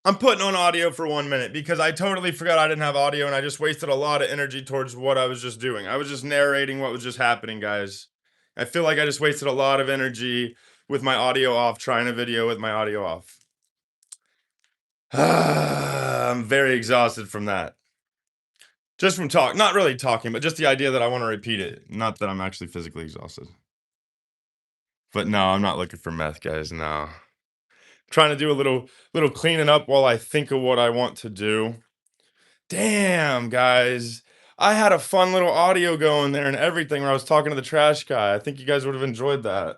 I'm putting on audio for 1 minute because I totally forgot I didn't have audio and I just wasted a lot of energy towards what I was just doing. I was just narrating what was just happening, guys. I feel like I just wasted a lot of energy with my audio off, trying a video with my audio off. I'm very exhausted from that. Just from talk, not really talking, but just the idea that I want to repeat it. Not that I'm actually physically exhausted. But no, I'm not looking for meth, guys. No. Trying to do a little cleaning up while I think of what I want to do. Damn, guys. I had a fun little audio going there and everything where I was talking to the trash guy. I think you guys would have enjoyed that.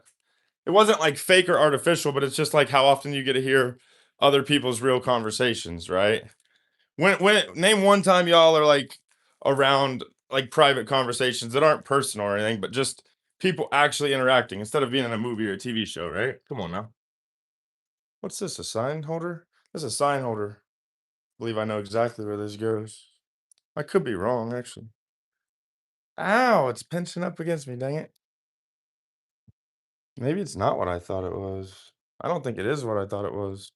It wasn't like fake or artificial, but it's just like how often you get to hear other people's real conversations, right? When name one time y'all are like around like private conversations that aren't personal or anything, but just people actually interacting instead of being in a movie or a TV show, right? Come on now. What's this? A sign holder? This is a sign holder. I believe I know exactly where this goes. I could be wrong, actually. Ow, it's pinching up against me, dang it. Maybe it's not what I thought it was. I don't think it is what I thought it was.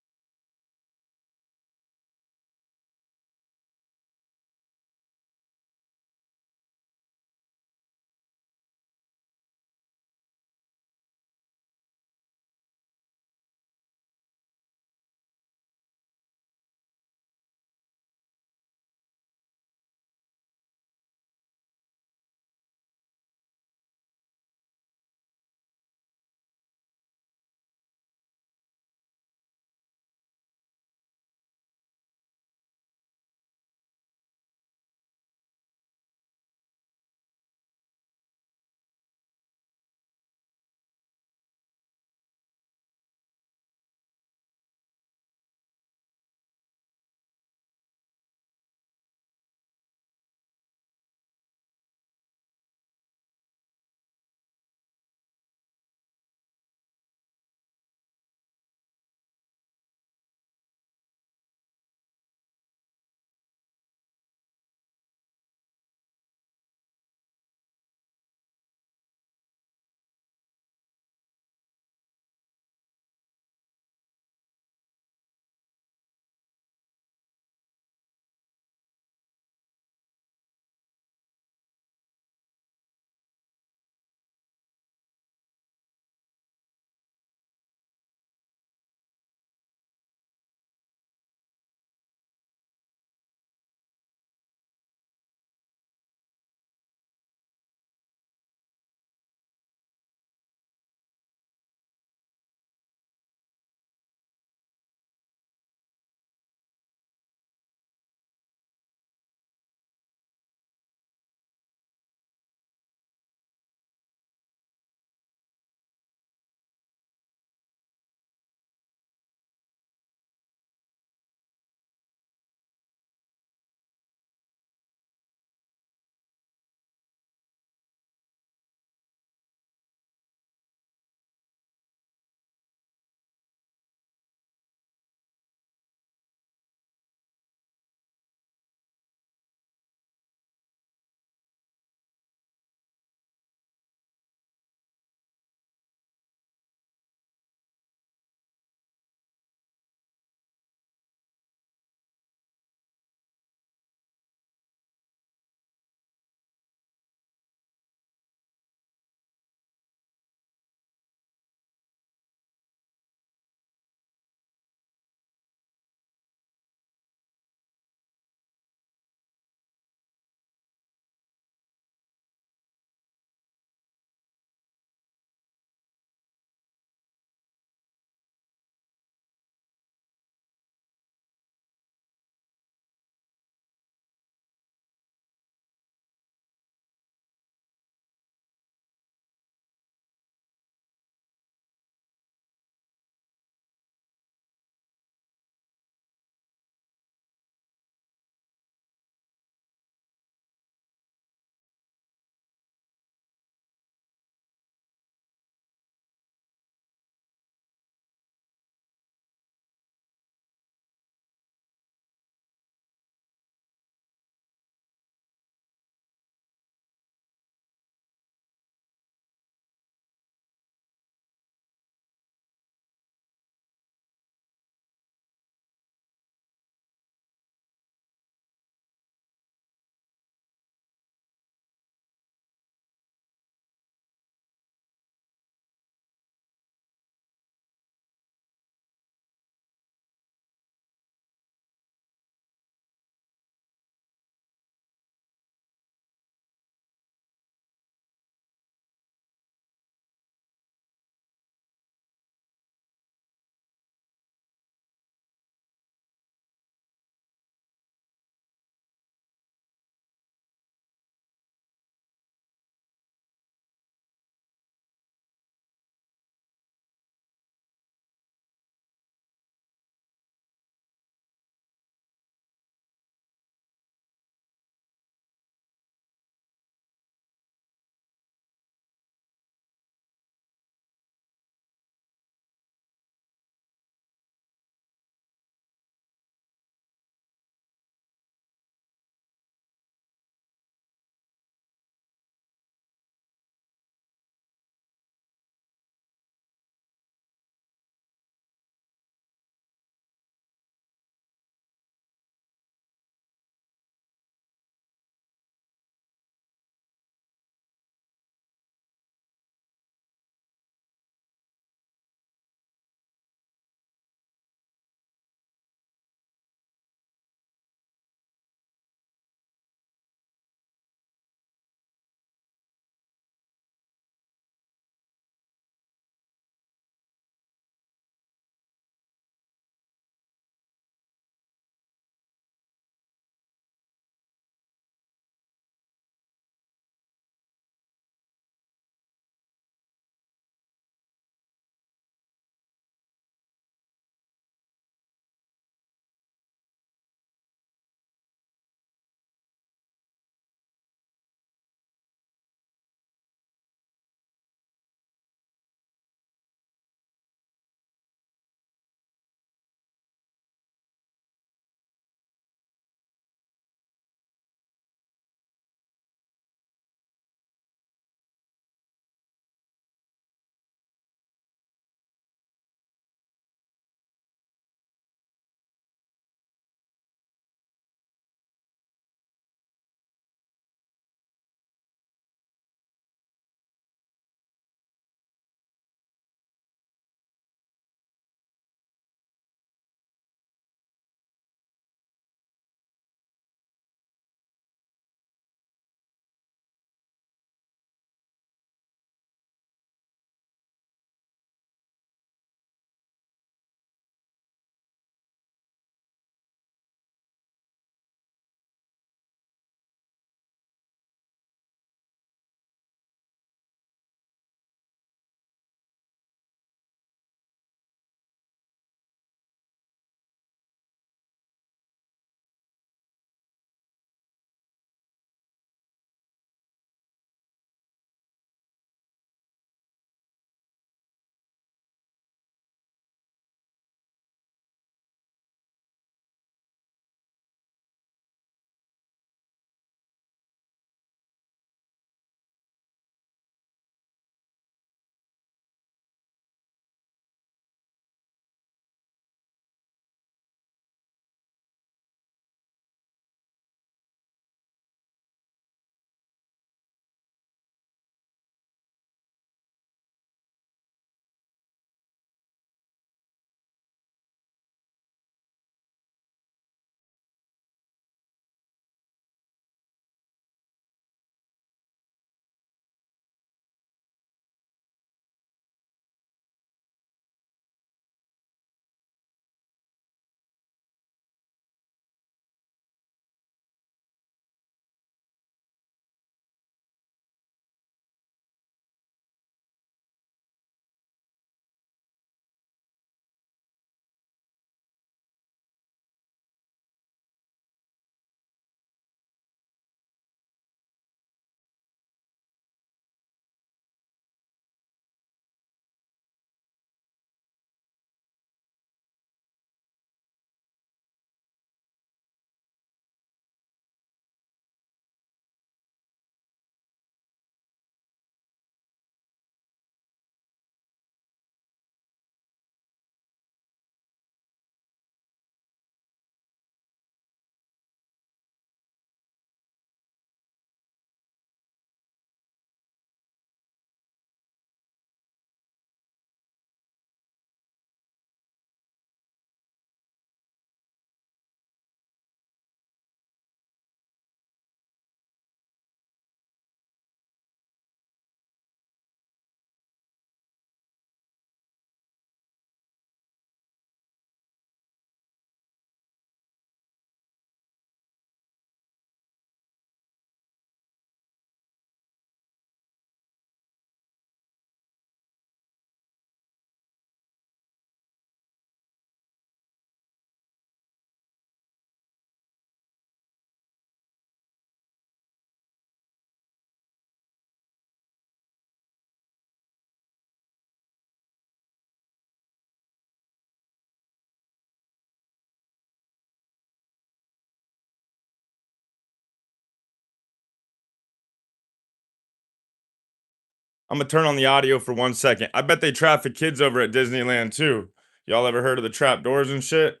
I'm gonna turn on the audio for 1 second. I bet they traffic kids over at Disneyland too. Y'all ever heard of the trap doors and shit?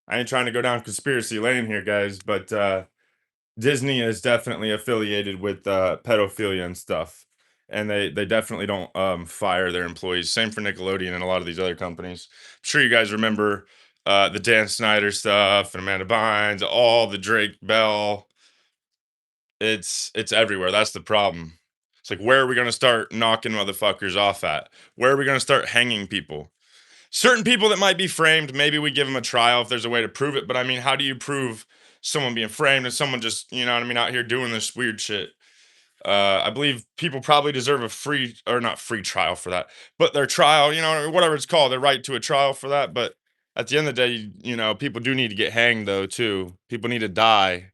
I ain't trying to go down conspiracy lane here, guys, but Disney is definitely affiliated with pedophilia and stuff, and they definitely don't fire their employees. Same for Nickelodeon and a lot of these other companies. I'm sure you guys remember the Dan Snyder stuff and Amanda Bynes, all the Drake Bell. It's everywhere. That's the problem. It's like, where are we gonna start knocking motherfuckers off at? Where are we gonna start hanging people? Certain people that might be framed, maybe we give them a trial if there's a way to prove it. But I mean, how do you prove someone being framed and someone just, you know what I mean, out here doing this weird shit? I believe people probably deserve a free or not free trial for that, but their trial, you know, whatever it's called, their right to a trial for that. But at the end of the day, you know, people do need to get hanged though, too. People need to die,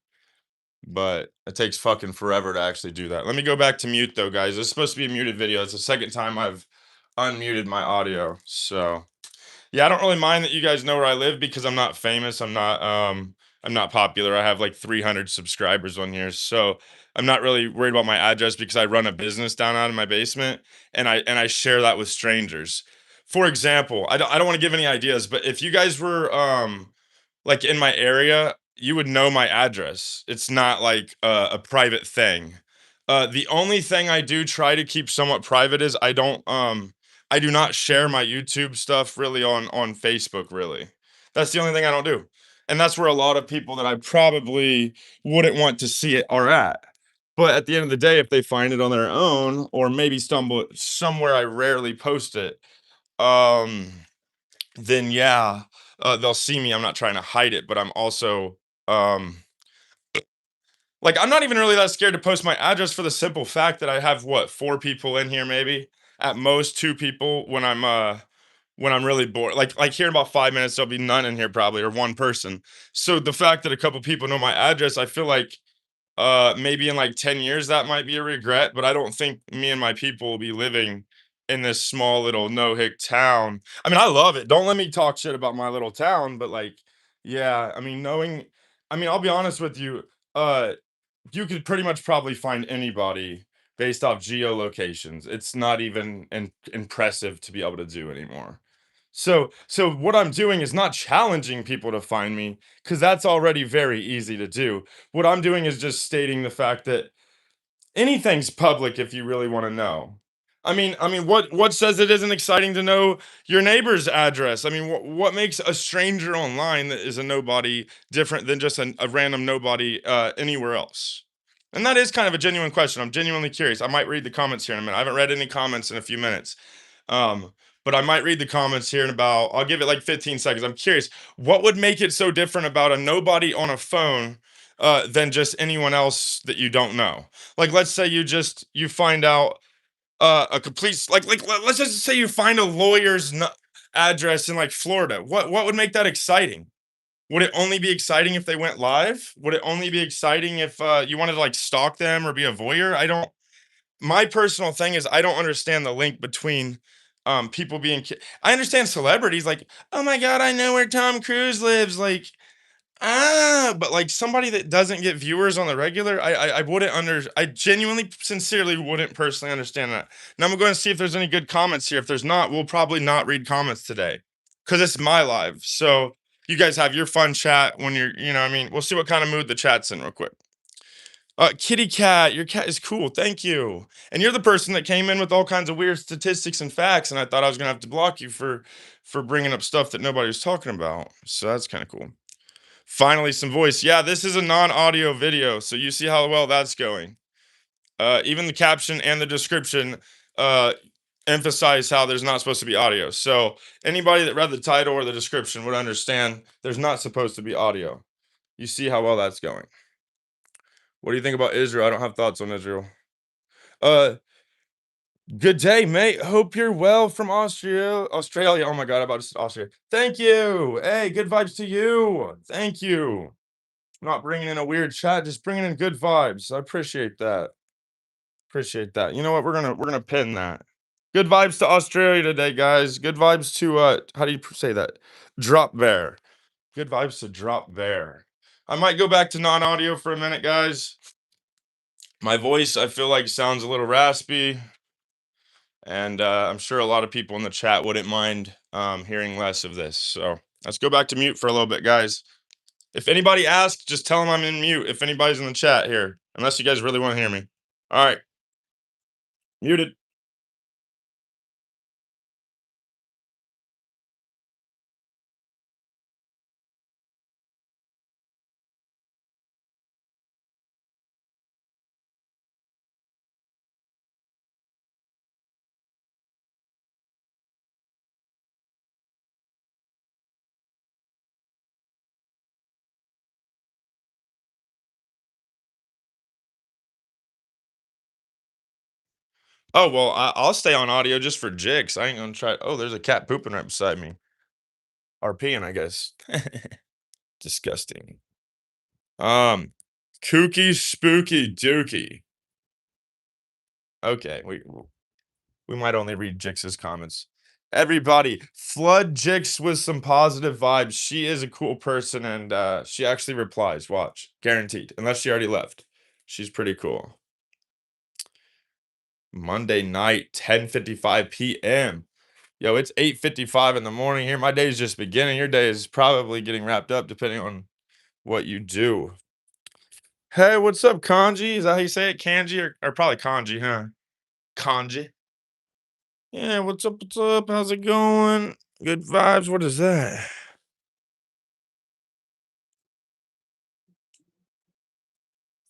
but it takes fucking forever to actually do that. Let me go back to mute though, guys. This is supposed to be a muted video. It's the second time I've unmuted my audio. So yeah, I don't really mind that you guys know where I live because I'm not famous. I'm not popular. I have like 300 subscribers on here. So I'm not really worried about my address because I run a business down out of my basement and I share that with strangers. For example, I don't want to give any ideas, but if you guys were like in my area, you would know my address. It's not like a private thing. The only thing I do try to keep somewhat private is I do not share my YouTube stuff really on Facebook really. That's the only thing I don't do. And that's where a lot of people that I probably wouldn't want to see it are at. But at the end of the day, if they find it on their own or maybe stumble somewhere I rarely post it, um, then yeah, they'll see me. I'm not trying to hide it, but I'm also um like, I'm not even really that scared to post my address for the simple fact that I have what, 4 people in here maybe? At most 2 people when I'm really bored. Like here in about 5 minutes there'll be none in here probably or 1 person. So the fact that a couple people know my address, I feel like maybe in like 10 years that might be a regret, but I don't think me and my people will be living in this small little no hick town. I mean, I love it. Don't let me talk shit about my little town, but like, yeah, I mean, I mean, I'll be honest with you. Uh, you could pretty much probably find anybody based off geolocations. It's not even impressive to be able to do anymore. So what I'm doing is not challenging people to find me because that's already very easy to do. What I'm doing is just stating the fact that anything's public if you really want to know. I mean, what says it isn't exciting to know your neighbor's address? I mean, what makes a stranger online that is a nobody different than just a random nobody anywhere else? And that is kind of a genuine question. I'm genuinely curious. I might read the comments here in a minute. I haven't read any comments in a few minutes. Um, but I might read the comments here in about, I'll give it like 15 seconds. I'm curious, what would make it so different about a nobody on a phone than just anyone else that you don't know? Like, let's say you find out a complete let's just say you find a address in like Florida. What would make that exciting? Would it only be exciting if they went live? Would it only be exciting if you wanted to like stalk them or be a voyeur? I don't. My personal thing is I don't understand the link between people I understand celebrities like, oh my god, I know where Tom Cruise lives. Like, but like somebody that doesn't get viewers on the regular, I wouldn't I genuinely, sincerely wouldn't personally understand that. Now I'm going to see if there's any good comments here. If there's not, we'll probably not read comments today because it's my live. So you guys have your fun chat when you know, what I mean, we'll see what kind of mood the chat's in real quick. Kitty cat, your cat is cool. Thank you. And you're the person that came in with all kinds of weird statistics and facts, and I thought I was gonna have to block you for bringing up stuff that nobody was talking about. So that's kind of cool. Finally, some voice. Yeah, this is a non-audio video, so you see how well that's going. Even the caption and the description uh, emphasize how there's not supposed to be audio. So anybody that read the title or the description would understand there's not supposed to be audio. You see how well that's going. What do you think about Israel? I don't have thoughts on Israel. Uh, Good day, mate. Hope you're well from Austria. Australia. Oh my god, I'm about to say Austria. Thank you. Hey, good vibes to you. Thank you. Not bringing in a weird chat, just bringing in good vibes. I appreciate that. Appreciate that. You know what? We're gonna pin that. Good vibes to Australia today, guys. Good vibes to how do you say that? Drop Bear. Good vibes to Drop Bear. I might go back to non-audio for a minute, guys. My voice, I feel like sounds a little raspy. and I'm sure a lot of people in the chat wouldn't mind hearing less of this. So let's go back to mute for a little bit, guys. If anybody asks, just tell them I'm in mute. If anybody's in the chat here, unless you guys really want to hear me. All right, muted. Oh well, I'll stay on audio just for jigs. I ain't gonna try. Oh, there's a cat pooping right beside me, or peeing, I guess. Disgusting. Um, Kooky spooky dookie. Okay, we might only read Jix's comments. Everybody, flood Jix with some positive vibes. She is a cool person, and she actually replies. Watch, guaranteed. Unless she already left, she's pretty cool. Monday night, 10:55 p.m. Yo, it's 8:55 in the morning here. My day's just beginning. Your day is probably getting wrapped up, depending on what you do. Hey, what's up, Kanji? Is that how you say it? Kanji or probably Kanji, huh? Kanji. Yeah, what's up? What's up? How's it going? Good vibes. What is that?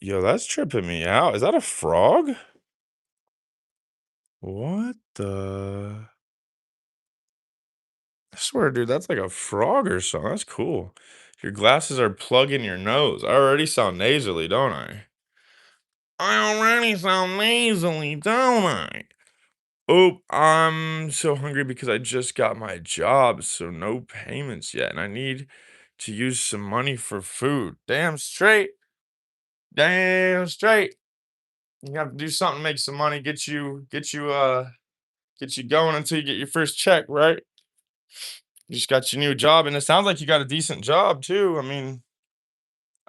Yo, that's tripping me out. Is that a frog? What the? I swear, dude, that's like a frog or something. That's cool. Your glasses are plugging your nose. I already sound nasally, don't I? I already sound nasally, don't I? Oh, I'm so hungry because I just got my job, so no payments yet, and I need to use some money for food. Damn straight. Damn straight. You have to do something, make some money, get you going until you get your first check, right? You just got your new job, and it sounds like you got a decent job too. I mean,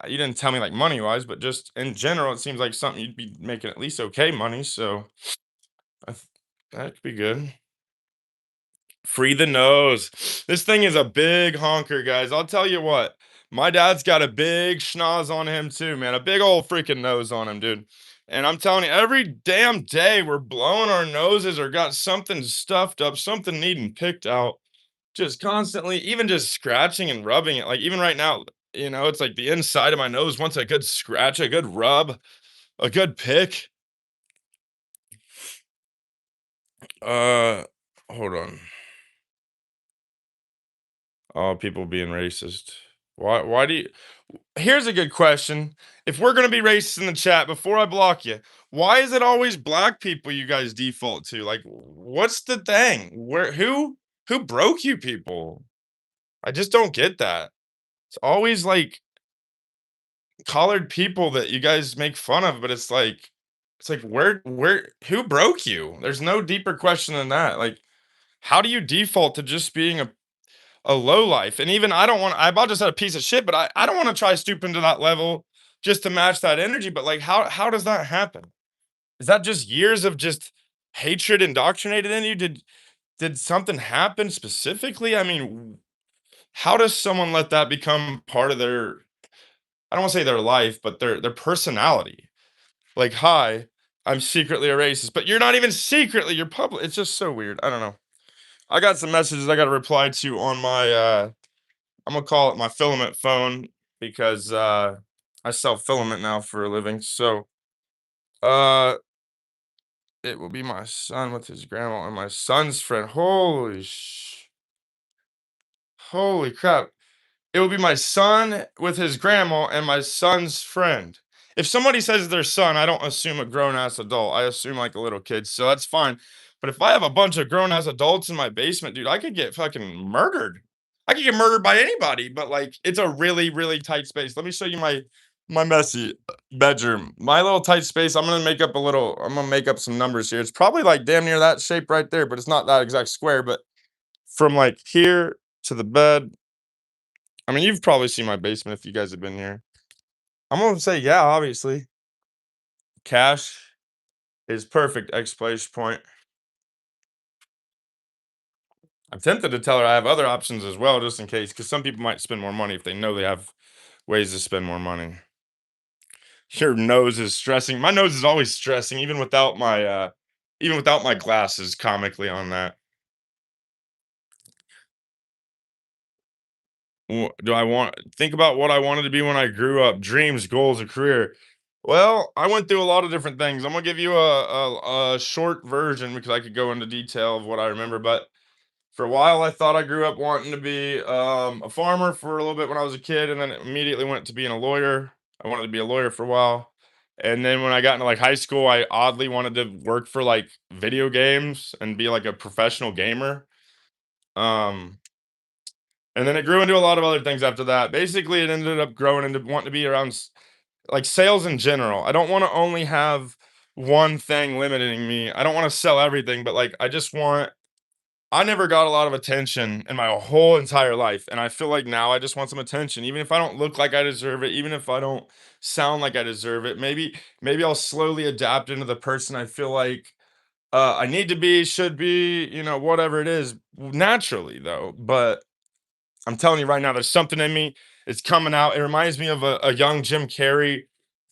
you didn't tell me like money wise, but just in general, it seems like something you'd be making at least okay money. So I th- that could be good. Free the nose. This thing is a big honker, guys. I'll tell you what. My dad's got a big schnoz on him too, man. A big old freaking nose on him, dude. And I'm telling you, every damn day we're blowing our noses or got something stuffed up, something needing picked out. Just constantly, even just scratching and rubbing it. Like even right now, it's like the inside of my nose wants a good scratch, a good rub, a good pick. Uh, Hold on. Oh, people being racist. Why do you Here's a good question. If we're gonna be racist in the chat, before I block you, why is it always black people you guys default to? Like, what's the thing? Who broke you people? I just don't get that. It's always like colored people that you guys make fun of, but it's like where who broke you? There's no deeper question than that. Like, how do you default to just being a low life? And even I'm about to say a piece of shit, but I don't want to try stooping to that level just to match that energy. But like how does that happen? Is that just years of just hatred indoctrinated in you? Did something happen specifically? I mean, how does someone let that become part of their, I don't want to say their life, but their personality? Like, hi, I'm secretly a racist, but you're not even secretly, you're public. It's just so weird. I don't know. I got some messages I got to reply to on my I'm gonna call it my filament phone because I sell filament now for a living. So uh it will be my son with his grandma and my son's friend. Holy crap. It will be my son with his grandma and my son's friend. If somebody says their son, I don't assume a grown ass adult. I assume like a little kid. So that's fine. But if I have a bunch of grown ass adults in my basement, dude, I could get fucking murdered. I could get murdered by anybody, but like it's a really, really tight space. Let me show you my messy bedroom. My little tight space. I'm gonna make up some numbers here. It's probably like damn near that shape right there, but it's not that exact square. But from like here to the bed, I mean, you've probably seen my basement if you guys have been here. I'm gonna say, yeah, obviously. Cash is perfect exclamation point. I'm tempted to tell her I have other options as well, just in case, because some people might spend more money if they know they have ways to spend more money. Your nose is stressing. My nose is always stressing, even without my glasses. Comically, on that. Do I want think about what I wanted to be when I grew up? Dreams, goals, a career. Well, I went through a lot of different things. I'm gonna give you a short version because I could go into detail of what I remember. But for a while, I thought I grew up wanting to be a farmer for a little bit when I was a kid, and then immediately went to being a lawyer. I wanted to be a lawyer for a while, and then when I got into like high school, I oddly wanted to work for like video games and be like a professional gamer. Um, and then it grew into a lot of other things after that. Basically, it ended up growing into wanting to be around like sales in general. I don't want to only have one thing limiting me. I don't want to sell everything, but like I never got a lot of attention in my whole entire life, and I feel like now I just want some attention, even if I don't look like I deserve it, even if I don't sound like I deserve it. Maybe I'll slowly adapt into the person I feel like I need to be, should be, whatever it is, naturally though. But I'm telling you right now, there's something in me. It's coming out. It reminds me of a young Jim Carrey.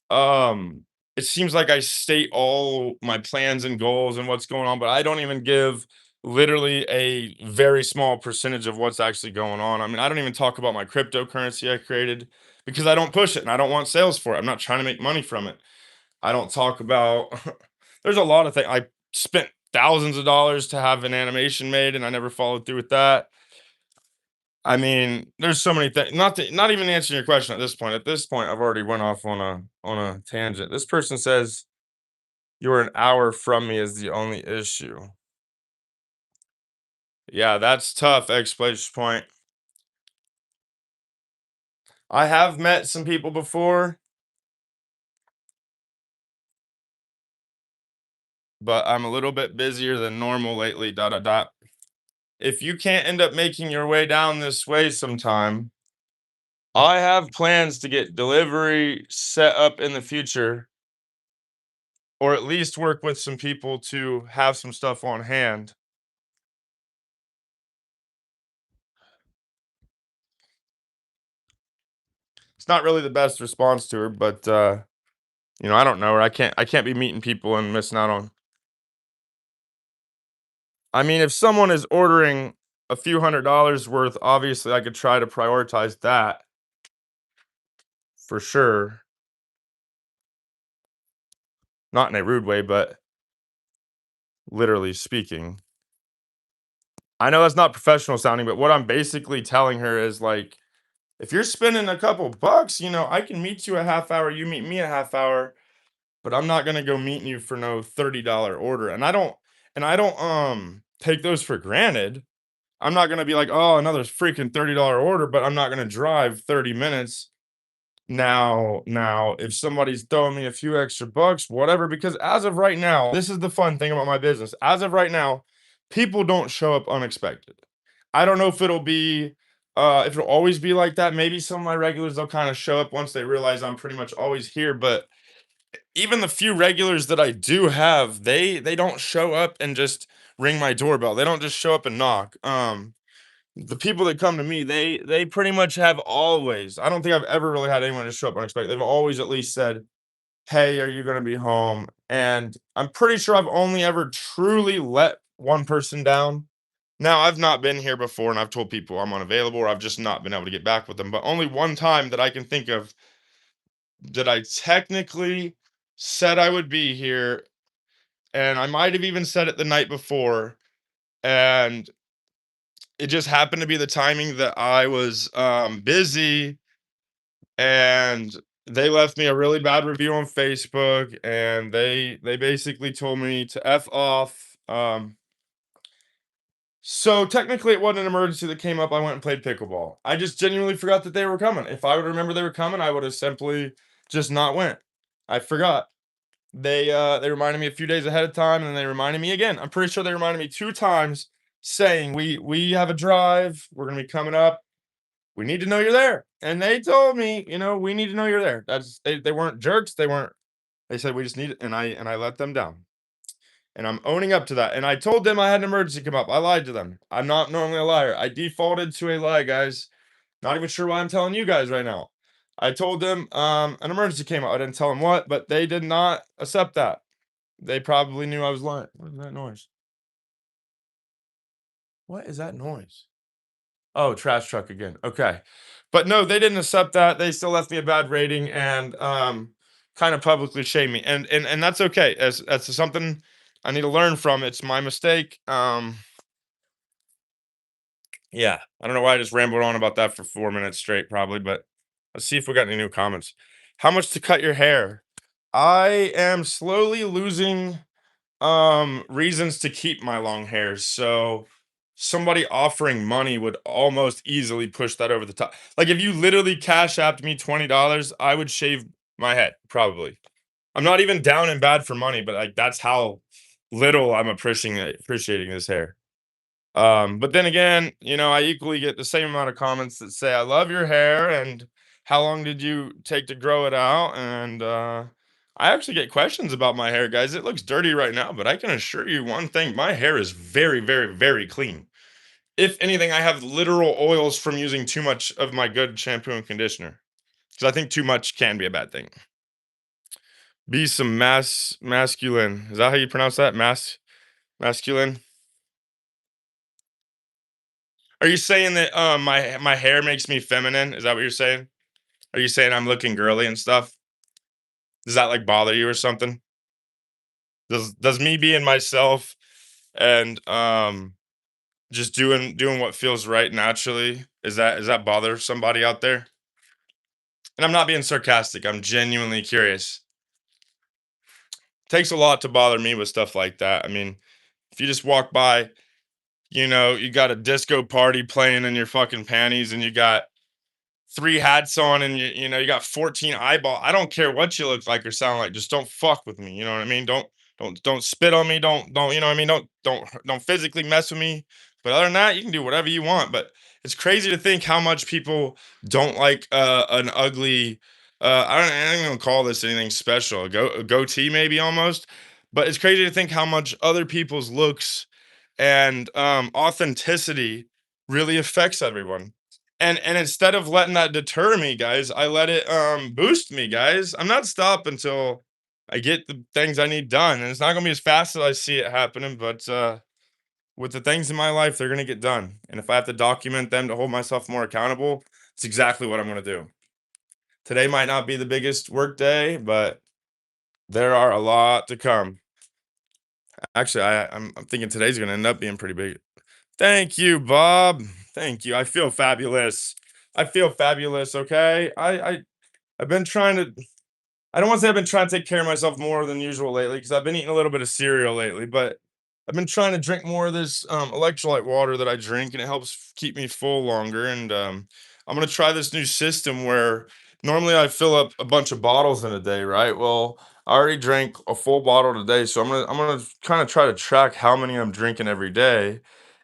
um, it seems like I state all my plans and goals and what's going on, but I don't even give literally a very small percentage of what's actually going on. I mean, I don't even talk about my cryptocurrency I created because I don't push it and I don't want sales for it. I'm not trying to make money from it. I don't talk about there's a lot of things. I spent thousands of dollars to have an animation made and I never followed through with that. I mean, there's so many things. Not even answering your question at this point. At this point, I've already went off on a tangent. This person says you're an hour from me is the only issue. Yeah, that's tough. Exclamation point. I have met some people before, but I'm a little bit busier than normal lately. Dot dot dot. If you can't end up making your way down this way sometime, I have plans to get delivery set up in the future, or at least work with some people to have some stuff on hand. It's not really the best response to her, but I don't know her. I can't be meeting people and missing out on. I mean, if someone is ordering a few $100s worth, obviously I could try to prioritize that for sure. Not in a rude way, but literally speaking. I know that's not professional sounding, but what I'm basically telling her is like, if you're spending a couple bucks, I can meet you a half hour, you meet me a half hour, but I'm not gonna go meeting you for no $30 order. And I don't take those for granted. I'm not gonna be like, "Oh, another freaking $30 order," but I'm not gonna drive 30 minutes. Now, if somebody's throwing me a few extra bucks, whatever, because as of right now, this is the fun thing about my business. As of right now, people don't show up unexpected. I don't know if it'll always be like that. Maybe some of my regulars they'll kind of show up once they realize I'm pretty much always here, but even the few regulars that I do have, they don't show up and just ring my doorbell. They don't just show up and knock. The people that come to me, they pretty much have always. I don't think I've ever really had anyone just show up unexpected. They've always at least said, "Hey, are you going to be home?" And I'm pretty sure I've only ever truly let one person down. Now, I've not been here before and I've told people I'm unavailable or I've just not been able to get back with them, but only one time that I can think of did I technically said I would be here, and I might have even said it the night before, and it just happened to be the timing that I was busy, and they left me a really bad review on Facebook, and they basically told me to f off. So technically, it wasn't an emergency that came up. I went and played pickleball. I just genuinely forgot that they were coming. If I would remember they were coming, I would have simply just not went. I forgot. They reminded me a few days ahead of time, and then they reminded me again. I'm pretty sure they reminded me 2 times saying, "We have a drive, we're gonna be coming up. We need to know you're there." And they told me, "We need to know you're there." They weren't jerks, they said, "We just need it," and I let them down. and I'm owning up to that. And I told them I had an emergency come up. I lied to them. I'm not normally a liar. I defaulted to a lie, guys. Not even sure why I'm telling you guys right now. I told them an emergency came up. I didn't tell them what, but they did not accept that. They probably knew I was lying. What is that noise? What is that noise? Oh, trash truck again. Okay. But no, they didn't accept that. They still left me a bad rating and kind of publicly shame me. And that's okay. As that's something I need to learn from. It's my mistake. Yeah. I don't know why I just rambled on about that for 4 minutes straight, probably, but let's see if we got any new comments. How much to cut your hair? I am slowly losing reasons to keep my long hair. So somebody offering money would almost easily push that over the top. Like if you literally cash apped me $20, I would shave my head, probably. I'm not even down and bad for money, but like that's how little I'm appreciating this hair. But then again, I equally get the same amount of comments that say, I love your hair and how long did you take to grow it out? And I actually get questions about my hair, guys. It looks dirty right now, but I can assure you one thing, my hair is very, very, very clean. If anything, I have literal oils from using too much of my good shampoo and conditioner. Because I think too much can be a bad thing. Be some masculine. Is that how you pronounce that? Masculine? Are you saying that my hair makes me feminine? Is that what you're saying? Are you saying I'm looking girly and stuff? Does that like bother you or something? Does me being myself and just doing what feels right naturally, is that bother somebody out there? And I'm not being sarcastic. I'm genuinely curious. Takes a lot to bother me with stuff like that. I mean, if you just walk by, you got a disco party playing in your fucking panties and you got three hats on and you got 14 eyeball. I don't care what you look like or sound like. Just don't fuck with me. You know what I mean? Don't spit on me. Don't you know what I mean? Don't physically mess with me. But other than that, you can do whatever you want. But it's crazy to think how much people don't like an ugly I don't even call this anything special. A goatee maybe almost. But it's crazy to think how much other people's looks and authenticity really affects everyone. And instead of letting that deter me, guys, I let it boost me, guys. I'm not stopping until I get the things I need done. And it's not gonna be as fast as I see it happening, but with the things in my life, they're gonna get done. And if I have to document them to hold myself more accountable, it's exactly what I'm gonna do. Today might not be the biggest work day, but there are a lot to come. Actually, I'm thinking today's gonna end up being pretty big. Thank you, Bob. Thank you. I feel fabulous. I feel fabulous. Okay. I've been trying to. I don't want to say I've been trying to take care of myself more than usual lately because I've been eating a little bit of cereal lately, but I've been trying to drink more of this electrolyte water that I drink, and it helps keep me full longer. And I'm gonna try this new system where normally I fill up a bunch of bottles in a day, right? Well, I already drank a full bottle today, so I'm gonna kind of try to track how many I'm drinking every day,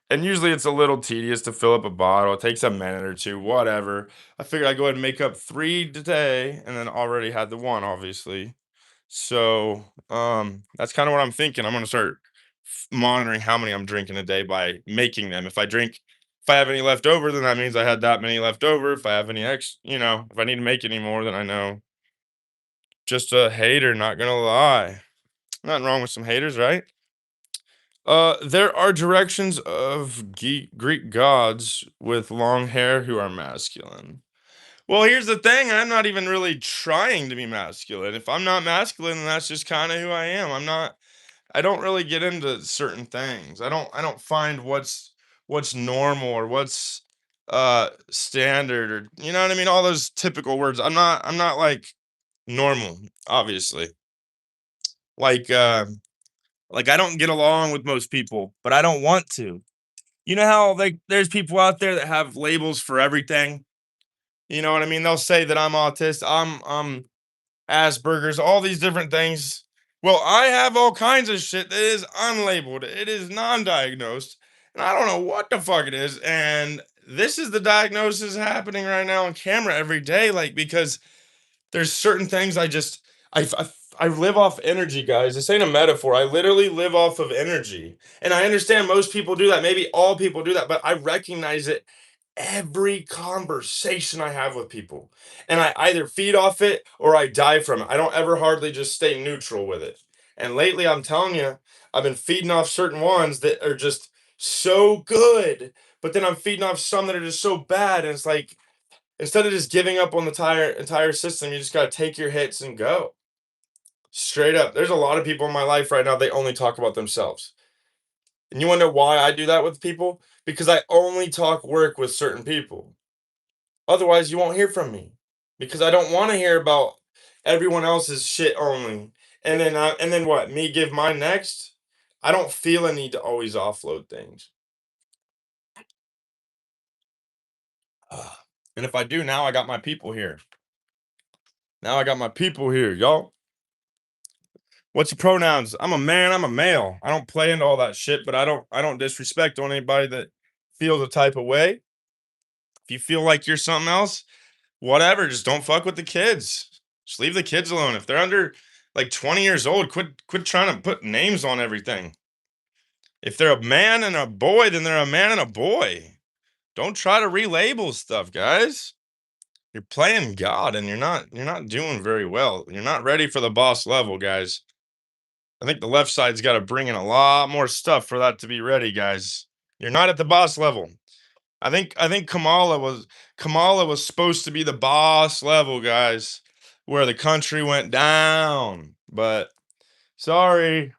and usually it's a little tedious to fill up a bottle. It takes a minute or two, whatever. I figured I'd go ahead and make up three today and then already had the one, obviously. So that's kind of what I'm thinking. I'm gonna start monitoring how many I'm drinking a day by making them. If I have any left over, then that means I had that many left over. If I have any if I need to make any more, then I know. Just a hater, not gonna lie. Nothing wrong with some haters, right? There are directions of Greek gods with long hair who are masculine. Well, here's the thing. I'm not even really trying to be masculine. If I'm not masculine, then that's just kind of who I am. I don't really get into certain things. I don't find what's normal or what's standard or you know what I mean? All those typical words. I'm not like normal, obviously. Like like I don't get along with most people, but I don't want to. You know how like there's people out there that have labels for everything. You know what I mean? They'll say that I'm autistic, I'm Asperger's, all these different things. Well, I have all kinds of shit that is unlabeled. It is non-diagnosed, and I don't know what the fuck it is. And this is the diagnosis happening right now on camera every day, like because there's certain things I I live off energy, guys. This ain't a metaphor. I literally live off of energy. And I understand most people do that. Maybe all people do that, but I recognize it every conversation I have with people. And I either feed off it or I die from it. I don't ever hardly just stay neutral with it. And lately, I'm telling you, I've been feeding off certain ones that are just so good, but then I'm feeding off some that are just so bad. And it's like, instead of just giving up on the entire system, you just got to take your hits and go. Straight up. There's a lot of people in my life right now, they only talk about themselves. And you want to know why I do that with people? Because I only talk work with certain people. Otherwise, you won't hear from me. Because I don't want to hear about everyone else's shit only. And then what? Me give mine next? I don't feel a need to always offload things. And if I do, now I got my people here. Now I got my people here, y'all. What's your pronouns? I'm a man, I'm a male. I don't play into all that shit, but I don't disrespect on anybody that feels a type of way. If you feel like you're something else, whatever, just don't fuck with the kids. Just leave the kids alone. If they're under like 20 years old, quit trying to put names on everything. If they're a man and a boy, then they're a man and a boy. Don't try to relabel stuff, guys. You're playing God and you're not doing very well. You're not ready for the boss level, guys. I think the left side's got to bring in a lot more stuff for that to be ready, guys. You're not at the boss level. I think Kamala was supposed to be the boss level, guys, where the country went down. But sorry,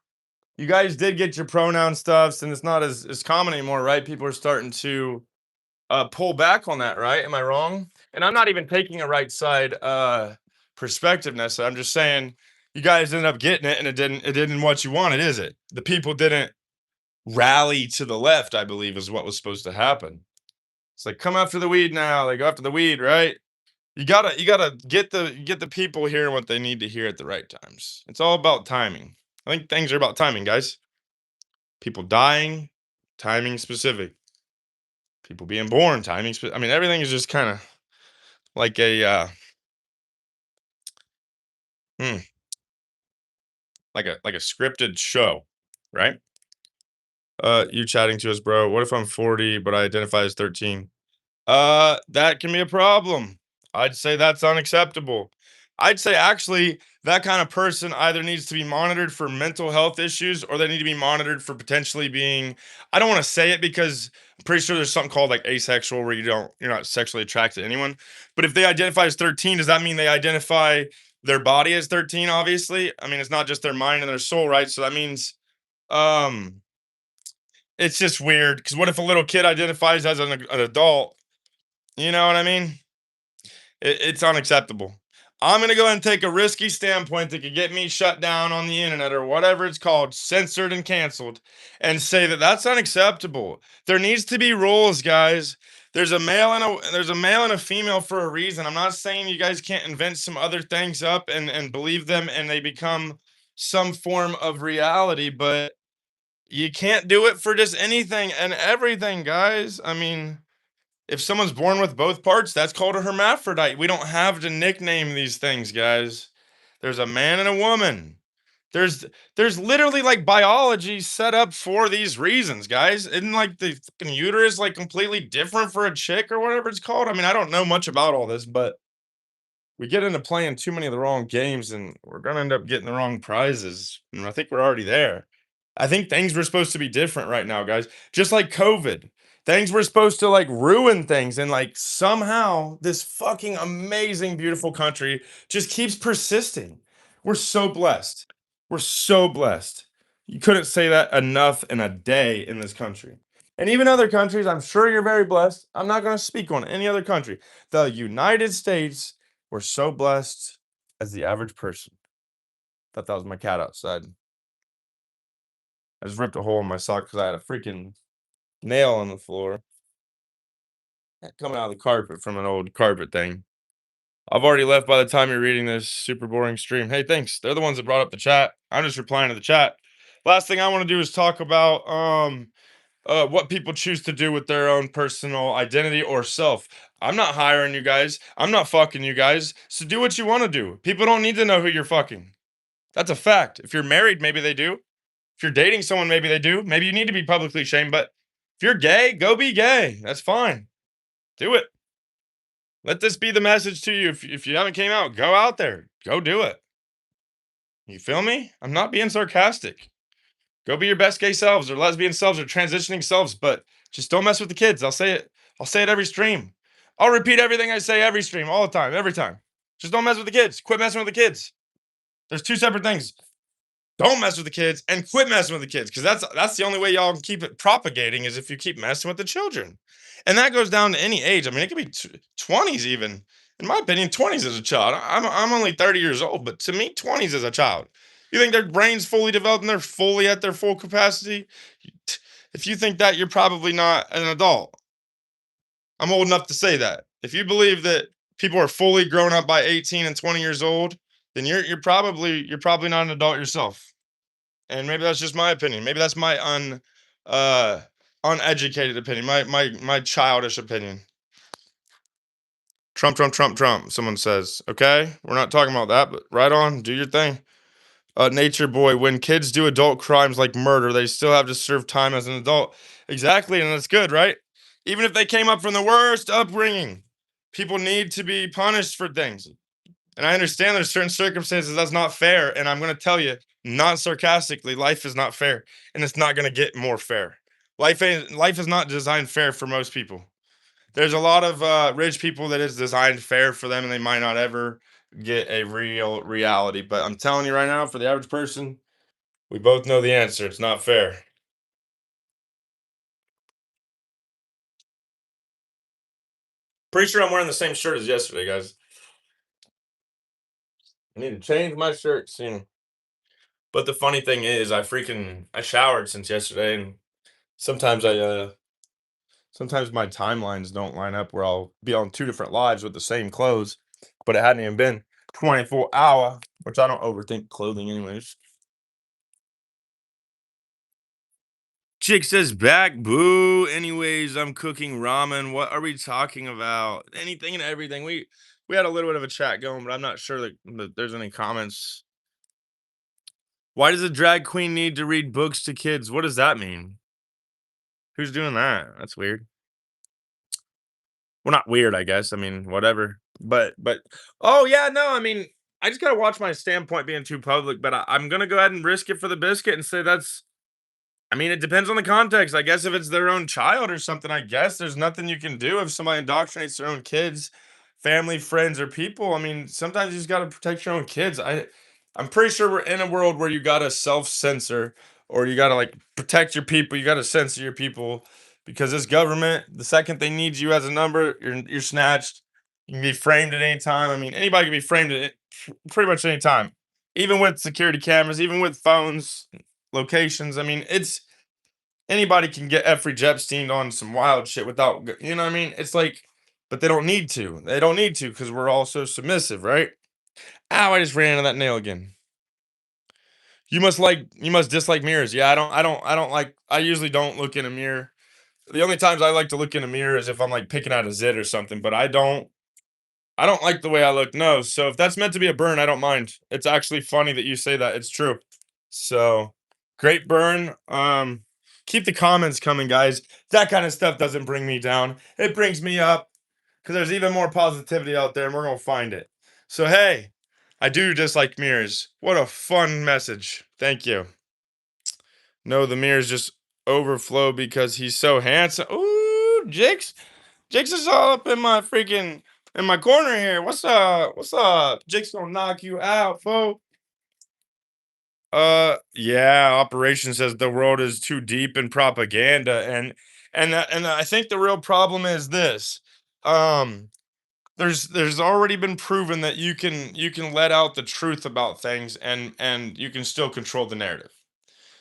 you guys did get your pronoun stuffs, and it's not as common anymore, right? People are starting to pull back on that, right? Am I wrong? And I'm not even taking a right side perspective necessarily. I'm just saying you guys ended up getting it, and it didn't what you wanted, is it? The people didn't rally to the left, I believe, is what was supposed to happen. It's like come after the weed now. They go after the weed, right? You gotta get the people hearing what they need to hear at the right times. It's all about timing. I think things are about timing, guys. People dying, timing specific. People being born, timing. I mean, everything is just kind of like a hmm, like a scripted show, right? You chatting to us, bro. What if I'm 40 but I identify as 13? That can be a problem. I'd say that's unacceptable. I'd say actually that kind of person either needs to be monitored for mental health issues or they need to be monitored for potentially being, I don't want to say it because I'm pretty sure there's something called like asexual where you're not sexually attracted to anyone. But if they identify as 13, does that mean they identify their body as 13 obviously? I mean, it's not just their mind and their soul, right? So that means um it's just weird because what if a little kid identifies as an adult? You know what I mean? It's unacceptable. I'm gonna go ahead and take a risky standpoint that could get me shut down on the internet or whatever it's called, censored and canceled, and say that that's unacceptable. There needs to be rules, guys. There's a male and a female for a reason. I'm not saying you guys can't invent some other things up and believe them and they become some form of reality, but you can't do it for just anything and everything, guys. I mean, if someone's born with both parts, that's called a hermaphrodite. We don't have to nickname these things, guys. There's a man and a woman. There's there's literally like biology set up for these reasons, guys. Isn't like the fucking uterus like completely different for a chick or whatever it's called? I mean, I don't know much about all this, but we get into playing too many of the wrong games and we're going to end up getting the wrong prizes. And I think we're already there. I think things were supposed to be different right now, guys. Just like COVID. Things were supposed to like ruin things. And like somehow this fucking amazing, beautiful country just keeps persisting. We're so blessed. We're so blessed. You couldn't say that enough in a day in this country. And even other countries, I'm sure you're very blessed. I'm not going to speak on any other country. The United States, we're so blessed as the average person. Thought that was my cat outside. I just ripped a hole in my sock because I had a freaking nail on the floor coming out of the carpet from an old carpet thing. I've already left by the time you're reading this super boring stream. Hey, thanks. They're the ones that brought up the chat. I'm just replying to the chat. Last thing I want to do is talk about what people choose to do with their own personal identity or self. I'm not hiring you guys. I'm not fucking you guys. So do what you want to do. People don't need to know who you're fucking. That's a fact. If you're married, maybe they do. If you're dating someone, maybe they do. Maybe you need to be publicly shamed, but if you're gay, go be gay. That's fine. Do it. Let this be the message to you. If you haven't came out, go out there. Go do it. You feel me? I'm not being sarcastic. Go be your best gay selves or lesbian selves or transitioning selves, but just don't mess with the kids. I'll say it. I'll say it every stream. I'll repeat everything I say every stream, all the time, every time. Just don't mess with the kids. Quit messing with the kids. There's two separate things. Don't mess with the kids and quit messing with the kids, because that's the only way y'all can keep it propagating is if you keep messing with the children. And that goes down to any age. I mean, it could be 20s even. In my opinion, 20s as a child. I'm only 30 years old, but to me, 20s as a child. You think their brain's fully developed and they're fully at their full capacity? If you think that, you're probably not an adult. I'm old enough to say that. If you believe that people are fully grown up by 18 and 20 years old, then you're probably not an adult yourself. And maybe that's just my opinion. Maybe that's my uh uneducated opinion, my childish opinion. Trump, Trump, Trump, Trump. Someone says, okay, we're not talking about that, but right on, do your thing. Nature boy, when kids do adult crimes like murder, they still have to serve time as an adult. Exactly, and that's good, right? Even if they came up from the worst upbringing, people need to be punished for things. And I understand there's certain circumstances that's not fair. And I'm going to tell you, not sarcastically, life is not fair, and it's not going to get more fair. Life is not designed fair for most people. There's a lot of rich people that is designed fair for them, and they might not ever get a real reality. But I'm telling you right now, for the average person, we both know the answer. It's not fair. Pretty sure I'm wearing the same shirt as yesterday, guys. I need to change my shirt soon. But the funny thing is, I showered since yesterday, and sometimes sometimes my timelines don't line up where I'll be on two different lives with the same clothes, but it hadn't even been 24 hour, which I don't overthink clothing anyways. Chick says back boo. Anyways, I'm cooking ramen. What are we talking about? Anything and everything. We had a little bit of a chat going, but I'm not sure that there's any comments. Why does a drag queen need to read books to kids? What does that mean? Who's doing that? That's weird. Well, not weird, I guess. I mean, whatever. But oh yeah, no, I mean, I just gotta watch my standpoint being too public, but I'm gonna go ahead and risk it for the biscuit and say that's I mean, it depends on the context. I guess if it's their own child or something, I guess there's nothing you can do if somebody indoctrinates their own kids, family, friends, or people. I mean, sometimes you just gotta protect your own kids. I'm pretty sure we're in a world where you gotta self-censor or you gotta like protect your people, you gotta censor your people because this government, the second they need you as a number, you're snatched. You can be framed at any time. I mean, anybody can be framed at pretty much any time. Even with security cameras, even with phones, locations. I mean, it's anybody can get Jeffrey Epstein on some wild shit without, you know what I mean? It's like, but they don't need to. They don't need to because we're all so submissive, right? Ow, I just ran into that nail again. You must dislike mirrors. Yeah, I don't like, I usually don't look in a mirror. The only times I like to look in a mirror is if I'm like picking out a zit or something, but I don't like the way I look. No. So if that's meant to be a burn, I don't mind. It's actually funny that you say that. It's true. So great burn. Keep the comments coming, guys. That kind of stuff doesn't bring me down. It brings me up because there's even more positivity out there, and we're gonna find it. So hey, I do dislike mirrors. What a fun message. Thank you. No, the mirrors just overflow because he's so handsome. Ooh, Jix. Jix is all up in my freaking in my corner here. What's up? What's up? Jix gonna knock you out, folks. Yeah, Operation says the world is too deep in propaganda, and I think the real problem is this. Um, there's already been proven that you can let out the truth about things and you can still control the narrative.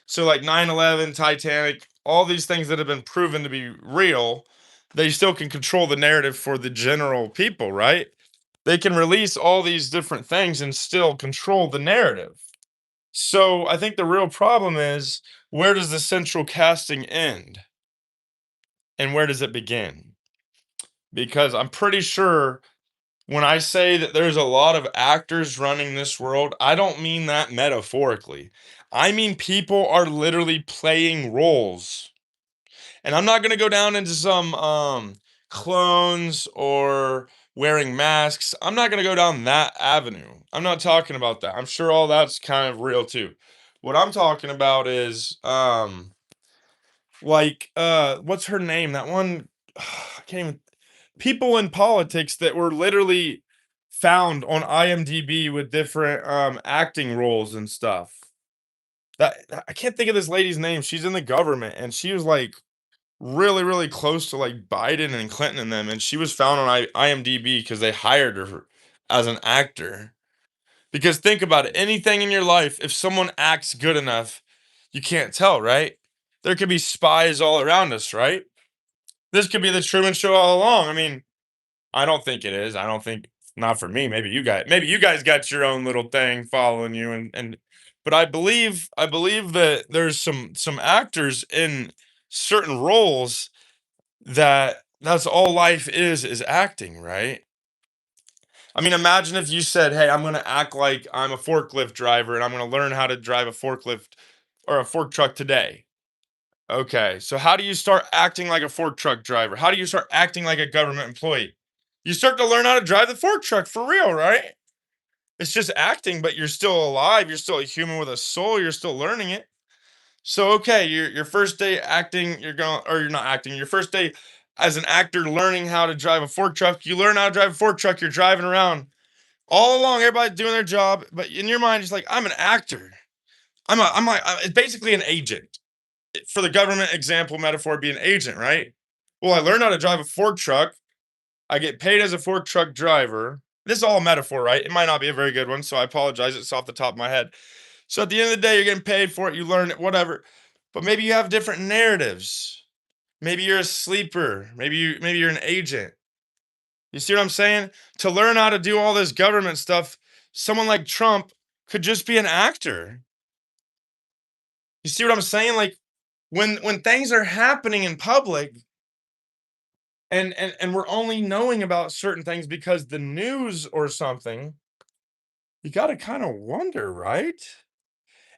So like 9/11, Titanic, all these things that have been proven to be real, they still can control the narrative for the general people, right? They can release all these different things and still control the narrative. So I think the real problem is where does the central casting end and where does it begin? Because I'm pretty sure When I say that there's a lot of actors running this world, I don't mean that metaphorically. I mean people are literally playing roles. And I'm not gonna go down into some clones or wearing masks. I'm not gonna go down that avenue. I'm not talking about that. I'm sure all that's kind of real too. What I'm talking about is like what's her name? That one I can't even people in politics that were literally found on IMDb with different acting roles and stuff. That I can't think of this lady's name. She's in the government and she was like really, really close to like Biden and Clinton and them, and she was found on IMDb because they hired her as an actor. Because think about it, anything in your life, if someone acts good enough, you can't tell, right? There could be spies all around us, right? This could be the Truman Show all along. I mean, I don't think it is. I don't think not for me. Maybe you guys got your own little thing following you and but I believe that there's some actors in certain roles that's all life is acting, right? I mean, imagine if you said, "Hey, I'm going to act like I'm a forklift driver and I'm going to learn how to drive a forklift or a fork truck today." Okay, so how do you start acting like a fork truck driver? How do you start acting like a government employee? You start to learn how to drive the fork truck for real, right? It's just acting, but you're still alive. You're still a human with a soul. You're still learning it. So okay, your first day acting, you're going or you're not acting. Your first day as an actor learning how to drive a fork truck, you learn how to drive a fork truck. You're driving around all along, everybody's doing their job, but in your mind, it's like I'm an actor. It's basically an agent for the government example metaphor be an agent, right? Well, I learned how to drive a fork truck. I get paid as a fork truck driver. This is all a metaphor, right? It might not be a very good one, so I apologize. It's off the top of my head. So at the end of the day, you're getting paid for it. You learn it, whatever. But maybe you have different narratives. Maybe you're a sleeper. Maybe you're an agent. You see what I'm saying? To learn how to do all this government stuff, someone like Trump could just be an actor. You see what I'm saying? Like when things are happening in public and we're only knowing about certain things because the news or something, you got to kind of wonder, right?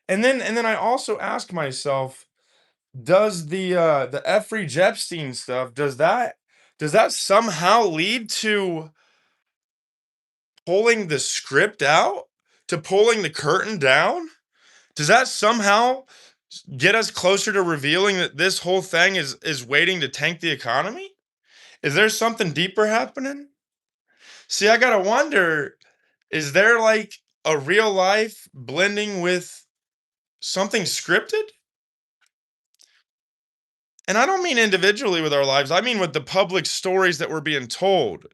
And then I also ask myself, does the Jeffrey Epstein stuff, does that somehow lead to pulling the script out? To pulling the curtain down? Does that somehow get us closer to revealing that this whole thing is waiting to tank the economy? Is there something deeper happening? See, I gotta wonder, is there like a real life blending with something scripted? And I don't mean individually with our lives. I mean with the public stories that we're being told.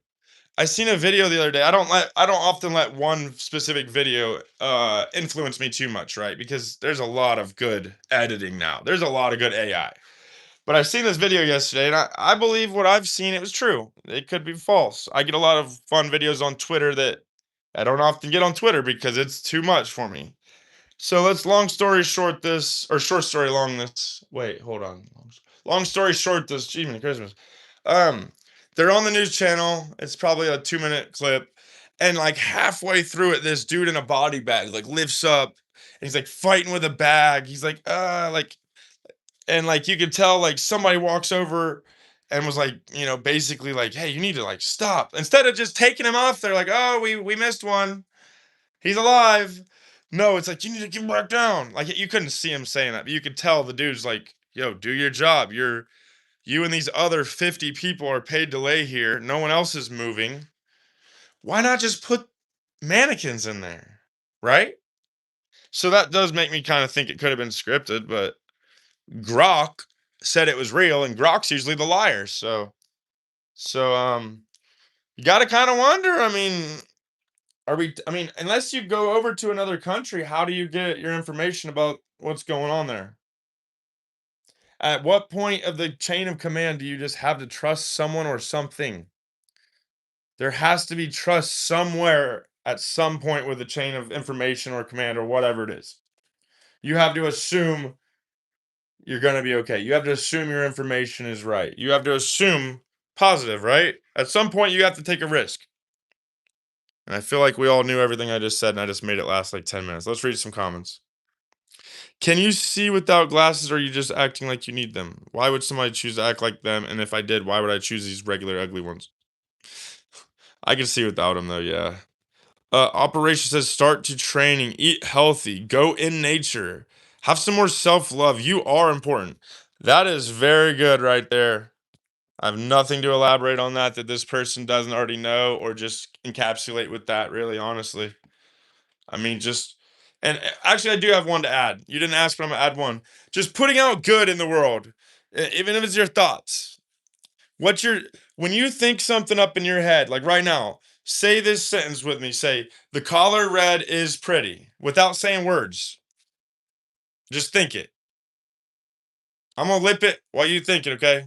I seen a video the other day. I don't often let one specific video influence me too much, right? Because there's a lot of good editing now. There's a lot of good AI. But I seen this video yesterday, and I believe what I've seen it was true. It could be false. I get a lot of fun videos on Twitter that I don't often get on Twitter because it's too much for me. So let's long story short this, or short story long this. Wait, hold on. Long story short this. Achievement Christmas. Um, they're on the news channel. It's probably a 2 minute clip, and like halfway through it, this dude in a body bag like lifts up, and he's like fighting with a bag. He's like, and like you could tell like somebody walks over and was like, basically like, hey, you need to like stop. Instead of just taking him off, they're like, oh, we missed one. He's alive. No, it's like you need to get him back down. Like you couldn't see him saying that, but you could tell the dude's like, yo, do your job. You and these other 50 people are paid to lay here. No one else is moving. Why not just put mannequins in there? Right? So that does make me kind of think it could have been scripted, but Grok said it was real, and Grok's usually the liar. So you got to kind of wonder. I mean, I mean, unless you go over to another country, how do you get your information about what's going on there? At what point of the chain of command do you just have to trust someone or something? There has to be trust somewhere at some point with the chain of information or command or whatever it is. You have to assume you're going to be okay. You have to assume your information is right. You have to assume positive, right? At some point, you have to take a risk. And I feel like we all knew everything I just said, and I just made it last like 10 minutes. Let's read some comments. Can you see without glasses, or are you just acting like you need them? Why would somebody choose to act like them? And if I did, why would I choose these regular ugly ones? I can see without them though, yeah. Operation says start to training, eat healthy, go in nature, have some more self love. You are important. That is very good right there. I have nothing to elaborate on that this person doesn't already know or just encapsulate with that, really, honestly. I mean, just, and actually, I do have one to add. You didn't ask, but I'm gonna add one. Just putting out good in the world, even if it's your thoughts. What you're, when you think something up in your head, like right now, say this sentence with me. Say, the collar red is pretty, without saying words. Just think it. I'm gonna lip it while you think it, okay?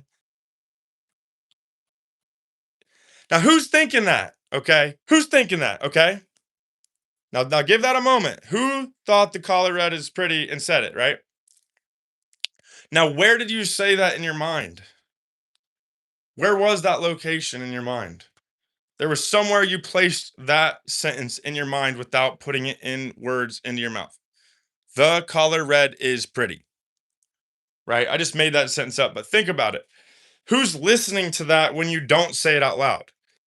Now, who's thinking that? Okay? Who's thinking that? Okay? Now give that a moment. Who thought the collar red is pretty and said it, right? Now, where did you say that in your mind? Where was that location in your mind? There was somewhere you placed that sentence in your mind without putting it in words into your mouth. The color red is pretty, right? I just made that sentence up, but think about it. Who's listening to that when you don't say it out loud?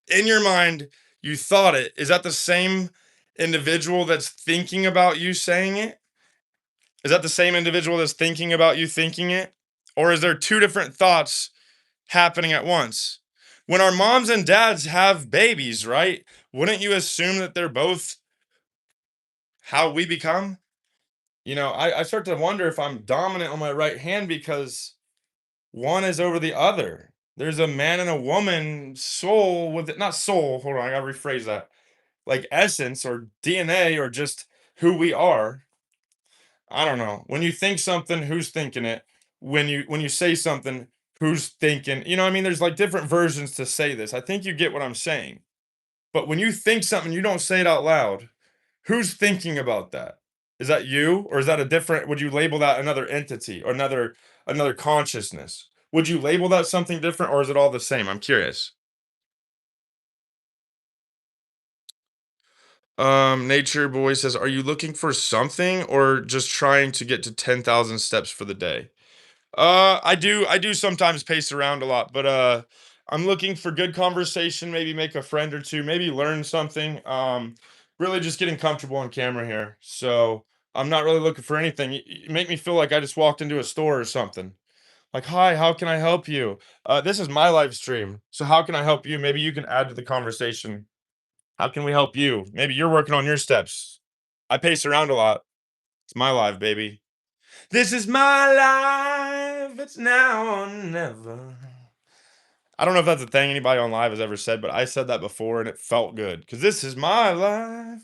In your mind, you thought it. Is that the same individual that's thinking about you saying it? Is that the same individual that's thinking about you thinking it? Or is there two different thoughts happening at once? When our moms and dads have babies, right? Wouldn't you assume that they're both how we become? I start to wonder if I'm dominant on my right hand because one is over the other. There's a man and a woman soul with it, not soul. Hold on, I gotta rephrase that. Like essence or DNA or just who we are. I don't know. When you think something, who's thinking it? When you say something, who's thinking? You know, what I mean, there's like different versions to say this. I think you get what I'm saying. But when you think something, you don't say it out loud. Who's thinking about that? Is that you, or is that a different? Would you label that another entity or another consciousness? Would you label that something different, or is it all the same? I'm curious. Nature Boy says, "Are you looking for something or just trying to get to 10,000 steps for the day?" I do sometimes pace around a lot, but I'm looking for good conversation, maybe make a friend or two, maybe learn something. Really just getting comfortable on camera here. So I'm not really looking for anything. You make me feel like I just walked into a store or something. Like, hi, how can I help you? This is my live stream. So how can I help you? Maybe you can add to the conversation. How can we help you? Maybe you're working on your steps. I pace around a lot. It's my live, baby. This is my life. It's now or never. I don't know if that's a thing anybody on live has ever said, but I said that before and it felt good because this is my life.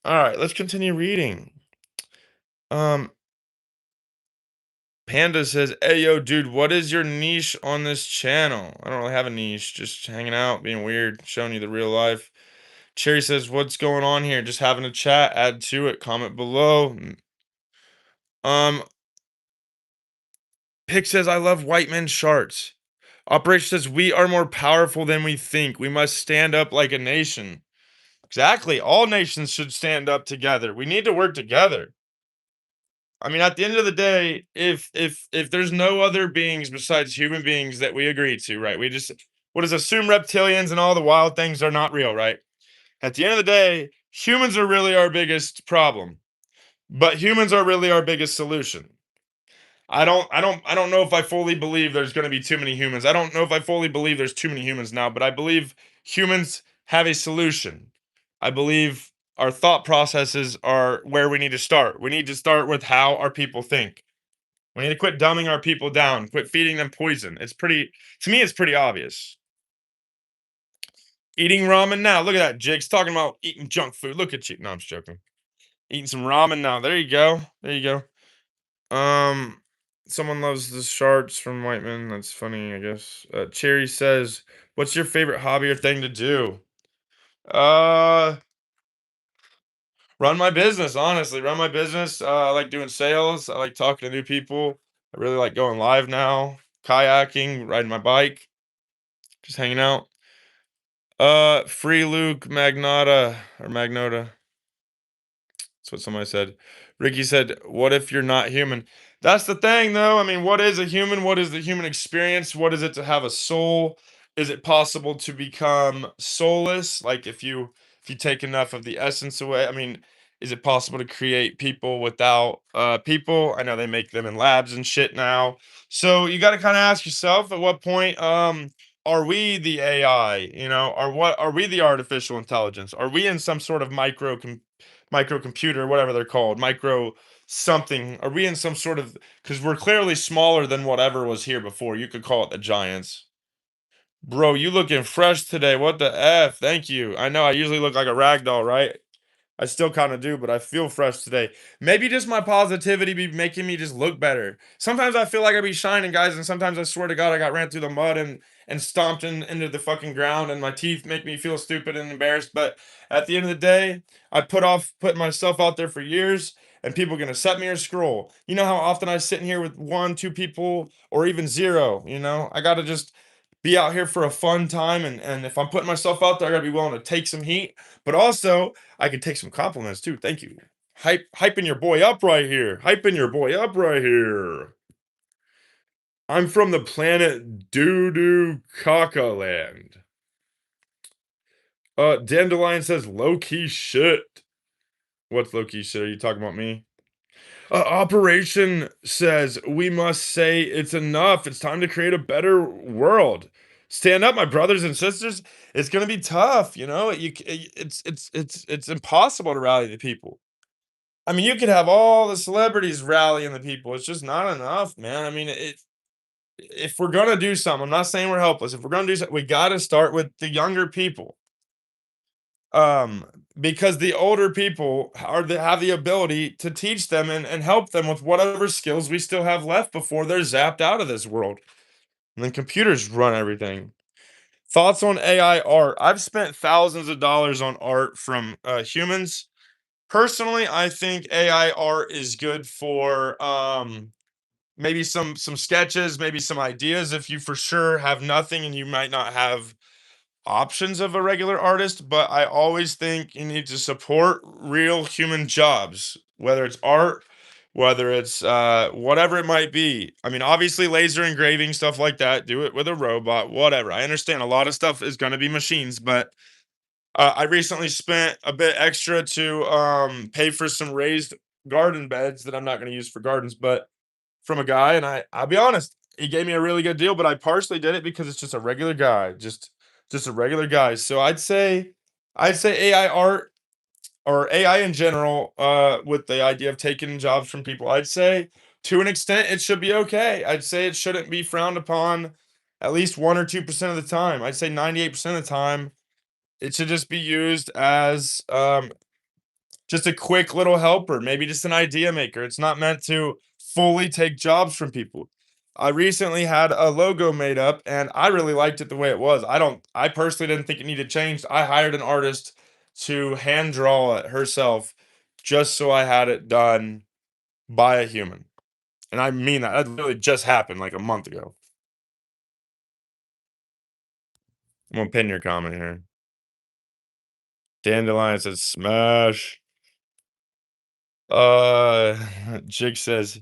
All right, let's continue reading. Um, Panda says, "Hey, yo, dude, what is your niche on this channel?" I don't really have a niche, just hanging out, being weird, showing you the real life. Cherry says, "What's going on here? Just having a chat. Add to it. Comment below." Um, Pick says, "I love white men sharks." Operation says, "We are more powerful than we think. We must stand up like a nation." Exactly. All nations should stand up together. We need to work together. I mean, at the end of the day, if there's no other beings besides human beings that we agree to, right? We just what is assume reptilians and all the wild things are not real, right? At the end of the day, humans are really our biggest problem, but humans are really our biggest solution. I don't know if I fully believe there's going to be too many humans. I don't know if I fully believe there's too many humans now, but I believe humans have a solution. I believe our thought processes are where we need to start. We need to start with how our people think. We need to quit dumbing our people down, quit feeding them poison. It's pretty to me it's pretty obvious. Eating ramen now. Look at that, Jigs talking about eating junk food. Look at you. No, I'm just joking. Eating some ramen now. There you go. There you go. Someone loves the sharks from Whiteman. That's funny, I guess. Cherry says, "What's your favorite hobby or thing to do?" Uh, Run my business. Honestly, run my business. I like doing sales. I like talking to new people. I really like going live now. Kayaking, riding my bike, just hanging out. Free Luke Magnata or Magnota. That's what somebody said. Ricky said, "What if you're not human?" That's the thing, though. I mean, what is a human? What is the human experience? What is it to have a soul? Is it possible to become soulless? Like if you take enough of the essence away, I mean, is it possible to create people without people? I know they make them in labs and shit now. So you got to kind of ask yourself, at what point are we the AI? What are we the artificial intelligence? Are we in some sort of microcomputer, whatever they're called, micro something? Are we in some sort of, because we're clearly smaller than whatever was here before. You could call it the giants. Bro, you looking fresh today. What the F? Thank you. I know I usually look like a rag doll, right? I still kind of do, but I feel fresh today. Maybe just my positivity be making me just look better. Sometimes I feel like I be shining, guys, and sometimes I swear to God I got ran through the mud and stomped into the fucking ground, and my teeth make me feel stupid and embarrassed. But at the end of the day, I put off putting myself out there for years, and people gonna set me or scroll. You know how often I sit in here with one, two people, or even zero. I gotta just be out here for a fun time, and if I'm putting myself out there, I gotta be willing to take some heat, but also I can take some compliments too. Thank you. Hyping your boy up right here. Hyping your boy up right here. I'm from the planet Doo Caca Land. Dandelion says low key shit. What's low key shit? Are you talking about me? Operation says we must say it's enough. It's time to create a better world. Stand up, my brothers and sisters. It's gonna be tough. It's impossible to rally the people. I mean, you could have all the celebrities rallying the people. It's just not enough, man. I mean, if we're gonna do something, I'm not saying we're helpless. If we're gonna do something, we got to start with the younger people. Um, because the older people have the ability to teach them and help them with whatever skills we still have left before they're zapped out of this world. And then computers run everything. Thoughts on AI art? I've spent thousands of dollars on art from humans. Personally, I think AI art is good for maybe some sketches, maybe some ideas if you for sure have nothing and you might not have options of a regular artist, but I always think you need to support real human jobs, whether it's art, whether it's whatever it might be. I mean, obviously laser engraving, stuff like that, do it with a robot, whatever. I understand a lot of stuff is going to be machines, but I recently spent a bit extra to pay for some raised garden beds that I'm not going to use for gardens, but from a guy, and I'll be honest, he gave me a really good deal, but I partially did it because it's just a regular guy, just a regular guy. So I'd say AI art or AI in general, with the idea of taking jobs from people, I'd say to an extent it should be okay. I'd say it shouldn't be frowned upon at least 1 or 2% of the time. I'd say 98% of the time it should just be used as just a quick little helper, maybe just an idea maker. It's not meant to fully take jobs from people. I recently had a logo made up and I really liked it the way it was. I personally didn't think it needed changed. I hired an artist to hand draw it herself just so I had it done by a human. And I mean that. That really just happened like a month ago. I'm gonna pin your comment here. Dandelion says smash. Uh Jig says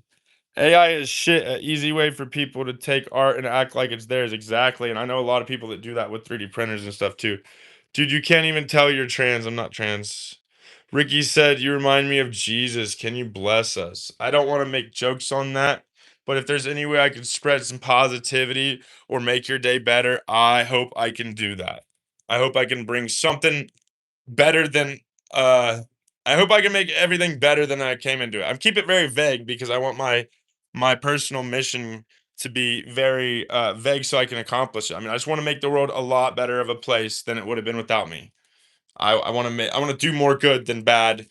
AI is shit, an easy way for people to take art and act like it's theirs. Exactly. And I know a lot of people that do that with 3D printers and stuff too. Dude, you can't even tell you're trans. I'm not trans. Ricky said, "You remind me of Jesus. Can you bless us?" I don't want to make jokes on that, but if there's any way I can spread some positivity or make your day better, I hope I can do that. I hope I can bring something better than uh I hope I can make everything better than I came into it. I'm keep it very vague because I want my personal mission to be very vague so I can accomplish it. I mean, I just want to make the world a lot better of a place than it would have been without me. I want to do more good than bad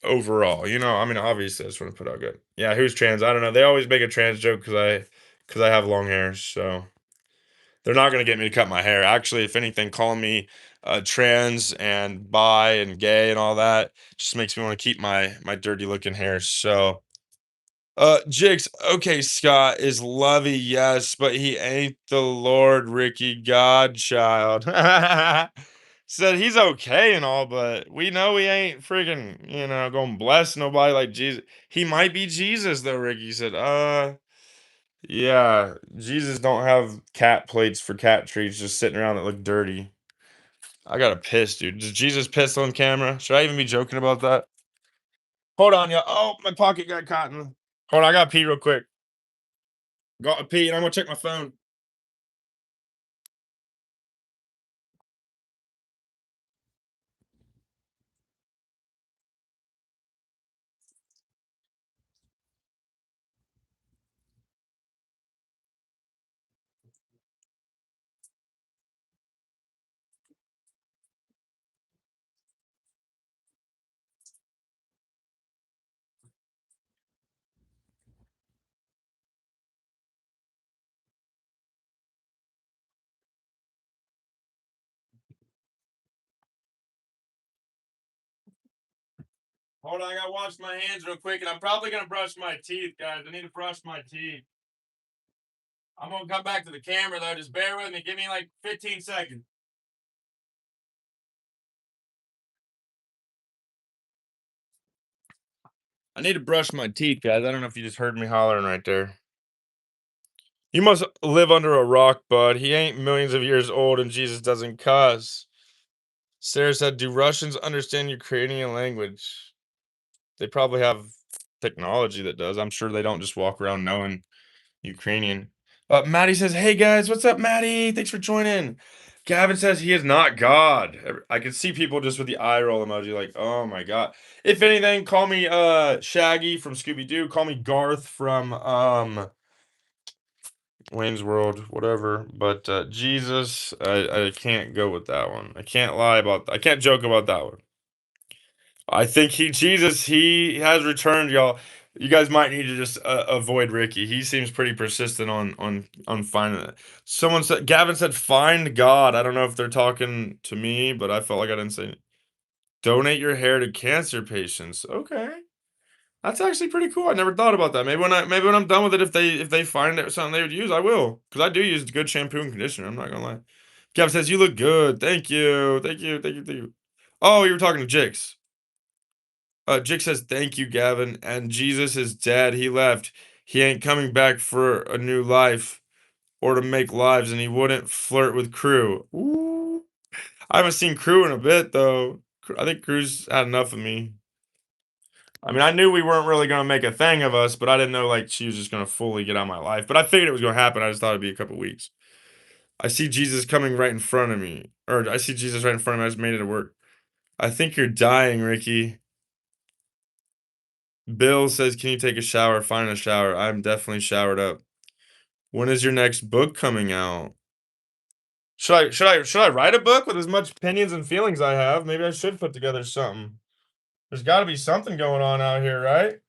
overall. I mean, obviously I just want to put out good. Yeah, who's trans? I don't know. They always make a trans joke because I have long hair, so they're not gonna get me to cut my hair. Actually, if anything, calling me trans and bi and gay and all that just makes me want to keep my dirty looking hair. So Jigs, okay, Scott is lovey, yes, but he ain't the Lord, Ricky Godchild. Said he's okay and all, but we know he ain't freaking, gonna bless nobody like Jesus. He might be Jesus though, Ricky said. Yeah, Jesus don't have cat plates for cat treats just sitting around that look dirty. I gotta piss, dude. Does Jesus piss on camera? Should I even be joking about that? Hold on, y'all. Oh, my pocket got caught in. Hold on, I gotta pee real quick. Got to pee, and I'm gonna check my phone. Hold on, I gotta wash my hands real quick, and I'm probably gonna brush my teeth, guys. I need to brush my teeth. I'm gonna come back to the camera though. Just bear with me. Give me like 15 seconds. I need to brush my teeth, guys. I don't know if you just heard me hollering right there. You must live under a rock, bud. He ain't millions of years old, and Jesus doesn't cuss. Sarah said, "Do Russians understand Ukrainian language?" They probably have technology that does. I'm sure they don't just walk around knowing Ukrainian. Maddie says, "Hey guys, what's up, Maddie? Thanks for joining." Gavin says he is not God. I can see people just with the eye roll emoji, like, "Oh my God." If anything, call me Shaggy from Scooby Doo. Call me Garth from Wayne's World, whatever. But Jesus, I can't go with that one. I can't lie about. I can't joke about that one. I think he has returned, y'all. You guys might need to just avoid Ricky. He seems pretty persistent on finding it. Someone said Gavin said find God. I don't know if they're talking to me, but I felt like I didn't say it. Donate your hair to cancer patients. Okay. That's actually pretty cool. I never thought about that. Maybe when I'm done with it, if they find it something they would use, I will. Because I do use good shampoo and conditioner. I'm not gonna lie. Gavin says you look good. Thank you. Thank you. Thank you. Thank you. Oh, you were talking to Jix. Jix says, "Thank you, Gavin." And Jesus is dead. He left. He ain't coming back for a new life or to make lives, and he wouldn't flirt with Crew. Ooh. I haven't seen Crew in a bit, though. I think Crew's had enough of me. I mean, I knew we weren't really going to make a thing of us, but I didn't know, like, she was just going to fully get out of my life. But I figured it was going to happen. I just thought it'd be a couple weeks. I see Jesus coming right in front of me. Or I see Jesus right in front of me. I just made it work. I think you're dying, Ricky. Bill says, "Can you take a shower?" Find a shower. I'm definitely showered up. When is your next book coming out? Should I write a book with as much opinions and feelings I have? Maybe I should put together something. There's got to be something going on out here, right?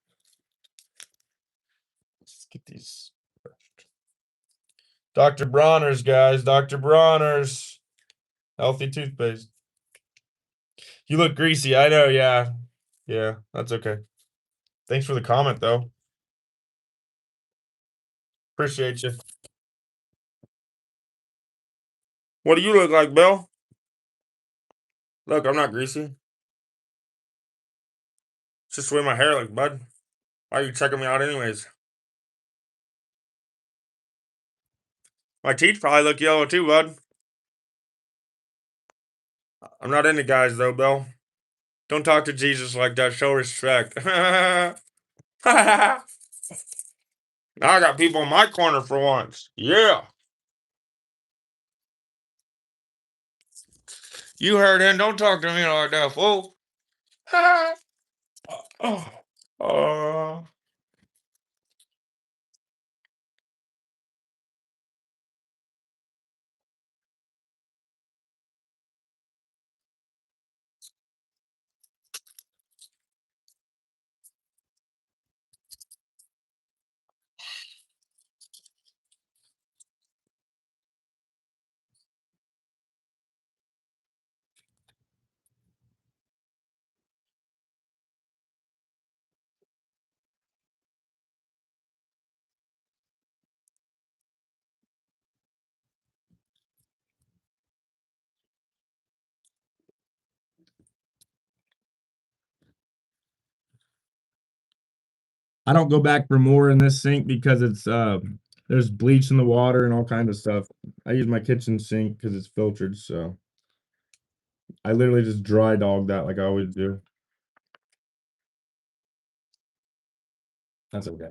Let's get these. Dr. Bronner's, guys. Dr. Bronner's. Healthy toothpaste. You look greasy. I know, yeah. Yeah, that's okay. Thanks for the comment, though. Appreciate you. What do you look like, Bill? Look, I'm not greasy. It's just the way my hair looks, bud. Why are you checking me out anyways? My teeth probably look yellow too, bud. I'm not into guys though, Bill. Don't talk to Jesus like that. Show respect. Now I got people in my corner for once. Yeah. You heard him. Don't talk to me like that, fool. Oh. Uh, I don't go back for more in this sink because it's there's bleach in the water and all kind of stuff. I use my kitchen sink because it's filtered, so I literally just dry dog that like I always do. That's okay.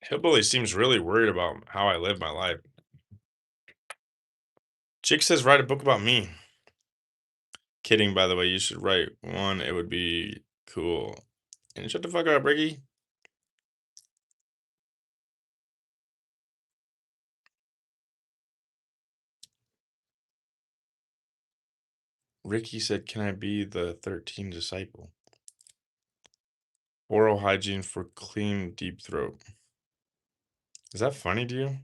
Hillbilly seems really worried about how I live my life. Chick says write a book about me. Kidding, by the way. You should write one. It would be cool. And shut the fuck up, Ricky. Ricky said, "Can I be the 13 disciple? Oral hygiene for clean deep throat." Is that funny to you?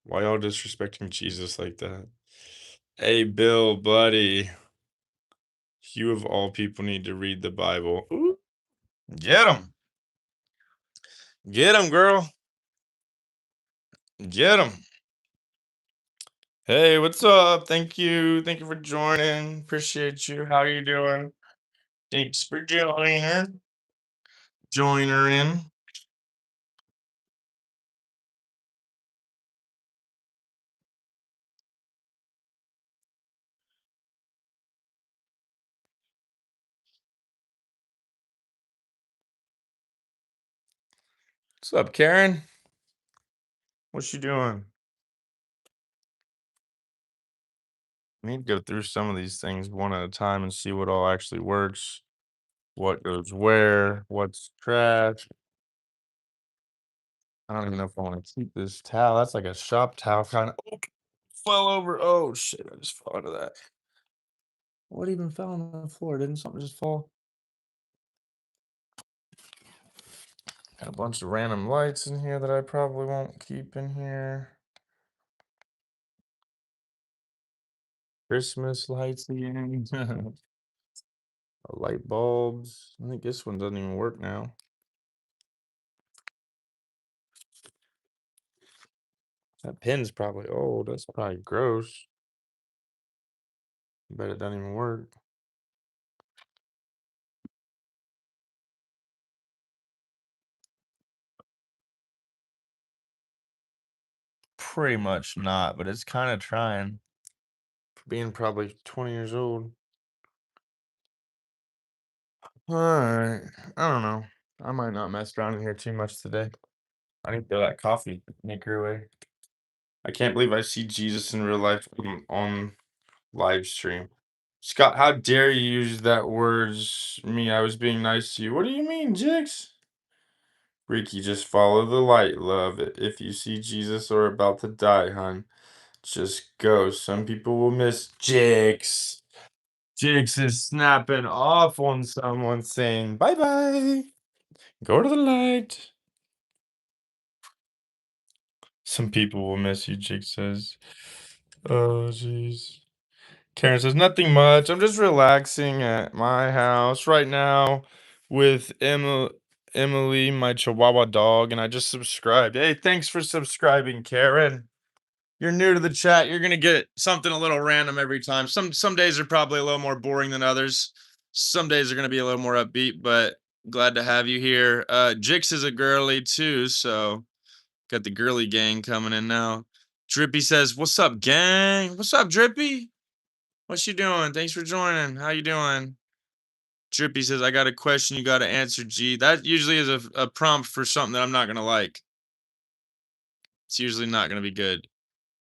Why y'all disrespecting Jesus like that? Hey, Bill, buddy. You of all people need to read the Bible. Ooh, get him. Get him, girl. Get him. Hey, what's up? Thank you. Thank you for joining. Appreciate you. How you doing? Thanks for joining. Join her in. What's up, Karen? What's she doing? I need to go through some of these things one at a time and see what all actually works. What goes where? What's trash? I don't even know if I want to keep this towel. That's like a shop towel kind of. Oh, fell over. Oh shit! I just fell into that. What even fell on the floor? Didn't something just fall? Got a bunch of random lights in here that I probably won't keep in here. Christmas lights again. Light bulbs. I think this one doesn't even work now. That pin's probably old. That's probably gross. Bet it doesn't even work. Pretty much not, but it's kind of trying. For being probably 20 years old. Alright. I don't know. I might not mess around in here too much today. I need to throw that coffee maker away. I can't believe I see Jesus in real life on live stream. Scott, how dare you use that words me? I was being nice to you. What do you mean, Jix? Ricky, just follow the light, love. If you see Jesus or about to die, hun, just go. Some people will miss Jix. Jix is snapping off on someone saying, bye bye. Go to the light. Some people will miss you, Jix says. Oh, jeez. Karen says, nothing much. I'm just relaxing at my house right now with Emily, my Chihuahua dog, and I just subscribed. Hey, thanks for subscribing, Karen. You're new to the chat. You're gonna get something a little random every time. Some days are probably a little more boring than others. Some days are gonna be a little more upbeat, but glad to have you here. Jix is a girly too, so got the girly gang coming in now. Drippy says, "What's up, gang? What's up, Drippy? What you doing? Thanks for joining. How you doing?" Drippy says, "I got a question you got to answer, G." That usually is a prompt for something that I'm not gonna like. It's usually not gonna be good.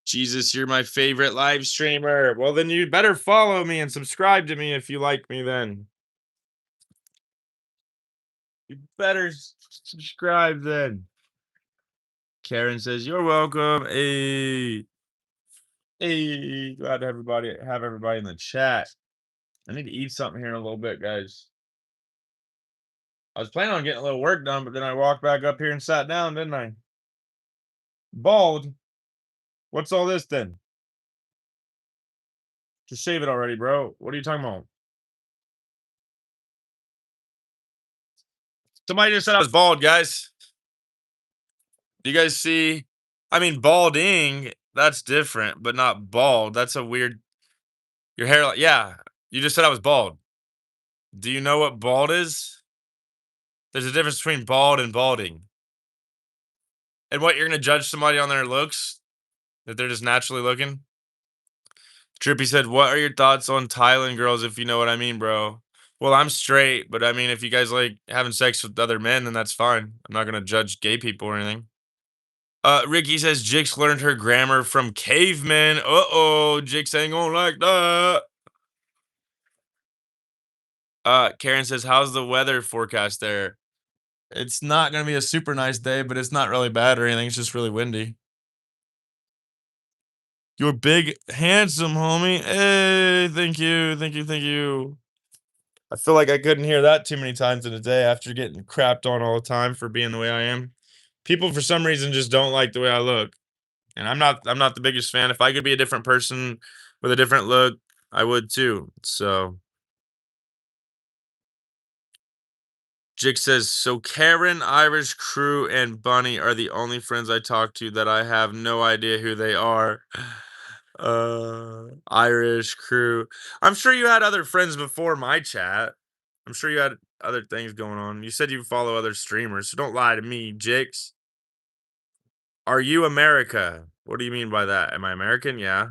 Jesus, you're my favorite live streamer. Well, then you better follow me and subscribe to me if you like me then. You better subscribe then. Karen says, "You're welcome." Hey, hey, glad to have everybody in the chat. I need to eat something here in a little bit, guys. I was planning on getting a little work done, but then I walked back up here and sat down, didn't I? Bald. What's all this then? Just shave it already, bro. What are you talking about? Somebody just said I was bald, guys. Do you guys see? I mean, balding, that's different, but not bald. That's a weird. Your hair, like, yeah. You just said I was bald. Do you know what bald is? There's a difference between bald and balding. And what, you're gonna judge somebody on their looks? That they're just naturally looking? Trippy said, "What are your thoughts on Thailand girls, if you know what I mean, bro?" Well, I'm straight, but I mean, if you guys like having sex with other men, then that's fine. I'm not gonna judge gay people or anything. Ricky says Jix learned her grammar from cavemen. Uh-oh, Jix ain't gonna like that. Karen says, "How's the weather forecast there?" It's not gonna be a super nice day, but it's not really bad or anything. It's just really windy. You're big, handsome, homie. Hey, thank you, thank you, thank you. I feel like I couldn't hear that too many times in a day after getting crapped on all the time for being the way I am. People for some reason just don't like the way I look. And I'm not the biggest fan. If I could be a different person with a different look, I would too. So Jig says, "So Karen, Irish Crew, and Bunny are the only friends I talk to that I have no idea who they are." Irish Crew. I'm sure you had other friends before my chat. I'm sure you had other things going on. You said you follow other streamers, so don't lie to me, Jix. Are you America? What do you mean by that? Am I American? Yeah.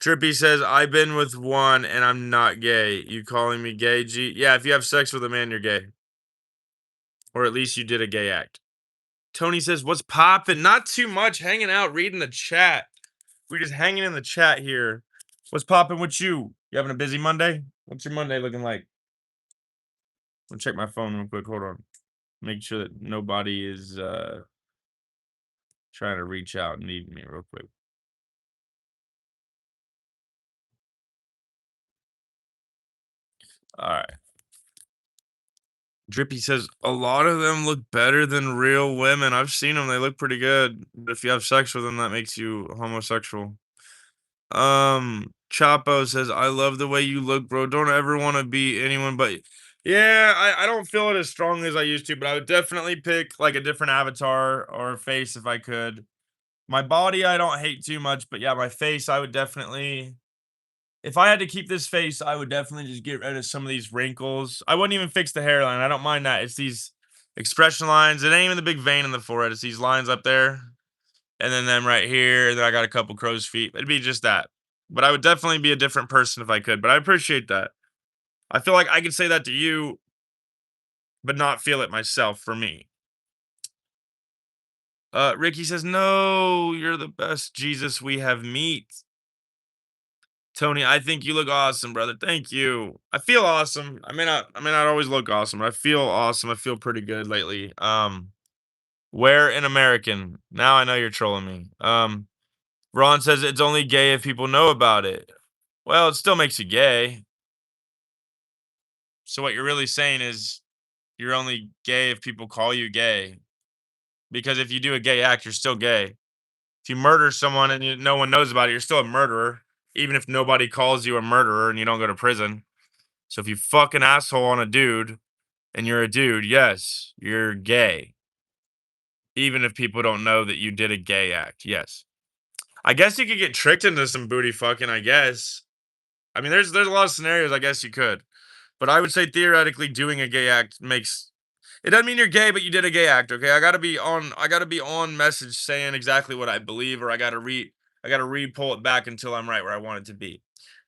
Trippy says, "I've been with one and I'm not gay. You calling me gay, G?" Yeah, if you have sex with a man, you're gay. Or at least you did a gay act. Tony says, "What's poppin'?" Not too much. Hanging out, reading the chat. We're just hanging in the chat here. What's poppin' with you? You having a busy Monday? What's your Monday looking like? Let me check my phone real quick. Hold on. Make sure that nobody is trying to reach out and need me real quick. All right. Drippy says, "A lot of them look better than real women. I've seen them. They look pretty good. But if you have sex with them, that makes you homosexual." Chapo says, "I love the way you look, bro. Don't ever want to be anyone but." Yeah, I don't feel it as strongly as I used to, but I would definitely pick like a different avatar or face if I could. My body, I don't hate too much, but yeah, my face, I would definitely. If I had to keep this face, I would definitely just get rid of some of these wrinkles. I wouldn't even fix the hairline. I don't mind that. It's these expression lines. It ain't even the big vein in the forehead. It's these lines up there, and then them right here. And then I got a couple crow's feet. It'd be just that. But I would definitely be a different person if I could. But I appreciate that. I feel like I could say that to you, but not feel it myself for me. Ricky says, "No, you're the best Jesus we have meet." Tony, I think you look awesome, brother. Thank you. I feel awesome. I may not always look awesome, but I feel awesome. I feel pretty good lately. Where an American. Now I know you're trolling me. Ron says it's only gay if people know about it. Well, it still makes you gay. So what you're really saying is you're only gay if people call you gay. Because if you do a gay act, you're still gay. If you murder someone and no one knows about it, you're still a murderer, even if nobody calls you a murderer and you don't go to prison. So if you fuck an asshole on a dude, and you're a dude, yes, you're gay. Even if people don't know that you did a gay act, yes. I guess you could get tricked into some booty fucking, I guess. I mean, there's a lot of scenarios I guess you could. But I would say theoretically doing a gay act makes it doesn't mean you're gay, but you did a gay act, okay? I gotta be on message saying exactly what I believe, or I gotta pull it back until I'm right where I want it to be.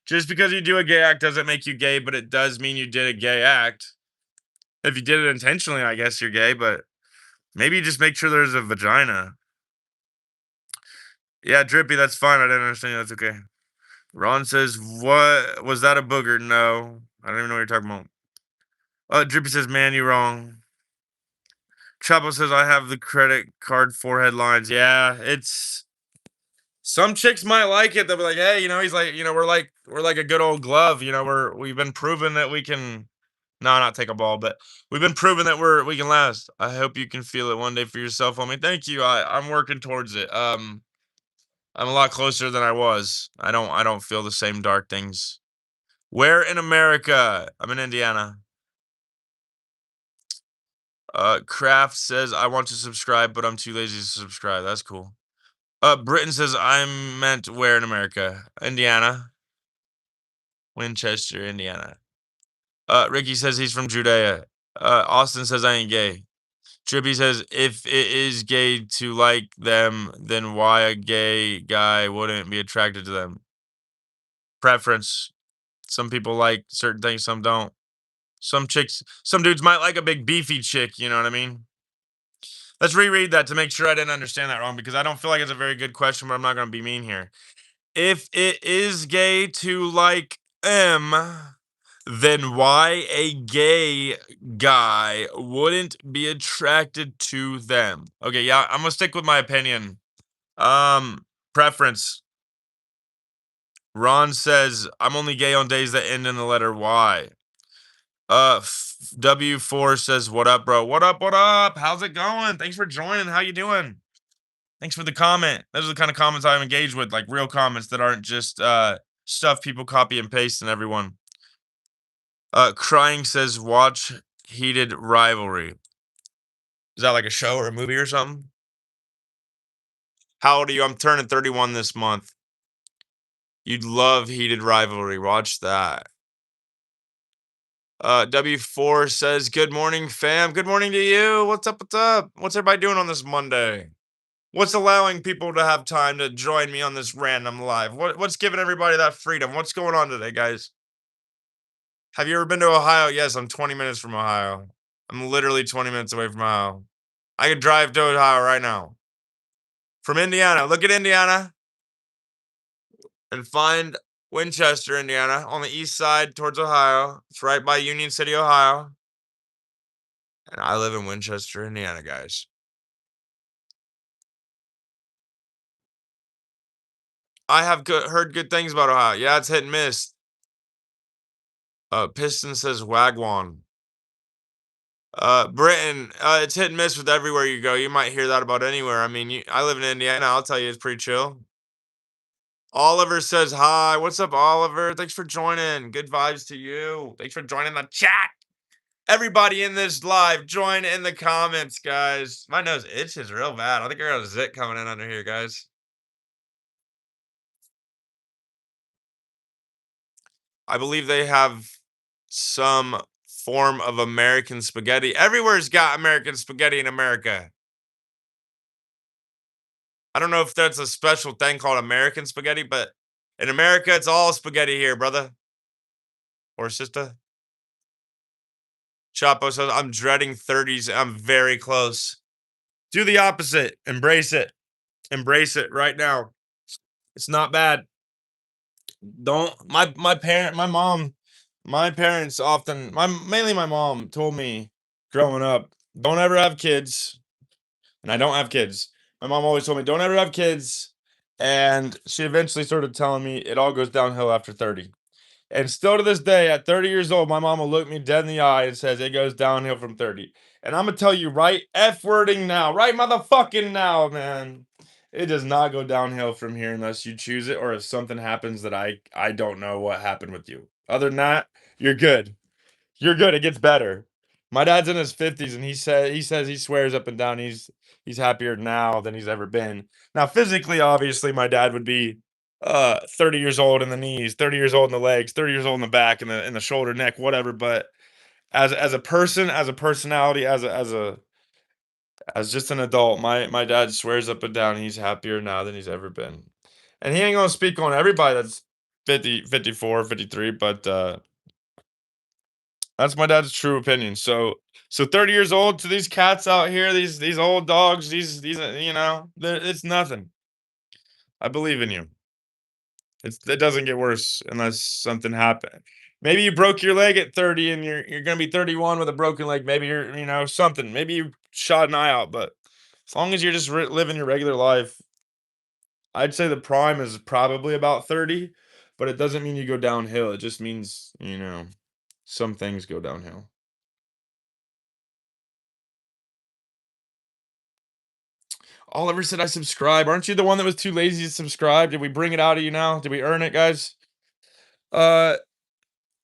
Just because you do a gay act doesn't make you gay, but it does mean you did a gay act. If you did it intentionally, I guess you're gay, but maybe just make sure there's a vagina. Yeah, drippy, that's fine. I didn't understand you. That's okay. Ron says, "What was that a booger?" No, I don't even know what you're talking about. Drippy says, "Man, you wrong." Chapo says, "I have the credit card forehead lines." Yeah, it's some chicks might like it. They'll be like, "Hey, he's like, we're like a good old glove. We've been proven that we can, no, not take a ball, but we've been proven that we can last. I hope you can feel it one day for yourself, homie. Thank you. I'm working towards it. I'm a lot closer than I was. I don't feel the same dark things. Where in America? I'm in Indiana. Kraft says I want to subscribe, but I'm too lazy to subscribe. That's cool. Britain says I'm meant where in America? Indiana. Winchester, Indiana. Ricky says he's from Judea. Austin says I ain't gay. Trippy says if it is gay to like them, then why a gay guy wouldn't be attracted to them? Preference. Some people like certain things, some don't. Some dudes might like a big beefy chick, you know what I mean? Let's reread that to make sure I didn't understand that wrong because I don't feel like it's a very good question, but I'm not going to be mean here. If it is gay to like M, then why a gay guy wouldn't be attracted to them? Okay, yeah, I'm gonna stick with my opinion. Preference. Ron says I'm only gay on days that end in the letter Y. W4 says what up, bro? What up? What up? How's it going? Thanks for joining. How you doing? Thanks for the comment. Those are the kind of comments I'm engaged with, like real comments that aren't just stuff people copy and paste and everyone. Crying says watch Heated Rivalry. Is that like a show or a movie or something? How old are you? I'm turning 31 this month. You'd love Heated Rivalry. Watch that. W4 says, good morning, fam. Good morning to you. What's up? What's up? What's everybody doing on this Monday? What's allowing people to have time to join me on this random live? What's giving everybody that freedom? What's going on today, guys? Have you ever been to Ohio? Yes, I'm 20 minutes from Ohio. I'm literally 20 minutes away from Ohio. I could drive to Ohio right now. From Indiana. Look at Indiana and find Winchester, Indiana, on the east side towards Ohio. It's right by Union City, Ohio. And I live in Winchester, Indiana, guys. I have heard good things about Ohio. Yeah, it's hit and miss. Piston says Wagwan. Britain, it's hit and miss with everywhere you go. You might hear that about anywhere. I mean, I live in Indiana. I'll tell you, it's pretty chill. Oliver says hi. What's up, Oliver? Thanks for joining. Good vibes to you. Thanks for joining the chat. Everybody in this live, join in the comments, guys. My nose itches real bad. I think I got a zit coming in under here, guys. I believe they have some form of American spaghetti. Everywhere's got American spaghetti in America. I don't know if that's a special thing called American spaghetti, but in America, it's all spaghetti here, brother or sister. Chapo says, I'm dreading 30s. I'm very close. Do the opposite. Embrace it. Embrace it right now. It's not bad. Don't my parents often mainly my mom told me growing up, don't ever have kids. And I don't have kids. My mom always told me, don't ever have kids. And she eventually started telling me it all goes downhill after 30. And still to this day, at 30 years old, my mom will look me dead in the eye and says it goes downhill from 30. And I'm gonna tell you right F-wording now, right motherfucking now, man. It does not go downhill from here unless you choose it or if something happens that I don't know what happened with you. Other than that, you're good. You're good. It gets better. My dad's in his 50s, and he says he swears up and down he's happier now than he's ever been. Now, physically, obviously, my dad would be 30 years old in the knees, 30 years old in the legs, 30 years old in the back, and the shoulder, neck, whatever. But as a person, as a personality, as just an adult, my dad swears up and down he's happier now than he's ever been. And he ain't gonna speak on everybody that's 50, 54, 53, but that's my dad's true opinion. So 30 years old to these cats out here, these old dogs, these it's nothing. I believe in you. It doesn't get worse unless something happened. Maybe you broke your leg at 30 and you're gonna be 31 with a broken leg. Maybe you're something. Maybe you shot an eye out, but as long as you're just living your regular life, I'd say the prime is probably about 30, but it doesn't mean you go downhill. It just means, some things go downhill. Oliver said I subscribe. Aren't you the one that was too lazy to subscribe? Did we bring it out of you now? Did we earn it, guys? Uh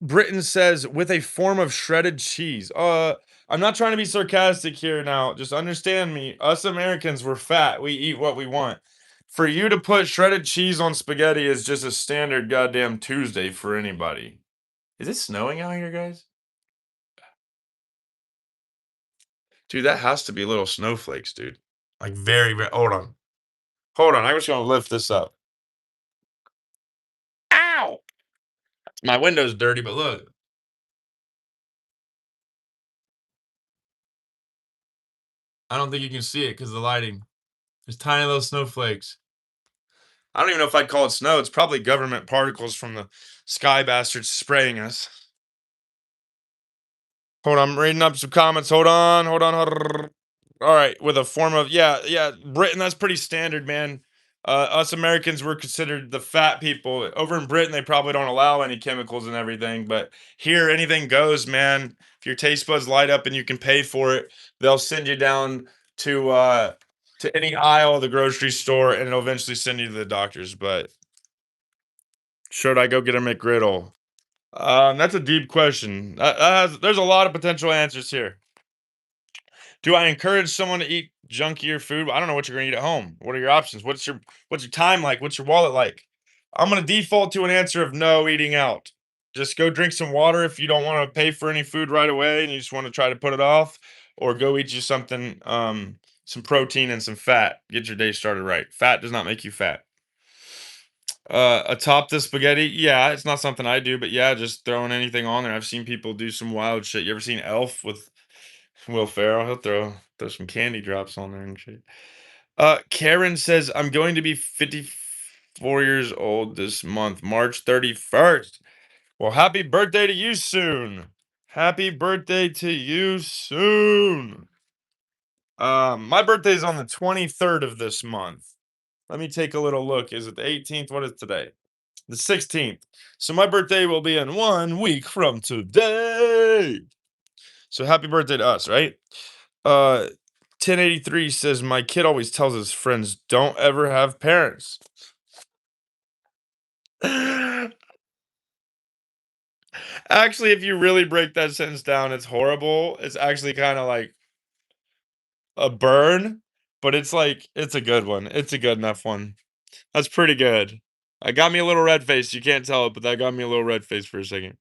Britain says with a form of shredded cheese. I'm not trying to be sarcastic here now. Just understand me. Us Americans, we're fat. We eat what we want. For you to put shredded cheese on spaghetti is just a standard goddamn Tuesday for anybody. Is it snowing out here, guys? Dude, that has to be little snowflakes, dude. Like very, very. Hold on. Hold on. I'm just gonna lift this up. Ow! My window's dirty, but look. I don't think you can see it because of the lighting. There's tiny little snowflakes. I don't even know if I'd call it snow. It's probably government particles from the sky bastards spraying us. Hold on, I'm reading up some comments. Hold on, hold on, hold on. All right, with a form of yeah, Britain. That's pretty standard, man. Us Americans were considered the fat people. Over in Britain, they probably don't allow any chemicals and everything, but here anything goes, man. If your taste buds light up and you can pay for it, they'll send you down to any aisle of the grocery store, and it'll eventually send you to the doctors. But should I go get a McGriddle? That's a deep question. There's a lot of potential answers here. Do I encourage someone to eat junkier food? I don't know what you're gonna eat at home. What are your options? What's your time like? What's your wallet like? I'm gonna default to an answer of no eating out. Just go drink some water if you don't want to pay for any food right away and you just want to try to put it off, or go eat you something, some protein and some fat. Get your day started right. Fat does not make you fat. Atop the spaghetti, yeah, it's not something I do, but yeah, just throwing anything on there. I've seen people do some wild shit. You ever seen Elf with Will Ferrell? He'll throw some candy drops on there and shit. Karen says I'm going to be 54 years old this month, March 31st. Well, happy birthday to you soon. Happy birthday to you soon. My birthday's on the 23rd of this month. Let me take a little look. Is it the 18th? What is today? The 16th. So my birthday will be in 1 week from today. So happy birthday to us, right? 1083 says my kid always tells his friends don't ever have parents. Actually, if you really break that sentence down, it's horrible. It's actually kind of like a burn, but it's a good one. It's a good enough one. That's pretty good. I got me a little red face. You can't tell it, but that got me a little red face for a second.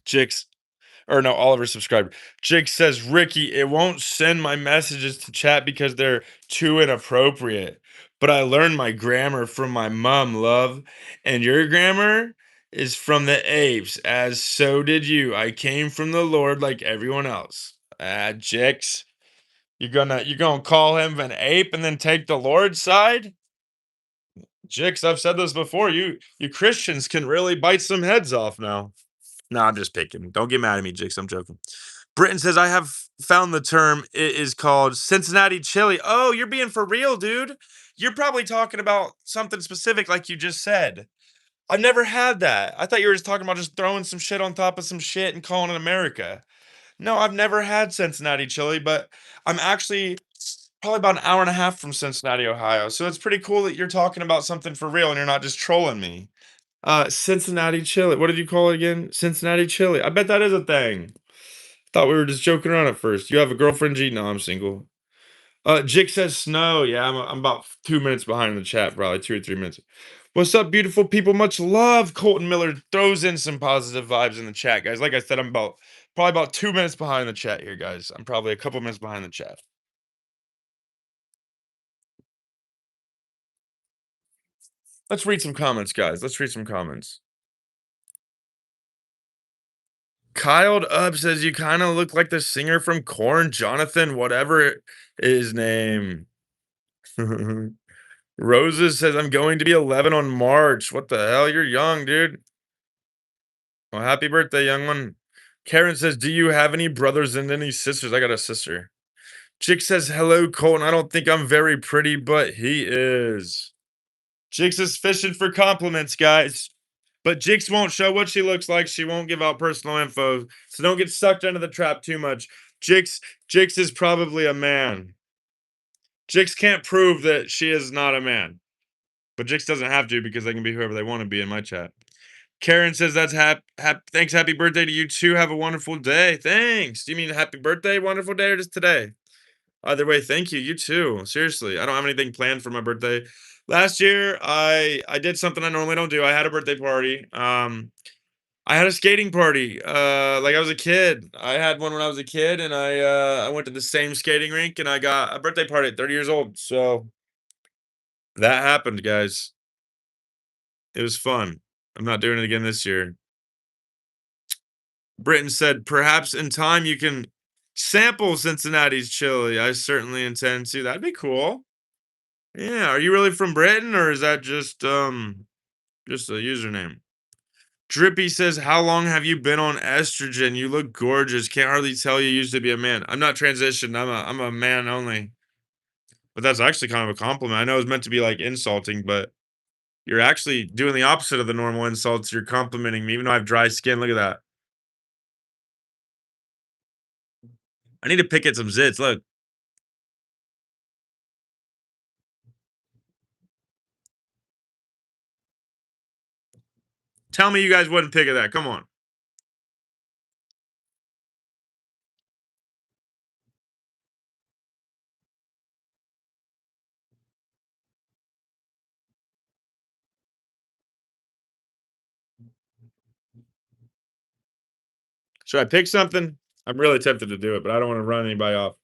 Jix, or no, Oliver subscribed. Jake says, Ricky, it won't send my messages to chat because they're too inappropriate. But I learned my grammar from my mom, love. And your grammar is from the apes, as so did you. I came from the Lord like everyone else. Ah, Jix. You're gonna call him an ape and then take the Lord's side? Jix, I've said this before. You Christians can really bite some heads off now. No, I'm just picking. Don't get mad at me, Jix. I'm joking. Britton says, I have found the term. It is called Cincinnati chili. Oh, you're being for real, dude. You're probably talking about something specific like you just said. I've never had that. I thought you were just talking about just throwing some shit on top of some shit and calling it America. No, I've never had Cincinnati chili, but I'm actually probably about an hour and a half from Cincinnati, Ohio. So it's pretty cool that you're talking about something for real and you're not just trolling me. Cincinnati chili. What did you call it again? Cincinnati chili. I bet that is a thing. Thought we were just joking around at first. You have a girlfriend, G? No, I'm single. Jake says snow. Yeah, I'm about 2 minutes behind in the chat, probably 2 or 3 minutes. What's up, beautiful people? Much love. Colton Miller throws in some positive vibes in the chat, guys. Like I said, I'm probably about 2 minutes behind the chat here, guys. I'm probably a couple minutes behind the chat. Let's read some comments, guys. Let's read some comments. Kyled Up says you kind of look like the singer from Korn, Jonathan, whatever his name. Roses says I'm going to be 11 on March. What the hell? You're young, dude. Well, happy birthday, young one. Karen says, do you have any brothers and any sisters? I got a sister. Chick says, hello, Colton. I don't think I'm very pretty, but he is. Jix is fishing for compliments, guys. But Jix won't show what she looks like. She won't give out personal info. So don't get sucked into the trap too much. Jix is probably a man. Jix can't prove that she is not a man. But Jix doesn't have to because they can be whoever they want to be in my chat. Karen says that's thanks, happy birthday to you too. Have a wonderful day. Thanks. Do you mean happy birthday, wonderful day, or just today? Either way, thank you. You too. Seriously, I don't have anything planned for my birthday. Last year, I did something I normally don't do. I had a birthday party. I had a skating party. Like I was a kid. I had one when I was a kid, and I went to the same skating rink, and I got a birthday party at 30 years old. So that happened, guys. It was fun. I'm not doing it again this year. Britton said, perhaps in time you can sample Cincinnati's chili. I certainly intend to. That'd be cool. Yeah. Are you really from Britain or is that just a username? Drippy says, how long have you been on estrogen? You look gorgeous. Can't hardly tell you used to be a man. I'm not transitioned. I'm a man only. But that's actually kind of a compliment. I know it's meant to be like insulting, but you're actually doing the opposite of the normal insults. You're complimenting me, even though I have dry skin. Look at that. I need to pick at some zits. Look. Tell me you guys wouldn't pick at that. Come on. Should I pick something? I'm really tempted to do it, but I don't want to run anybody off.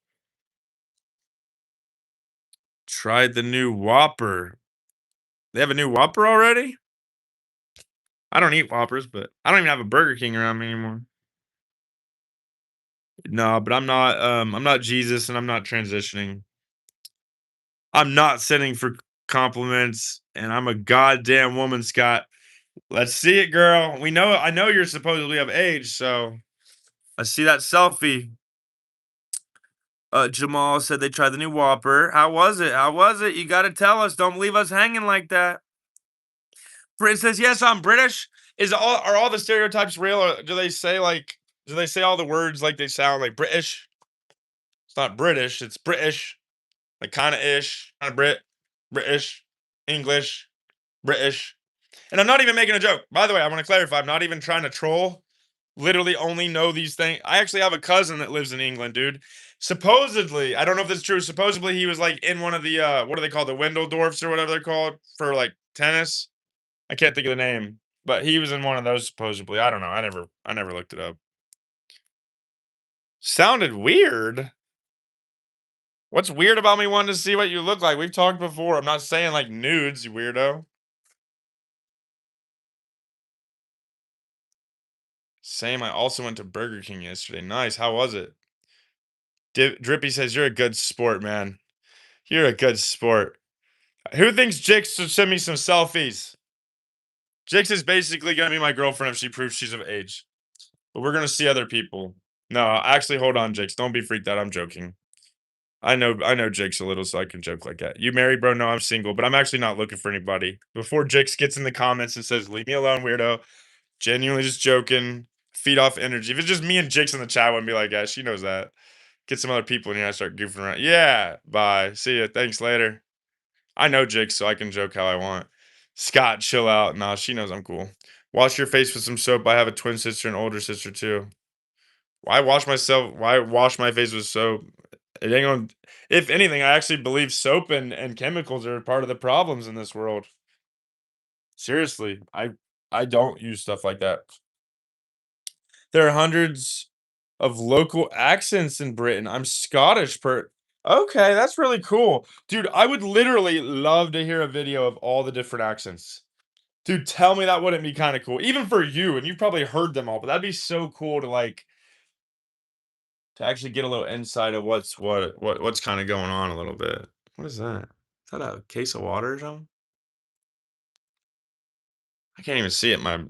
Tried the new Whopper. They have a new Whopper already? I don't eat Whoppers, but I don't even have a Burger King around me anymore. No, but I'm not Jesus and I'm not transitioning. I'm not sending for compliments and I'm a goddamn woman, Scott. Let's see it, girl. I know you're supposedly of age, so I see that selfie. Jamal said they tried the new Whopper. How was it? How was it? You got to tell us. Don't leave us hanging like that. Fred says, yes, I'm British. Are all the stereotypes real? Or do they say all the words like they sound like British? It's not British. It's British. Like kind of ish. Kind of British. English. British. And I'm not even making a joke. By the way, I want to clarify. I'm not even trying to troll. Literally only know these things. I actually have a cousin that lives in England, dude. Supposedly, I don't know if this is true. Supposedly, he was like in one of the what are they called, the Windledorfs or whatever they're called for like tennis. I can't think of the name, but he was in one of those supposedly. I don't know. I never looked it up. Sounded weird. What's weird about me wanting to see what you look like? We've talked before. I'm not saying like nudes, you weirdo. Same. I also went to Burger King yesterday. Nice. How was it? Drippy says you're a good sport, man. You're a good sport. Who thinks Jix should send me some selfies? Jix is basically gonna be my girlfriend if she proves she's of age. But we're gonna see other people. No, actually, hold on, Jix. Don't be freaked out. I'm joking. I know Jix a little, so I can joke like that. You married, bro? No, I'm single, but I'm actually not looking for anybody. Before Jix gets in the comments and says, "Leave me alone, weirdo." Genuinely just joking. Feed off energy. If it's just me and Jix in the chat, I wouldn't be like, "Yeah, she knows that." Get some other people in here. I start goofing around. Yeah, bye. See ya. Thanks later. I know Jix, so I can joke how I want. Scott, chill out. Nah, she knows I'm cool. Wash your face with some soap. I have a twin sister and older sister too. Why wash myself? Why wash my face with soap? It ain't gonna. If anything, I actually believe soap and chemicals are part of the problems in this world. Seriously, I don't use stuff like that. There are hundreds of local accents in Britain. I'm Scottish per Okay, that's really cool. Dude, I would literally love to hear a video of all the different accents. Dude, tell me that wouldn't be kind of cool. Even for you, and you've probably heard them all, but that'd be so cool to actually get a little insight of what's kind of going on a little bit. What is that? Is that a case of water or something? I can't even see it. My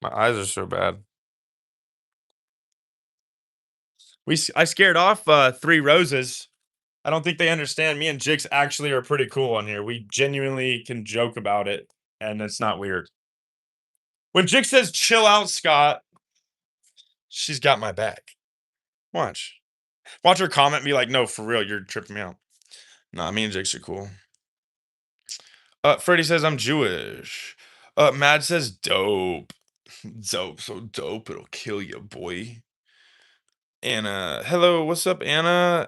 eyes are so bad. I scared off 3 roses. I don't think they understand. Me and Jix actually are pretty cool on here. We genuinely can joke about it, and it's not weird. When Jix says chill out, Scott, she's got my back. Watch. Watch her comment and be like, no, for real, you're tripping me out. Nah, me and Jix are cool. Freddie says I'm Jewish. Mad says dope. Dope, so dope, it'll kill you, boy. Anna, hello, what's up, Anna?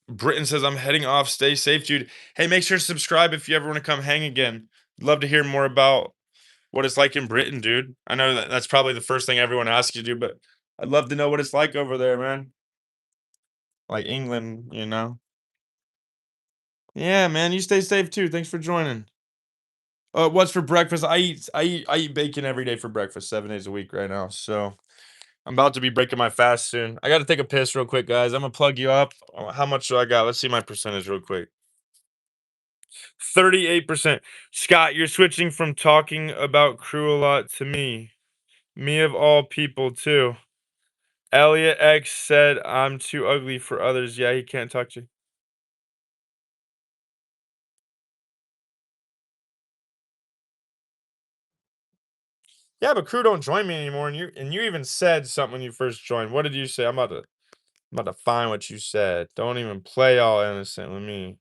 Britton says I'm heading off. Stay safe, dude. Hey, make sure to subscribe if you ever want to come hang again. Love to hear more about what it's like in Britain, dude. I know that's probably the first thing everyone asks you to do, but I'd love to know what it's like over there, man. Like England, you know. Yeah, man. You stay safe too. Thanks for joining. What's for breakfast? I eat bacon every day for breakfast, 7 days a week right now. So I'm about to be breaking my fast soon. I got to take a piss real quick, guys. I'm gonna plug you up. How much do I got? Let's see my percentage real quick. 38%. Scott, you're switching from talking about crew a lot to me. Me of all people, too. Elliot X said I'm too ugly for others. Yeah, he can't talk to you. Yeah, but crew don't join me anymore, and you even said something when you first joined. What did you say? I'm about to find what you said. Don't even play all innocent with me.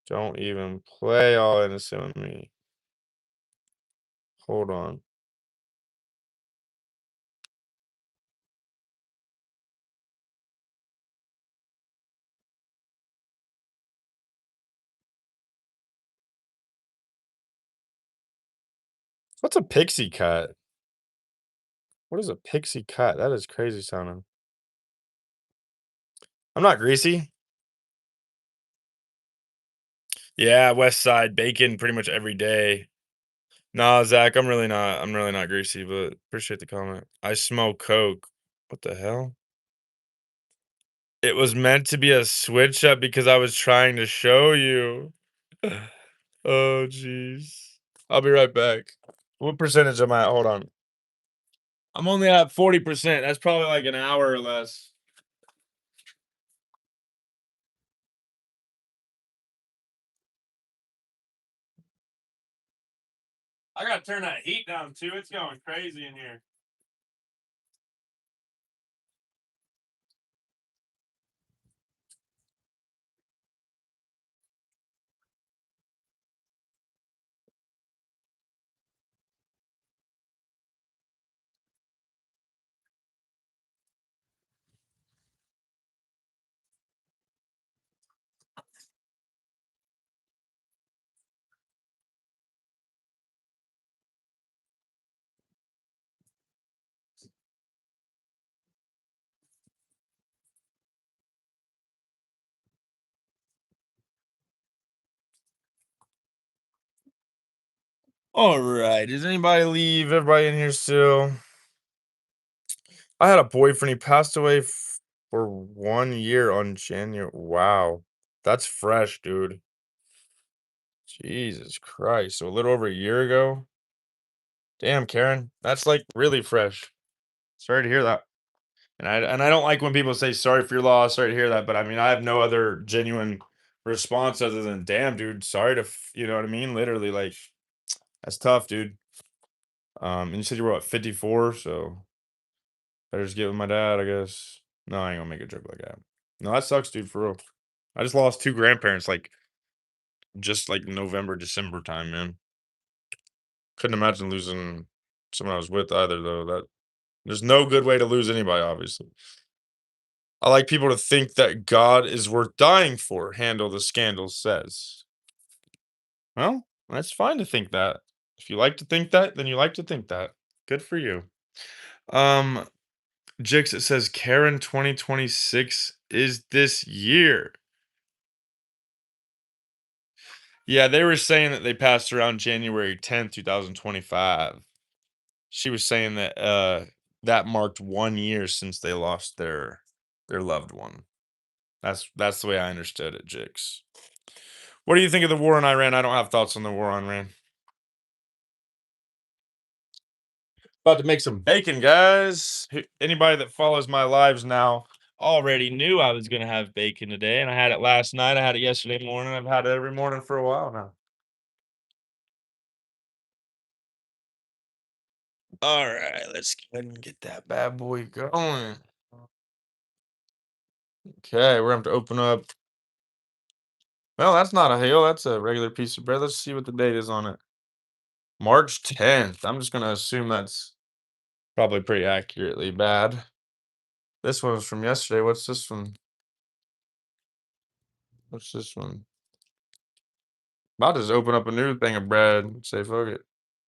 Don't even play all innocent with me. Hold on. What's a pixie cut? What is a pixie cut? That is crazy sounding. I'm not greasy. Yeah, West Side bacon pretty much every day. Nah, Zach, I'm really not. I'm really not greasy, but appreciate the comment. I smoke coke. What the hell? It was meant to be a switch up because I was trying to show you. Oh, jeez. I'll be right back. What percentage am I at? Hold on. I'm only at 40%. That's probably like an hour or less. I gotta turn that heat down too. It's going crazy in here. All right. Does anybody leave? Everybody in here still? I had a boyfriend. He passed away for 1 year on January. Wow. That's fresh, dude. Jesus Christ. So a little over a year ago? Damn, Karen. That's like really fresh. Sorry to hear that. And I don't like when people say sorry for your loss, sorry to hear that, but I mean I have no other genuine response other than damn dude, sorry to you know what I mean? Literally like that's tough, dude. And you said you were what 54, so better just get with my dad, I guess. No, I ain't gonna make a joke like that. No, that sucks, dude, for real. I just lost 2 grandparents like just like November, December time, man. Couldn't imagine losing someone I was with either, though. That there's no good way to lose anybody, obviously. I like people to think that God is worth dying for, Handle the Scandal says. Well, that's fine to think that. If you like to think that, then you like to think that. Good for you. Um, Jix, it says Karen 2026 is this year. Yeah, they were saying that they passed around January 10th, 2025. She was saying that that marked 1 year since they lost their loved one. That's the way I understood it, Jix. What do you think of the war in Iran? I don't have thoughts on the war on Iran. About to make some bacon, guys. Anybody that follows my lives now already knew I was gonna have bacon today, and I had it last night. I had it yesterday morning. I've had it every morning for a while now. All right, let's go ahead and get that bad boy going. Okay, we're gonna have to open up. Well, that's not a hail. That's a regular piece of bread. Let's see what the date is on it. March 10th. I'm just gonna assume that's probably pretty accurately bad. This one was from yesterday. What's this one? What's this one? About to just open up a new thing of bread. Say fuck it.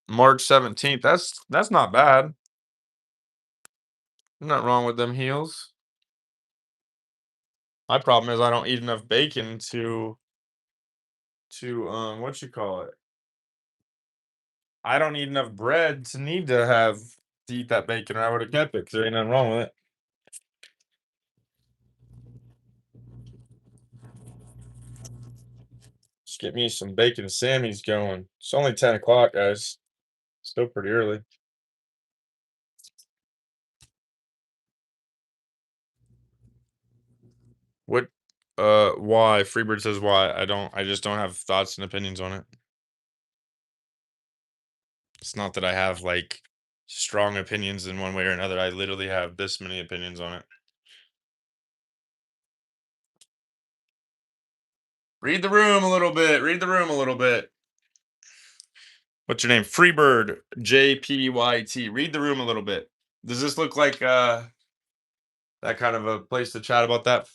March 17th. That's not bad. There's nothing wrong with them heels. My problem is I don't eat enough bacon to what you call it. I don't eat enough bread to need to have to eat that bacon, or I would have kept it because there ain't nothing wrong with it. Just get me some bacon Sammy's going. It's only 10 o'clock, guys. Still pretty early. What why? Freebird says why. I just don't have thoughts and opinions on it. It's not that I have like strong opinions in one way or another. I literally have this many opinions on it. Read the room a little bit. Read the room a little bit. What's your name? Freebird JPYT. Read the room a little bit. Does this look like that kind of a place to chat about that?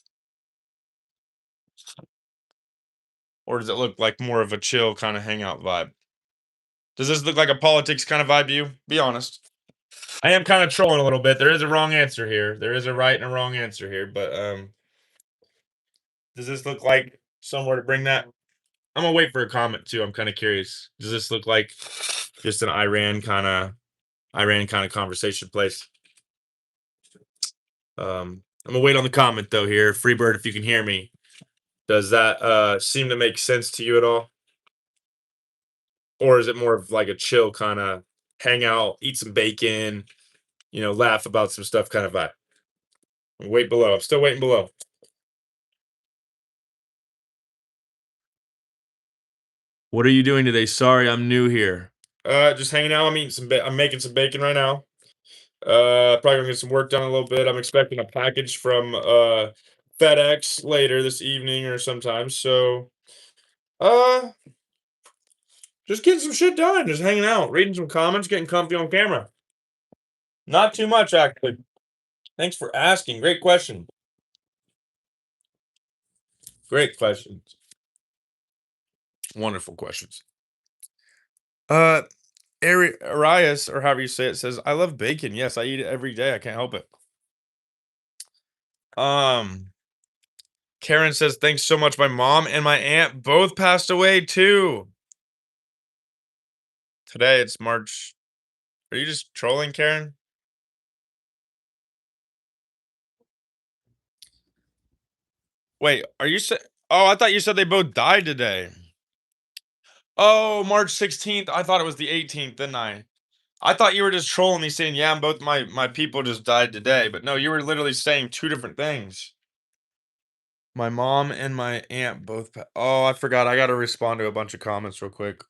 Or does it look like more of a chill kind of hangout vibe? Does this look like a politics kind of vibe to you? Be honest. I am kind of trolling a little bit. There is a wrong answer here. There is a right and a wrong answer here, but does this look like somewhere to bring that? I'm gonna wait for a comment too. I'm kind of curious. Does this look like just an Iran kind of conversation place? I'm gonna wait on the comment though here. Freebird, if you can hear me. Does that seem to make sense to you at all? Or is it more of like a chill kind of hang out, eat some bacon, laugh about some stuff kind of vibe? Wait below. I'm still waiting below. What are you doing today? Sorry, I'm new here. Just hanging out. I'm eating I'm making some bacon right now. Probably gonna get some work done in a little bit. I'm expecting a package from FedEx later this evening or sometime. So, uh, just getting some shit done. Just hanging out, reading some comments, getting comfy on camera. Not too much, actually. Thanks for asking. Great question. Great questions. Wonderful questions. Uh, Arias, or however you say it, says, "I love bacon. Yes, I eat it every day. I can't help it." Um, Karen says, "Thanks so much. My mom and my aunt both passed away too." Today it's March. Are you just trolling, Karen? Wait, are you say? Oh, I thought you said they both died today. Oh, March 16th. I thought it was the 18th, didn't I? I thought you were just trolling me saying, "Yeah, both my people just died today." But no, you were literally saying two different things. My mom and my aunt both oh, I forgot. I got to respond to a bunch of comments real quick.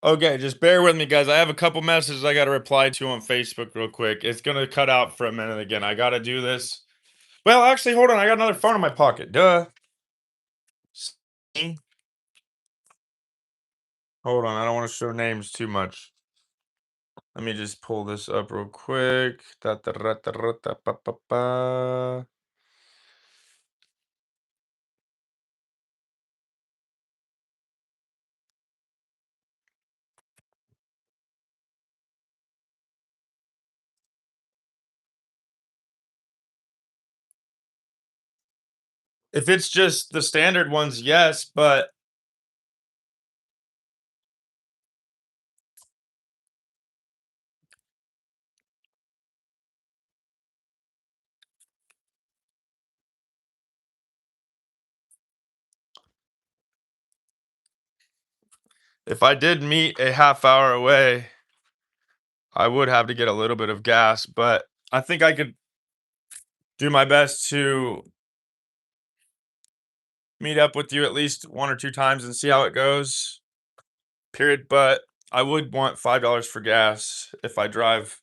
Okay, just bear with me, guys. I have a couple messages I got to reply to on Facebook real quick. It's going to cut out for a minute again. I got to do this. Well, actually, hold on. I got another phone in my pocket. Duh. See? Hold on, I don't want to show names too much. Let me just pull this up real quick. Da, da, da, da, da, da, ba, ba, ba. If it's just the standard ones, yes, but if I did meet a half hour away, I would have to get a little bit of gas, but I think I could do my best to meet up with you at least one or two times and see how it goes. Period. But I would want $5 for gas if I drive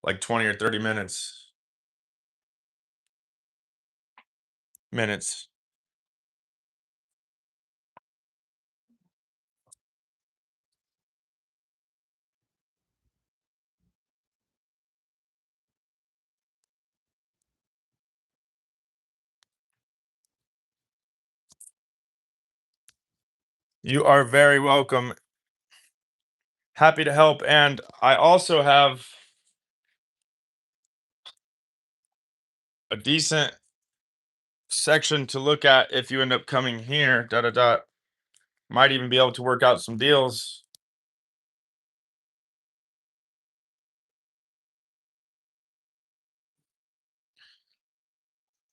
like 20 or 30 minutes. You are very welcome. Happy to help. And I also have a decent section to look at if you end up coming here. Da da da. Might even be able to work out some deals.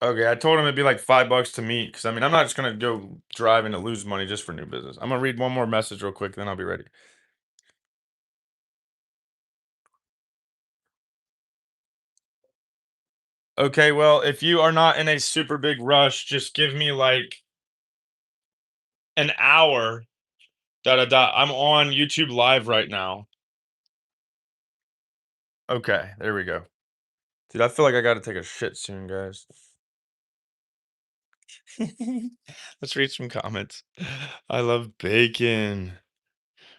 Okay, I told him it'd be like $5 to meet because I mean I'm not just gonna go driving to lose money just for new business. I'm gonna read one more message real quick, then I'll be ready. Okay, well, if you are not in a super big rush, just give me like an hour. Da da da. I'm on YouTube Live right now. Okay, there we go. Dude, I feel like I gotta take a shit soon, guys. Let's read some comments. I love bacon.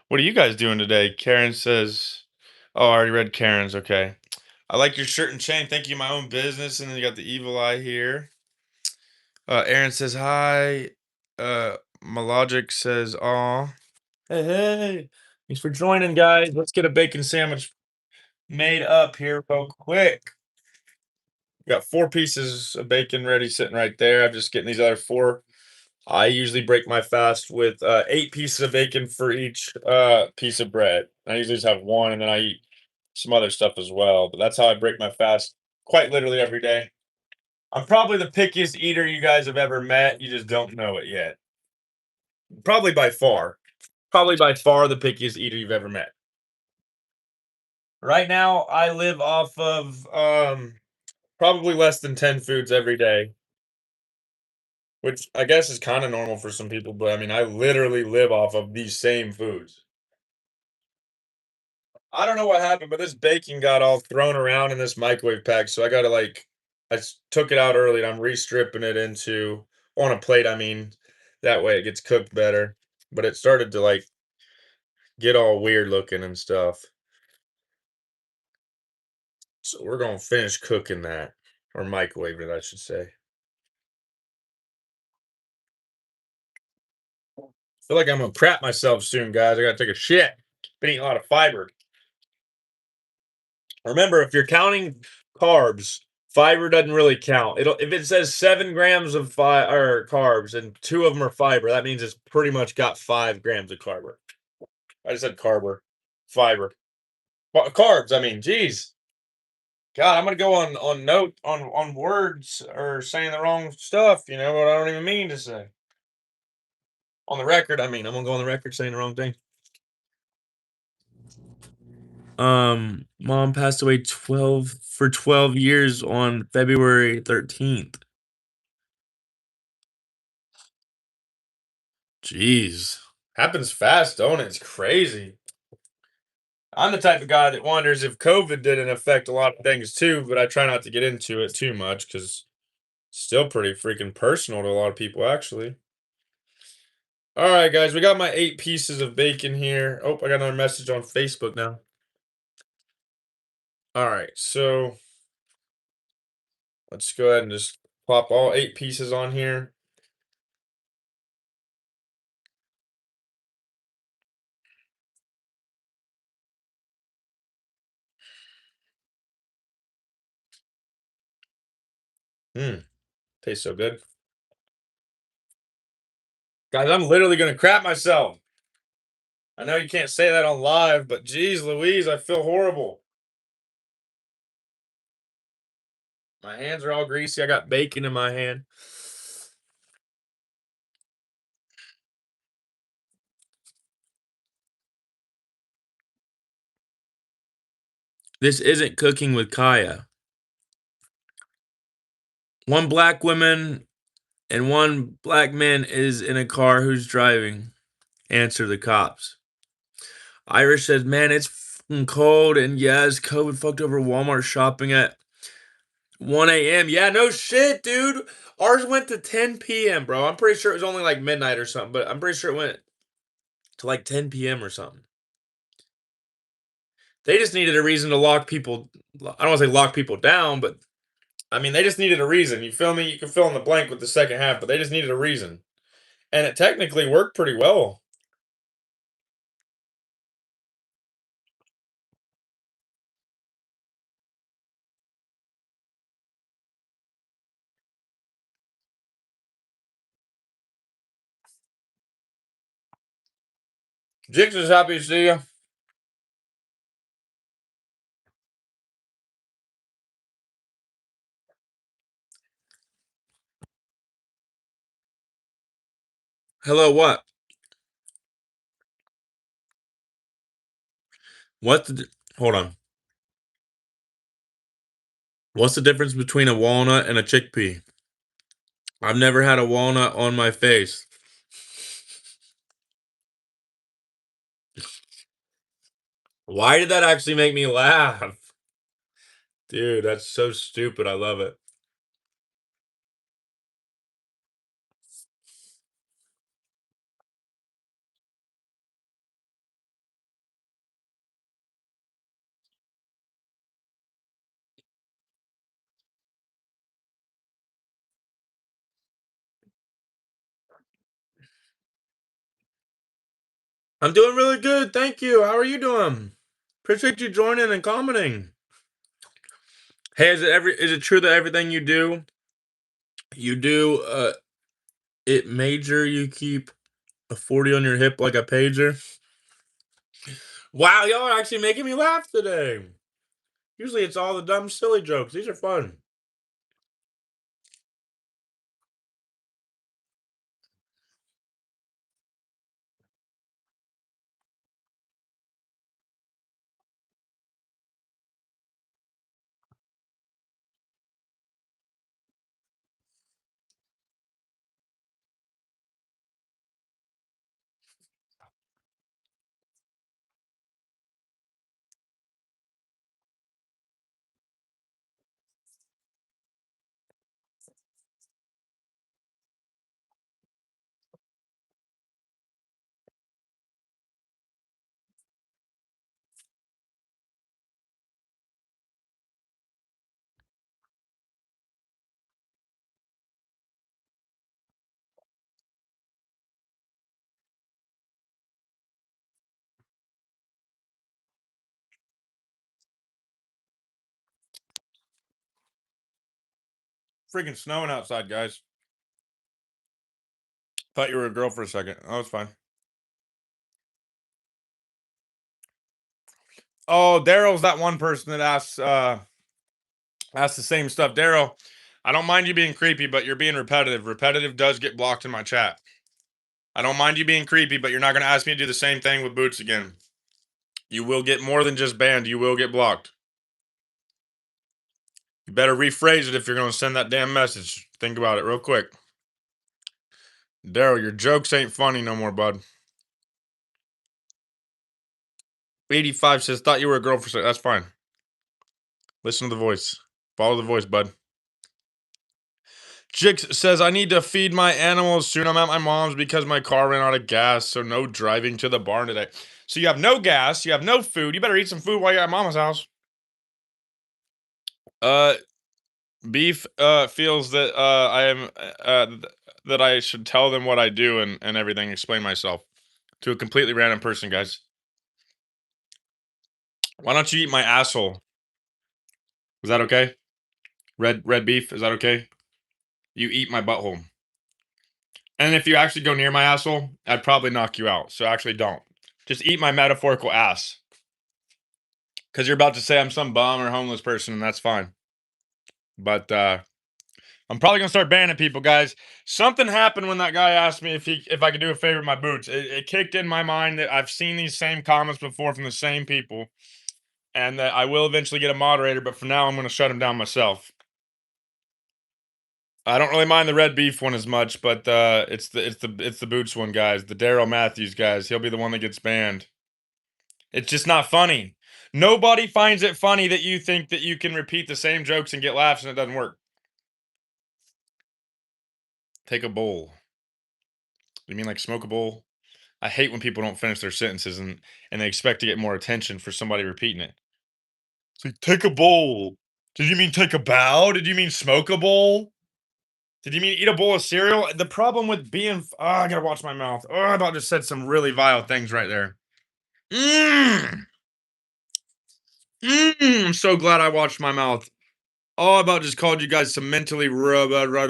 What are you guys doing today? Karen says, oh, I already read Karen's. Okay. I like your shirt and chain. Thank you, my own business. And then you got the evil eye here. Aaron says, hi. Malogic says, aw. Hey, hey. Thanks for joining, guys. Let's get a bacon sandwich made up here real quick. Got 4 pieces of bacon ready sitting right there. I'm just getting these other 4. I usually break my fast with 8 pieces of bacon for each piece of bread. I usually just have one and then I eat some other stuff as well. But that's how I break my fast quite literally every day. I'm probably the pickiest eater you guys have ever met. You just don't know it yet. Probably by far. Probably by far the pickiest eater you've ever met. Right now, I live off of probably less than 10 foods every day, which I guess is kind of normal for some people, but I mean, I literally live off of these same foods. I don't know what happened, but this bacon got all thrown around in this microwave pack, so I gotta like, took it out early and I'm re-stripping it into on a plate. I mean, that way it gets cooked better. But it started to like get all weird looking and stuff. So we're gonna finish cooking that, or microwave it, I should say. Feel like I'm gonna crap myself soon, guys. I gotta take a shit. Been eating a lot of fiber. Remember, if you're counting carbs, fiber doesn't really count. It'll if it says 7 grams of or carbs and 2 of them are fiber, that means it's pretty much got 5 grams of carb. I just said carb, fiber, carbs. I mean, geez, God, I'm gonna go on note on words or saying the wrong stuff. You know what I don't even mean to say on the record. I mean, I'm gonna go on the record saying the wrong thing. Mom passed away 12 years on February 13th. Jeez. Happens fast, don't it? It's crazy. I'm the type of guy that wonders if COVID didn't affect a lot of things too, but I try not to get into it too much because it's still pretty freaking personal to a lot of people, actually. All right, guys, we got my 8 pieces of bacon here. Oh, I got another message on Facebook now. All right, so let's go ahead and just pop all 8 pieces on here. Mmm, tastes so good. Guys, I'm literally gonna crap myself. I know you can't say that on live, but geez Louise, I feel horrible. My hands are all greasy. I got bacon in my hand. This isn't cooking with Kaya. One black woman and one black man is in a car. Who's driving? Answer the cops. Irish says, man, it's fucking cold, and yes, COVID fucked over Walmart shopping at 1 a.m. Yeah, no shit, dude. Ours went to 10 p.m., bro. I'm pretty sure it was only like midnight or something, but I'm pretty sure it went to like 10 p.m. or something. They just needed a reason to lock people. I don't want to say lock people down, but I mean, they just needed a reason. You feel me? You can fill in the blank with the second half, but they just needed a reason. And it technically worked pretty well. Jix is happy to see you. Hello, what? What the? Hold on. What's the difference between a walnut and a chickpea? I've never had a walnut on my face. Why did that actually make me laugh? Dude, that's so stupid. I love it. I'm doing really good. Thank you. How are you doing? Appreciate you joining and commenting. Hey, is it true that everything you do it major, you keep a 40 on your hip like a pager? Wow, y'all are actually making me laugh today. Usually it's all the dumb silly jokes. These are fun. Freaking snowing outside, guys. Thought you were a girl for a second. Oh, it's fine. Oh, Daryl's that one person that asks the same stuff. Daryl, I don't mind you being creepy, but you're being repetitive. Repetitive does get blocked in my chat. I don't mind you being creepy, but you're not gonna ask me to do the same thing with Boots again. You will get more than just banned. You will get blocked. You better rephrase it if you're gonna send that damn message. Think about it real quick. Daryl, your jokes ain't funny no more, bud. 85 says, thought you were a girl for a second. That's fine. Listen to the voice. Follow the voice, bud. Jix says, I need to feed my animals soon. I'm at my mom's because my car ran out of gas, so no driving to the barn today. So you have no gas, you have no food. You better eat some food while you're at mama's house. Uh, Beef feels that I am that I should tell them what I do and everything, explain myself to a completely random person, guys. Why don't you eat my asshole? Is that okay? Red beef, is that okay? You eat my butthole. And if you actually go near my asshole, I'd probably knock you out. So actually don't. Just eat my metaphorical ass. Because you're about to say I'm some bum or homeless person, and that's fine. But I'm probably gonna start banning people, guys. Something happened when that guy asked me if I could do a favor with my boots. It kicked in my mind that I've seen these same comments before from the same people, and that I will eventually get a moderator. But for now, I'm gonna shut him down myself. I don't really mind the red beef one as much, but it's the boots one, guys. The Daryl Matthews guys. He'll be the one that gets banned. It's just not funny. Nobody finds it funny that you think that you can repeat the same jokes and get laughs and it doesn't work. Take a bowl. You mean like smoke a bowl? I hate when people don't finish their sentences and they expect to get more attention for somebody repeating it. It's like, take a bowl. Did you mean take a bow? Did you mean smoke a bowl? Did you mean eat a bowl of cereal? The problem with being, I gotta watch my mouth. Oh, I about just said some really vile things right there. I'm so glad I watched my mouth. Oh, I about just called you guys some mentally retarded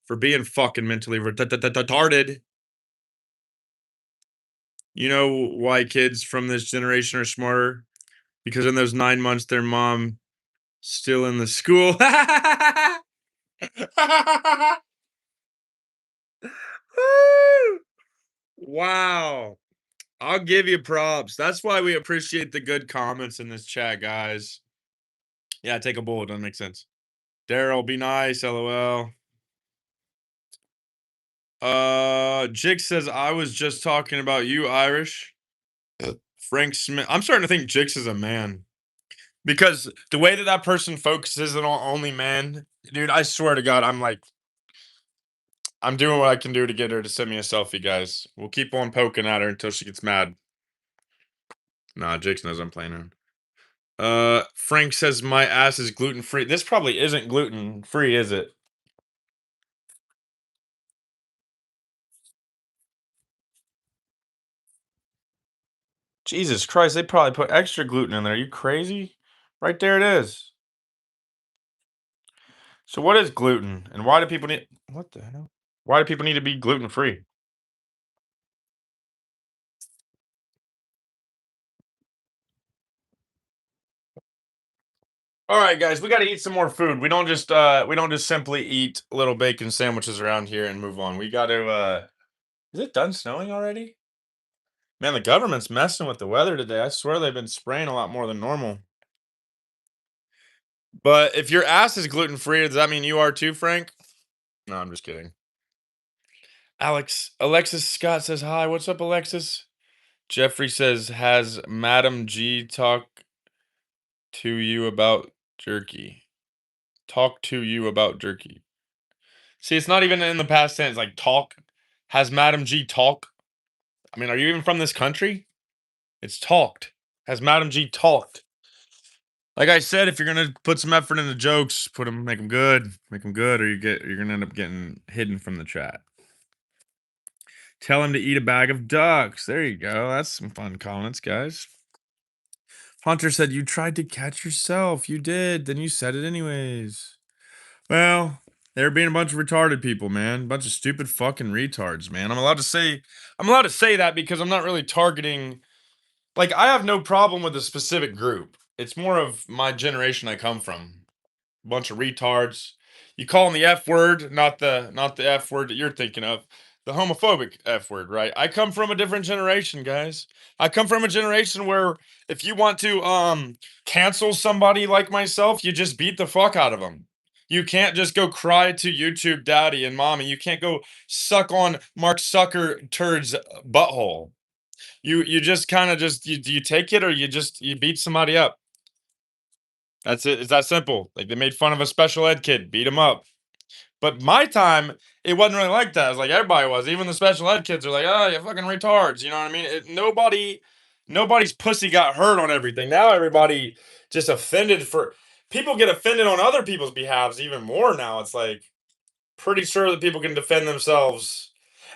for being fucking mentally retarded. You know why kids from this generation are smarter? Because in those 9 months, their mom still in the school. Wow. I'll give you props. That's why we appreciate the good comments in this chat, guys. Yeah, take a bullet. Doesn't make sense. Daryl, be nice. LOL. Jix says I was just talking about you, Irish. Frank Smith. I'm starting to think Jix is a man because the way that that person focuses on only men, dude. I swear to God, I'm doing what I can do to get her to send me a selfie, guys. We'll keep on poking at her until she gets mad. Nah, Jix knows I'm playing her. Frank says my ass is gluten free. This probably isn't gluten free, is it? Jesus Christ, they probably put extra gluten in there. Are you crazy? Right there it is. So what is gluten and why do people need what the hell? Why do people need to be gluten free? All right, guys, we got to eat some more food. We don't just simply eat little bacon sandwiches around here and move on. We got to is it done snowing already? Man, the government's messing with the weather today. I swear they've been spraying a lot more than normal. But if your ass is gluten free, does that mean you are too, Frank? No, I'm just kidding. Alexis Scott says hi. What's up, Alexis? Jeffrey says, has Madam G talk to you about jerky? Talk to you about jerky. See, it's not even in the past tense. Like talk. Has Madam G talk? I mean, are you even from this country? It's talked. Has Madam G talked? Like I said, if you're gonna put some effort into jokes, make them good, or you're gonna end up getting hidden from the chat. Tell him to eat a bag of ducks. There you go. That's some fun comments, guys. Hunter said you tried to catch yourself. You did. Then you said it anyways. Well, they're being a bunch of retarded people, man. A bunch of stupid fucking retards, man. I'm allowed to say that because I'm not really targeting like I have no problem with a specific group. It's more of my generation I come from. Bunch of retards. You call them the F word, not the F word that you're thinking of. The homophobic F word, right? I come from a different generation, guys. I come from a generation where if you want to cancel somebody like myself, you just beat the fuck out of them. You can't just go cry to YouTube daddy and mommy. You can't go suck on Mark Zuckerberg's butthole. You just kind of just you take it or you beat somebody up. That's it. It's that simple. Like they made fun of a special ed kid, beat him up. But my time, it wasn't really like that. It was like everybody was. Even the special ed kids are like, "Oh, you fucking retards." You know what I mean? Nobody's pussy got hurt on everything. Now everybody just offended for people get offended on other people's behalves even more now. It's like pretty sure that people can defend themselves.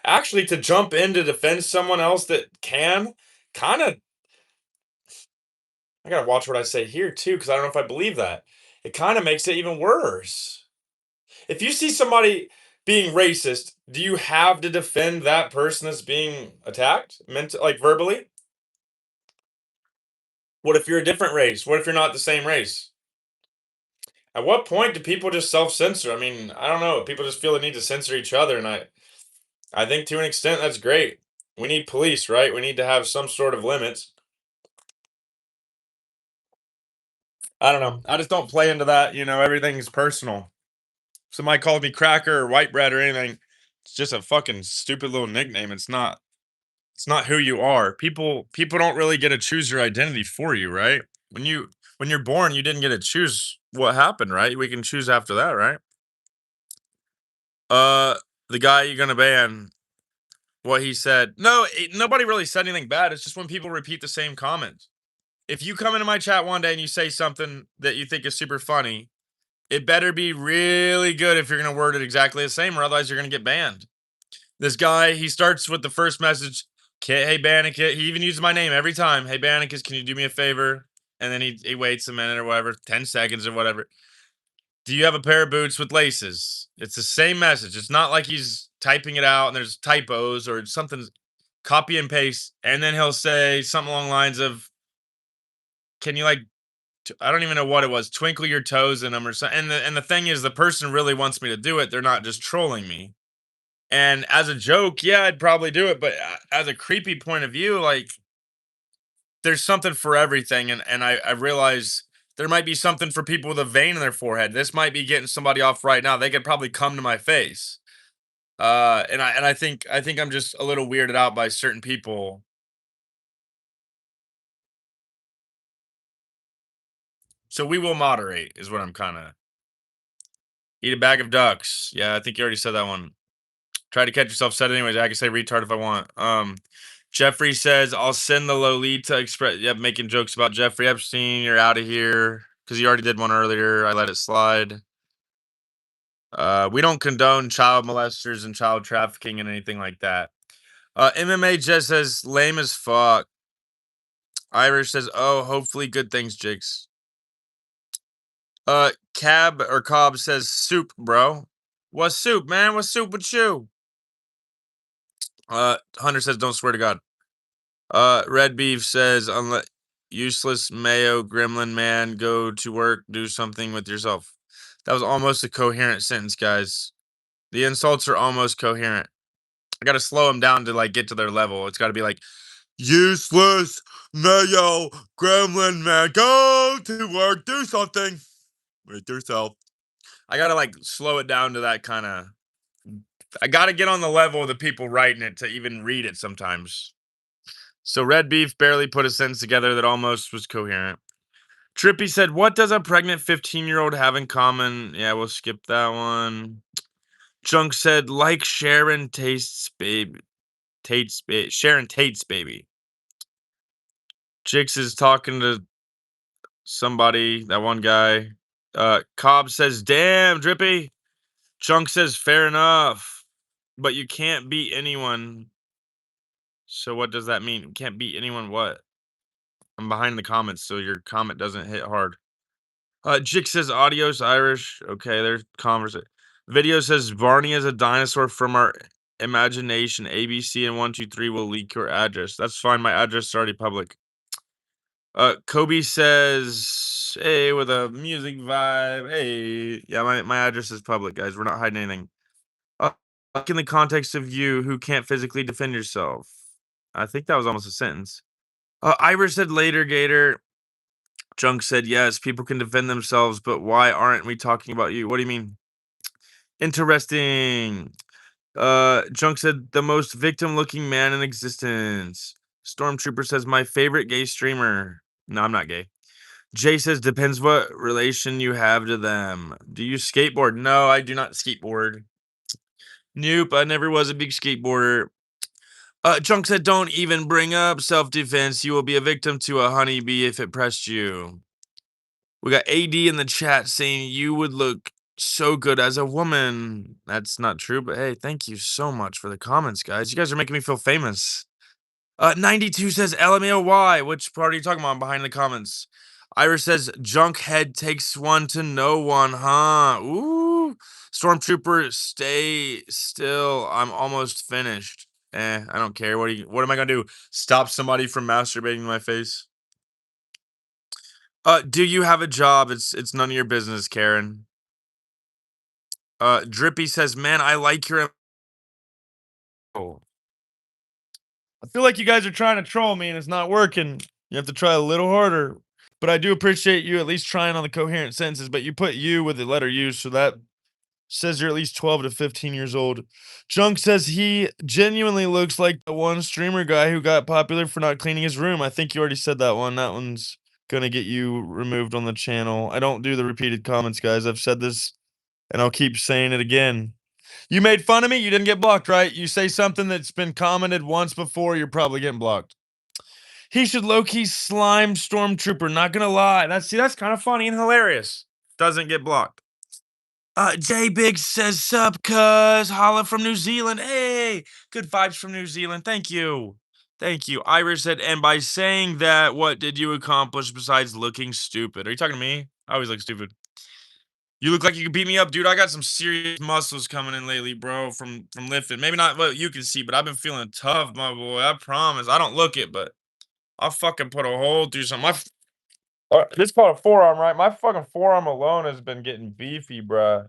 Actually, to jump in to defend someone else that can, kind of, I gotta watch what I say here too, because I don't know if I believe that. It kind of makes it even worse. If you see somebody being racist, do you have to defend that person that's being attacked, meant like verbally? What if you're a different race? What if you're not the same race? At what point do people just self-censor? I mean, I don't know. People just feel the need to censor each other, and I think to an extent that's great. We need police, right? We need to have some sort of limits. I don't know. I just don't play into that. Everything's personal. Somebody called me cracker or white bread or anything. It's just a fucking stupid little nickname. It's not. It's not who you are. People don't really get to choose your identity for you, right? When you're born, you didn't get to choose what happened, right? We can choose after that, right? Uh, the guy you're gonna ban, what he said. No, nobody really said anything bad. It's just when people repeat the same comment. If you come into my chat one day and you say something that you think is super funny, it better be really good if you're gonna word it exactly the same, or otherwise you're gonna get banned. This guy, he starts with the first message. Hey, Bannikus. He even uses my name every time. Hey, Bannikus, can you do me a favor? And then he waits a minute or whatever, 10 seconds or whatever. Do you have a pair of boots with laces? It's the same message. It's not like he's typing it out and there's typos or something. Copy and paste. And then he'll say something along the lines of, can you I don't even know what it was, twinkle your toes in them or something. And the thing is, the person really wants me to do it. They're not just trolling me. And as a joke, yeah, I'd probably do it, but as a creepy point of view, like there's something for everything, and I realize there might be something for people with a vein in their forehead. This might be getting somebody off right now. They could probably come to my face. And I think I'm just a little weirded out by certain people. So we will moderate, is what I'm kind of. Eat a bag of ducks. Yeah, I think you already said that one. Try to catch yourself. Said anyways. I can say retard if I want. Jeffrey says I'll send the Lolita Express. Yep, making jokes about Jeffrey Epstein. You're out of here because you already did one earlier. I let it slide. We don't condone child molesters and child trafficking and anything like that. MMA just says lame as fuck. Irish says, oh, hopefully good things, Jigs. Cab or Cobb says soup, bro. What's soup, man? What's soup with you? Hunter says, don't swear to God. Red Beef says, unless useless mayo gremlin man, go to work, do something with yourself. That was almost a coherent sentence, guys. The insults are almost coherent. I gotta slow them down to get to their level. It's gotta be like, useless mayo gremlin man, go to work, do something with yourself. I gotta slow it down to that kind of. I gotta get on the level of the people writing it to even read it sometimes. So Red Beef barely put a sentence together that almost was coherent. Trippy said, what does a pregnant 15-year-old have in common? Yeah, we'll skip that one. Chunk said, like Sharon Tate's baby. Sharon Tate's baby. Jix is talking to somebody, that one guy. Cobb says, damn, Drippy. Chunk says, fair enough. But you can't beat anyone. So what does that mean? You can't beat anyone what? I'm behind the comments, so your comment doesn't hit hard. Jix says adios Irish. Okay, there's conversation. Video says Barney is a dinosaur from our imagination. ABC and 123 will leak your address. That's fine. My address is already public. Kobe says, hey, with a music vibe. Hey, yeah, my address is public, guys. We're not hiding anything. In the context of you who can't physically defend yourself. I think that was almost a sentence. Irish said later, Gator. Junk said, yes, people can defend themselves, but why aren't we talking about you? What do you mean? Interesting. Junk said, the most victim-looking man in existence. Stormtrooper says, my favorite gay streamer. No, I'm not gay. Jay says, depends what relation you have to them. Do you skateboard? No, I do not skateboard. Nope, I never was a big skateboarder. Junk said, don't even bring up self-defense. You will be a victim to a honeybee if it pressed you. We got AD in the chat saying you would look so good as a woman. That's not true, but hey, thank you so much for the comments, guys. You guys are making me feel famous. 92 says LMAOY. Which part are you talking about behind the comments? Iris says Junkhead takes one to no one, huh? Ooh. Stormtrooper, stay still. I'm almost finished. I don't care. What am I gonna do? Stop somebody from masturbating in my face? Do you have a job? It's none of your business, Karen. Drippy says, man, I like your. Oh. I feel like you guys are trying to troll me and it's not working. You have to try a little harder. But I do appreciate you at least trying on the coherent sentences. But you put you with the letter U, so that says you're at least 12 to 15 years old. Junk says he genuinely looks like the one streamer guy who got popular for not cleaning his room. I think you already said that one. That one's gonna get you removed on the channel. I don't do the repeated comments, guys. I've said this and I'll keep saying it again. You made fun of me, you didn't get blocked, right? You say something that's been commented once before, you're probably getting blocked. He should low-key slime Stormtrooper, not gonna lie. That's kind of funny and hilarious. Doesn't get blocked. J Big says sup, cuz holla from New Zealand. Hey, good vibes from New Zealand. Thank you. Thank you. Iris said, and by saying that, what did you accomplish besides looking stupid? Are you talking to me? I always look stupid. You look like you could beat me up, dude. I got some serious muscles coming in lately, bro, from lifting. Maybe not what you can see, but I've been feeling tough, my boy. I promise. I don't look it, but I'll fucking put a hole through something. This is called a forearm, right? My fucking forearm alone has been getting beefy, bruh.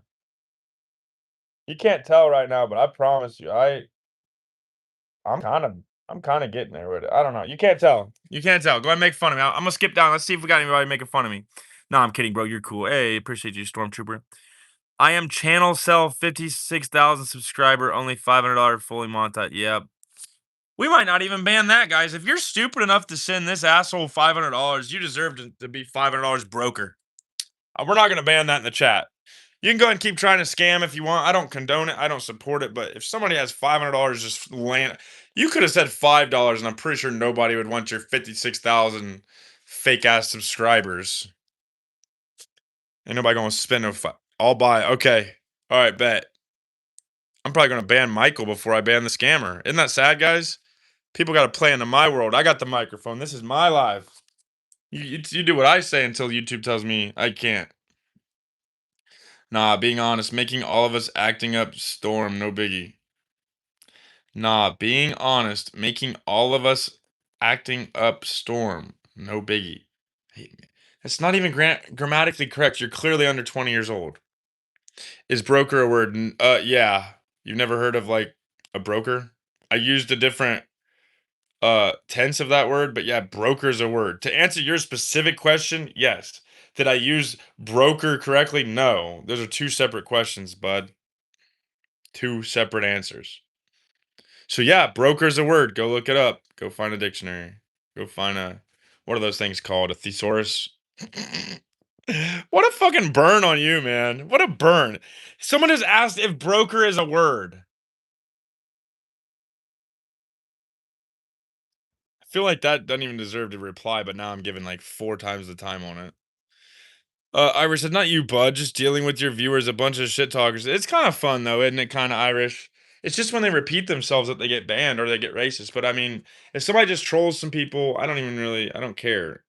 You can't tell right now, but I promise you, I'm kind of I'm kind of getting there with it. I don't know. You can't tell. You can't tell. Go ahead and make fun of me. I'm gonna skip down. Let's see if we got anybody making fun of me. No, I'm kidding, bro. You're cool. Hey, appreciate you, Stormtrooper. I am channel sell 56,000 subscriber, only $500 fully monetized. Yep. We might not even ban that, guys. If you're stupid enough to send this asshole $500, you deserve to be $500 broker. We're not gonna ban that in the chat. You can go ahead and keep trying to scam if you want. I don't condone it. I don't support it. But if somebody has $500 just land, you could have said $5, and I'm pretty sure nobody would want your 56,000 fake ass subscribers. Ain't nobody gonna spend no. I'll buy. Okay. All right. Bet. I'm probably gonna ban Michael before I ban the scammer. Isn't that sad, guys? People got to play into my world. I got the microphone. This is my life. You do what I say until YouTube tells me I can't. Nah, being honest, making all of us acting up storm, no biggie. Nah, being honest, making all of us acting up storm, no biggie. Hey, it's not even grammatically correct. You're clearly under 20 years old. Is broker a word? Yeah. You've never heard of like a broker? I used a different tense of that word, but yeah, broker is a word. To answer your specific question, yes. Did I use broker correctly? No. Those are two separate questions, bud. Two separate answers. So yeah, broker is a word. Go look it up. Go find a dictionary. Go find what are those things called? A thesaurus? What a fucking burn on you, man. What a burn. Someone has asked if broker is a word. I feel like that doesn't even deserve to reply, but now I'm giving like 4 times the time on it. Irish said, not you, bud. Just dealing with your viewers, a bunch of shit talkers. It's kind of fun, though, isn't it? Kind of Irish. It's just when they repeat themselves that they get banned or they get racist. But I mean, if somebody just trolls some people, I don't care.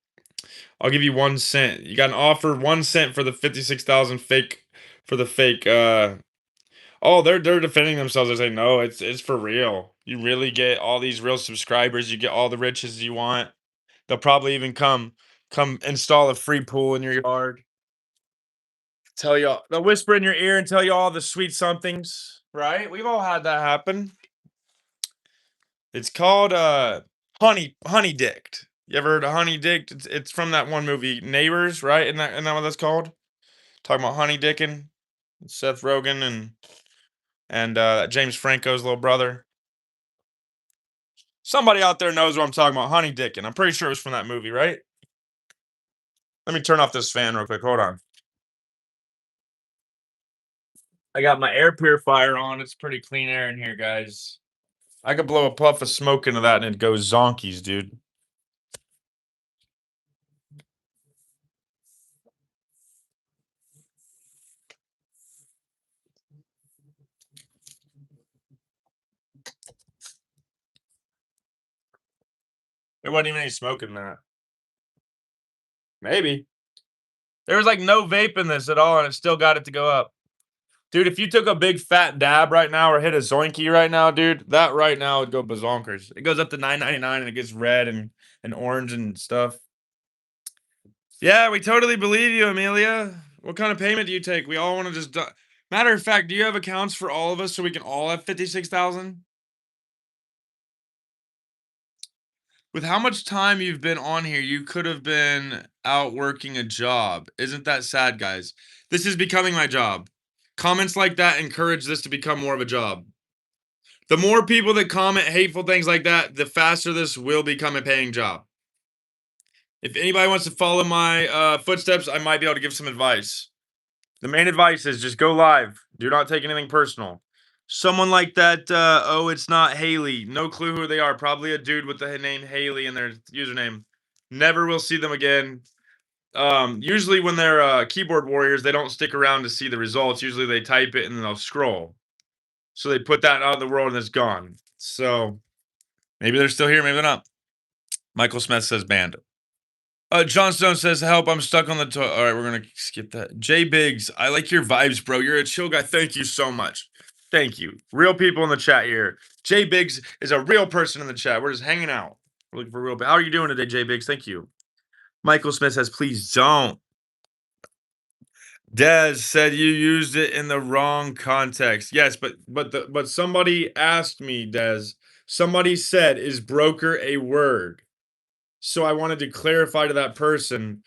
I'll give you 1 cent. You got an offer, 1 cent for the 56,000 fake, for the fake. Oh, they're defending themselves. They're saying, no, it's for real. You really get all these real subscribers. You get all the riches you want. They'll probably even come install a free pool in your yard. Tell you all, they'll whisper in your ear and tell you all the sweet somethings, right? We've all had that happen. It's called honey dicked. You ever heard of honey dicked? It's from that one movie Neighbors, right? Isn't that what that's called? Talking about honey dicking, Seth Rogen and James Franco's little brother. Somebody out there knows what I'm talking about, honey dicking. I'm pretty sure it was from that movie, right? Let me turn off this fan real quick. Hold on. I got my air purifier on. It's pretty clean air in here, guys. I could blow a puff of smoke into that and it goes zonkies, dude. There wasn't even any smoke in that. Maybe. There was like no vape in this at all, and it still got it to go up. Dude, if you took a big fat dab right now or hit a zoinky right now, dude, that right now would go bazonkers. It goes up to $9.99 and it gets red and orange and stuff. Yeah, we totally believe you, Amelia. What kind of payment do you take? We all want to just matter of fact, do you have accounts for all of us so we can all have 56,000? With how much time you've been on here, you could have been out working a job. Isn't that sad, guys? This is becoming my job. Comments like that encourage this to become more of a job. The more people that comment hateful things like that, the faster this will become a paying job. If anybody wants to follow my footsteps, I might be able to give some advice. The main advice is just go live. Do not take anything personal. Someone like that, oh, it's not Haley. No clue who they are. Probably a dude with the name Haley in their username. Never will see them again. Usually when they're keyboard warriors, they don't stick around to see the results. Usually they type it and then they'll scroll. So they put that out in the world and it's gone. So maybe they're still here, maybe they're not. Michael Smith says banned. John Stone says, help, I'm stuck on the toilet. All right, we're going to skip that. Jay Biggs, I like your vibes, bro. You're a chill guy. Thank you so much. Thank you. Real people in the chat here. Jay Biggs is a real person in the chat. We're just hanging out. We're looking for real. How are you doing today, Jay Biggs? Thank you. Michael Smith says, please don't. Dez said you used it in the wrong context. Yes, but somebody asked me, Dez. Somebody said, is broker a word? So I wanted to clarify to that person,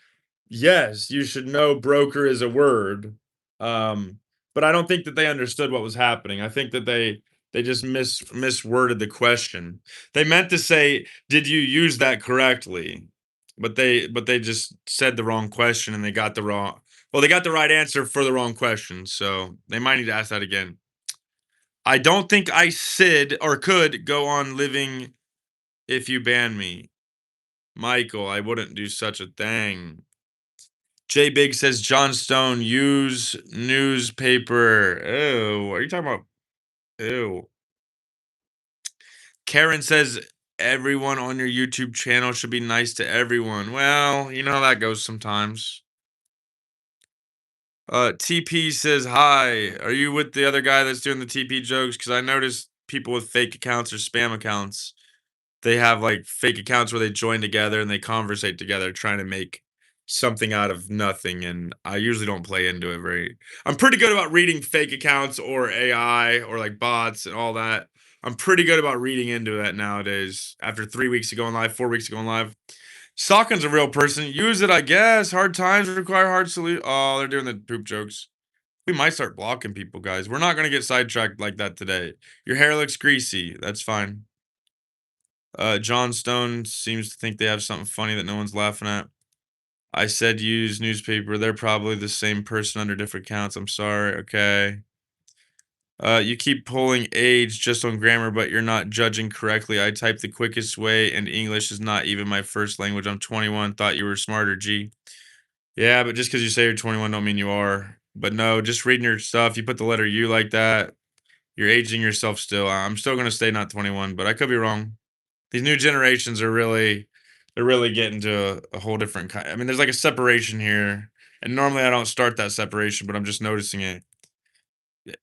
yes, you should know broker is a word. But I don't think that they understood what was happening. I think that they just misworded the question. They meant to say, did you use that correctly? But they just said the wrong question and they got the wrong, well, they got the right answer for the wrong question. So they might need to ask that again. I don't think I could go on living if you ban me. Michael, I wouldn't do such a thing. Jay Big says John Stone, use newspaper. Ew, are you talking about? Ew. Karen says everyone on your YouTube channel should be nice to everyone. Well, you know how that goes sometimes. TP says hi. Are you with the other guy that's doing the TP jokes? Because I noticed people with fake accounts or spam accounts, they have like fake accounts where they join together and they conversate together trying to make something out of nothing, and I usually don't play into it very. I'm pretty good about reading fake accounts or AI or like bots and all that. I'm pretty good about reading into that nowadays after 3 weeks of going live, 4 weeks of going live. Sokken's a real person. Use it, I guess. Hard times require hard solutions. Oh, they're doing the poop jokes. We might start blocking people, guys. We're not going to get sidetracked like that today. Your hair looks greasy. That's fine. John Stone seems to think they have something funny that no one's laughing at. I said use newspaper. They're probably the same person under different accounts. I'm sorry. Okay. You keep pulling age just on grammar, but you're not judging correctly. I type the quickest way, and English is not even my first language. I'm 21. Thought you were smarter, G. Yeah, but just because you say you're 21 don't mean you are. But no, just reading your stuff. You put the letter U like that. You're aging yourself still. I'm still gonna stay not 21, but I could be wrong. These new generations are they're really getting to a whole different kind. I mean, there's like a separation here, and normally I don't start that separation, but I'm just noticing it.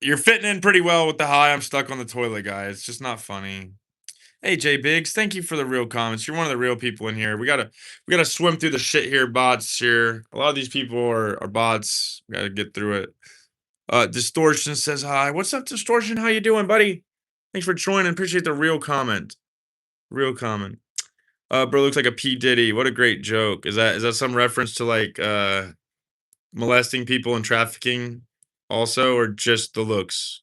You're fitting in pretty well with the hi, I'm stuck on the toilet guy. It's just not funny. Hey Jay Biggs, thank you for the real comments. You're one of the real people in here. We gotta swim through the shit here, bots here. A lot of these people are bots. We gotta get through it. Distortion says hi. What's up, Distortion? How you doing, buddy? Thanks for joining. Appreciate the real comment. Real comment. Bro looks like a P. Diddy. What a great joke. Is that some reference to like molesting people and trafficking also, or just the looks?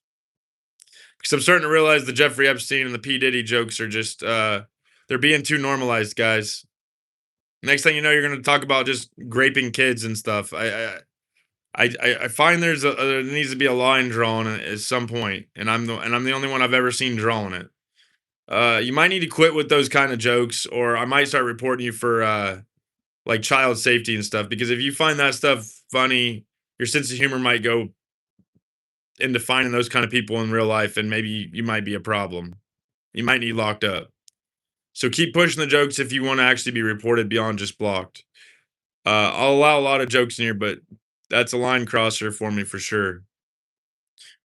Because I'm starting to realize the Jeffrey Epstein and the P. Diddy jokes are just they're being too normalized, guys. Next thing you know, you're gonna talk about just graping kids and stuff. I find there needs to be a line drawn at some point, and I'm the only one I've ever seen drawing it. You might need to quit with those kind of jokes, or I might start reporting you for like child safety and stuff. Because if you find that stuff funny, your sense of humor might go into finding those kind of people in real life, and maybe you might be a problem. You might need locked up. So keep pushing the jokes if you want to actually be reported beyond just blocked. I'll allow a lot of jokes in here, but that's a line crosser for me for sure.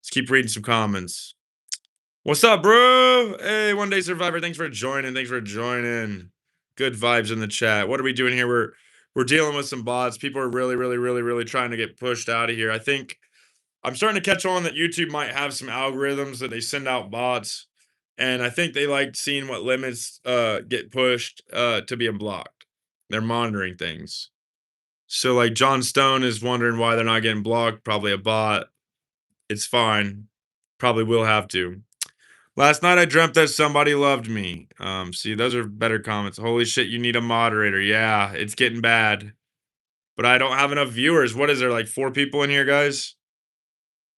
Let's keep reading some comments. What's up, bro? Hey, One Day Survivor. Thanks for joining. Thanks for joining. Good vibes in the chat. What are we doing here? We're dealing with some bots. People are really, really, really, really trying to get pushed out of here. I think I'm starting to catch on that YouTube might have some algorithms that they send out bots, and I think they like seeing what limits get pushed to being blocked. They're monitoring things. So like John Stone is wondering why they're not getting blocked. Probably a bot. It's fine. Probably will have to. Last night I dreamt that somebody loved me. See, those are better comments. Holy shit, you need a moderator. Yeah, it's getting bad. But I don't have enough viewers. What is there, like 4 people in here, guys?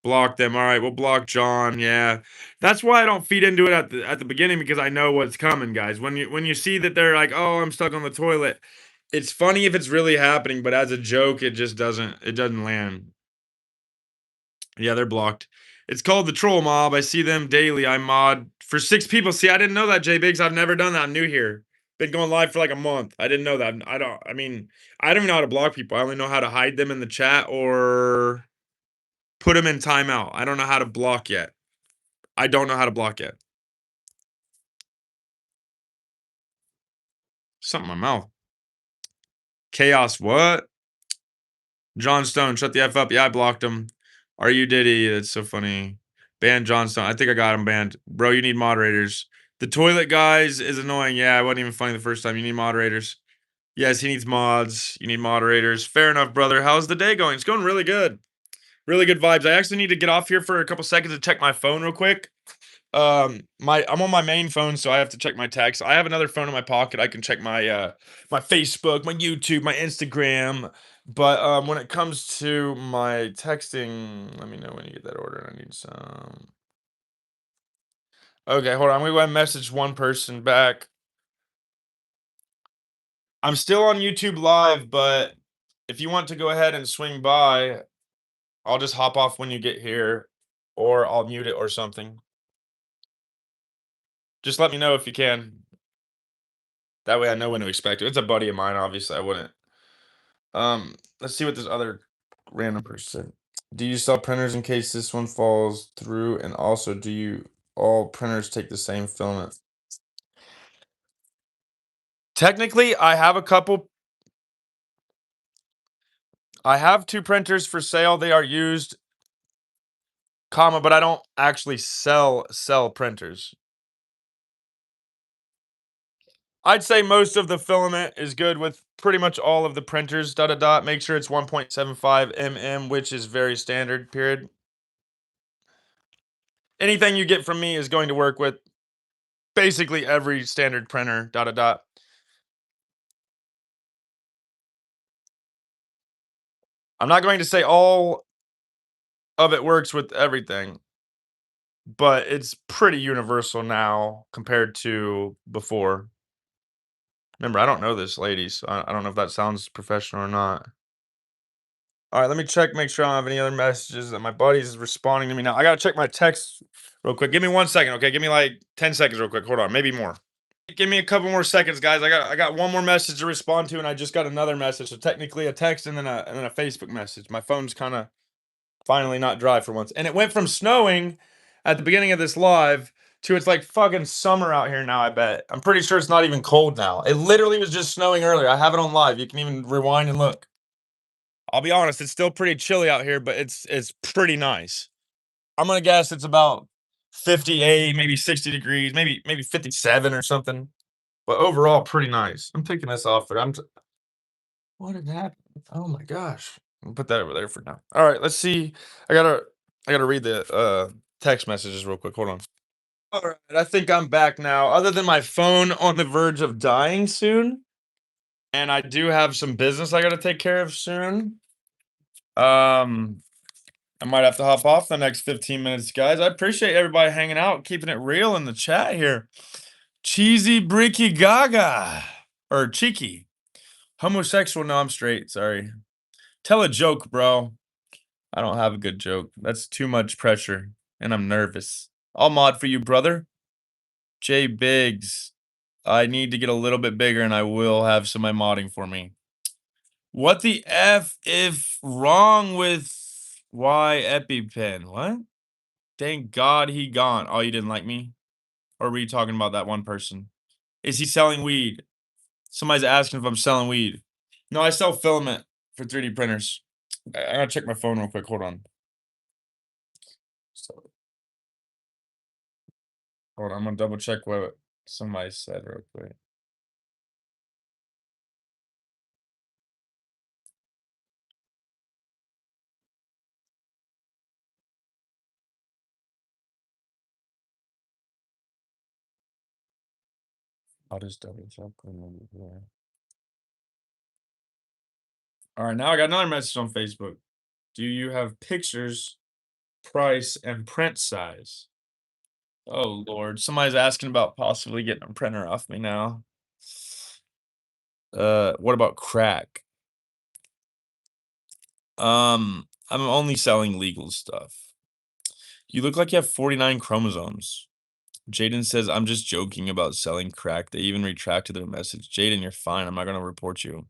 Block them. All right, we'll block John. Yeah. That's why I don't feed into it at the beginning, because I know what's coming, guys. When you see that they're like, "Oh, I'm stuck on the toilet." It's funny if it's really happening, but as a joke, it doesn't land. Yeah, they're blocked. It's called the troll mob. I see them daily. I mod for 6 people. See, I didn't know that, J Biggs. I've never done that. I'm new here. Been going live for like a month. I didn't know that. I mean, I don't even know how to block people. I only know how to hide them in the chat or put them in timeout. I don't know how to block yet. I don't know how to block yet. Something in my mouth. Chaos what? John Stone, shut the F up. Yeah, I blocked him. Are you Diddy? That's so funny. Ban John Stone. I think I got him banned. Bro, you need moderators. The toilet guys is annoying. Yeah, it wasn't even funny the first time. You need moderators. Yes, he needs mods. You need moderators. Fair enough, brother. How's the day going? It's going really good. Really good vibes. I actually need to get off here for a couple seconds to check my phone real quick. I'm on my main phone, so I have to check my text. I have another phone in my pocket. I can check my Facebook, my YouTube, my Instagram. But when it comes to my texting, let me know when you get that order. I need some. Okay, hold on. I'm gonna go ahead and message one person back. I'm still on YouTube Live, but if you want to go ahead and swing by, I'll just hop off when you get here, or I'll mute it or something. Just let me know if you can. That way I know when to expect it. It's a buddy of mine, obviously. I wouldn't. Let's see what this other random person said. Do you sell printers in case this one falls through? And also, do you all printers take the same filament? Technically, I have a couple. I have 2 printers for sale. They are used, comma, but I don't actually sell printers. I'd say most of the filament is good with pretty much all of the printers. Make sure it's 1.75 mm, which is very standard. Period. Anything you get from me is going to work with basically every standard printer. I'm not going to say all of it works with everything, but it's pretty universal now compared to before. Remember, I don't know this, ladies. So I don't know if that sounds professional or not. All right, let me check, make sure I don't have any other messages that my buddy's responding to me now. I gotta check my text real quick. Give me 1 second, okay? Give me like 10 seconds real quick. Hold on, maybe more. Give me a couple more seconds, guys. I got one more message to respond to, and I just got another message. So technically a text and then a Facebook message. My phone's kind of finally not dry for once. And it went from snowing at the beginning of this live to it's like fucking summer out here now, I bet. I'm pretty sure it's not even cold now. It literally was just snowing earlier. I have it on live. You can even rewind and look. I'll be honest, it's still pretty chilly out here, but it's pretty nice. I'm gonna guess it's about 58, maybe 60 degrees, maybe 57 or something. But overall, pretty nice. I'm taking this off, but what did happen? Oh my gosh. I'll put that over there for now. All right, let's see. I gotta read the text messages real quick. Hold on. All right, I think I'm back now. Other than my phone on the verge of dying soon, and I do have some business I gotta take care of soon. I might have to hop off the next 15 minutes, guys. I appreciate everybody hanging out, keeping it real in the chat here. Cheesy Bricky Gaga. Or cheeky. Homosexual. No, I'm straight. Sorry. Tell a joke, bro. I don't have a good joke. That's too much pressure. And I'm nervous. I'll mod for you, brother. J Biggs. I need to get a little bit bigger and I will have somebody modding for me. What the F if wrong with Y EpiPen? What? Thank God he gone. Oh, you didn't like me? Or were you talking about that one person? Is he selling weed? Somebody's asking if I'm selling weed. No, I sell filament for 3D printers. I gotta check my phone real quick. Hold on. Hold on, I'm gonna double check what somebody said real quick. I'll just double check. All right, now I got another message on Facebook. Do you have pictures, price, and print size? Oh Lord, somebody's asking about possibly getting a printer off me now. What about crack? I'm only selling legal stuff. You look like you have 49 chromosomes. Jaden says, I'm just joking about selling crack. They even retracted their message. Jaden, you're fine. I'm not going to report you.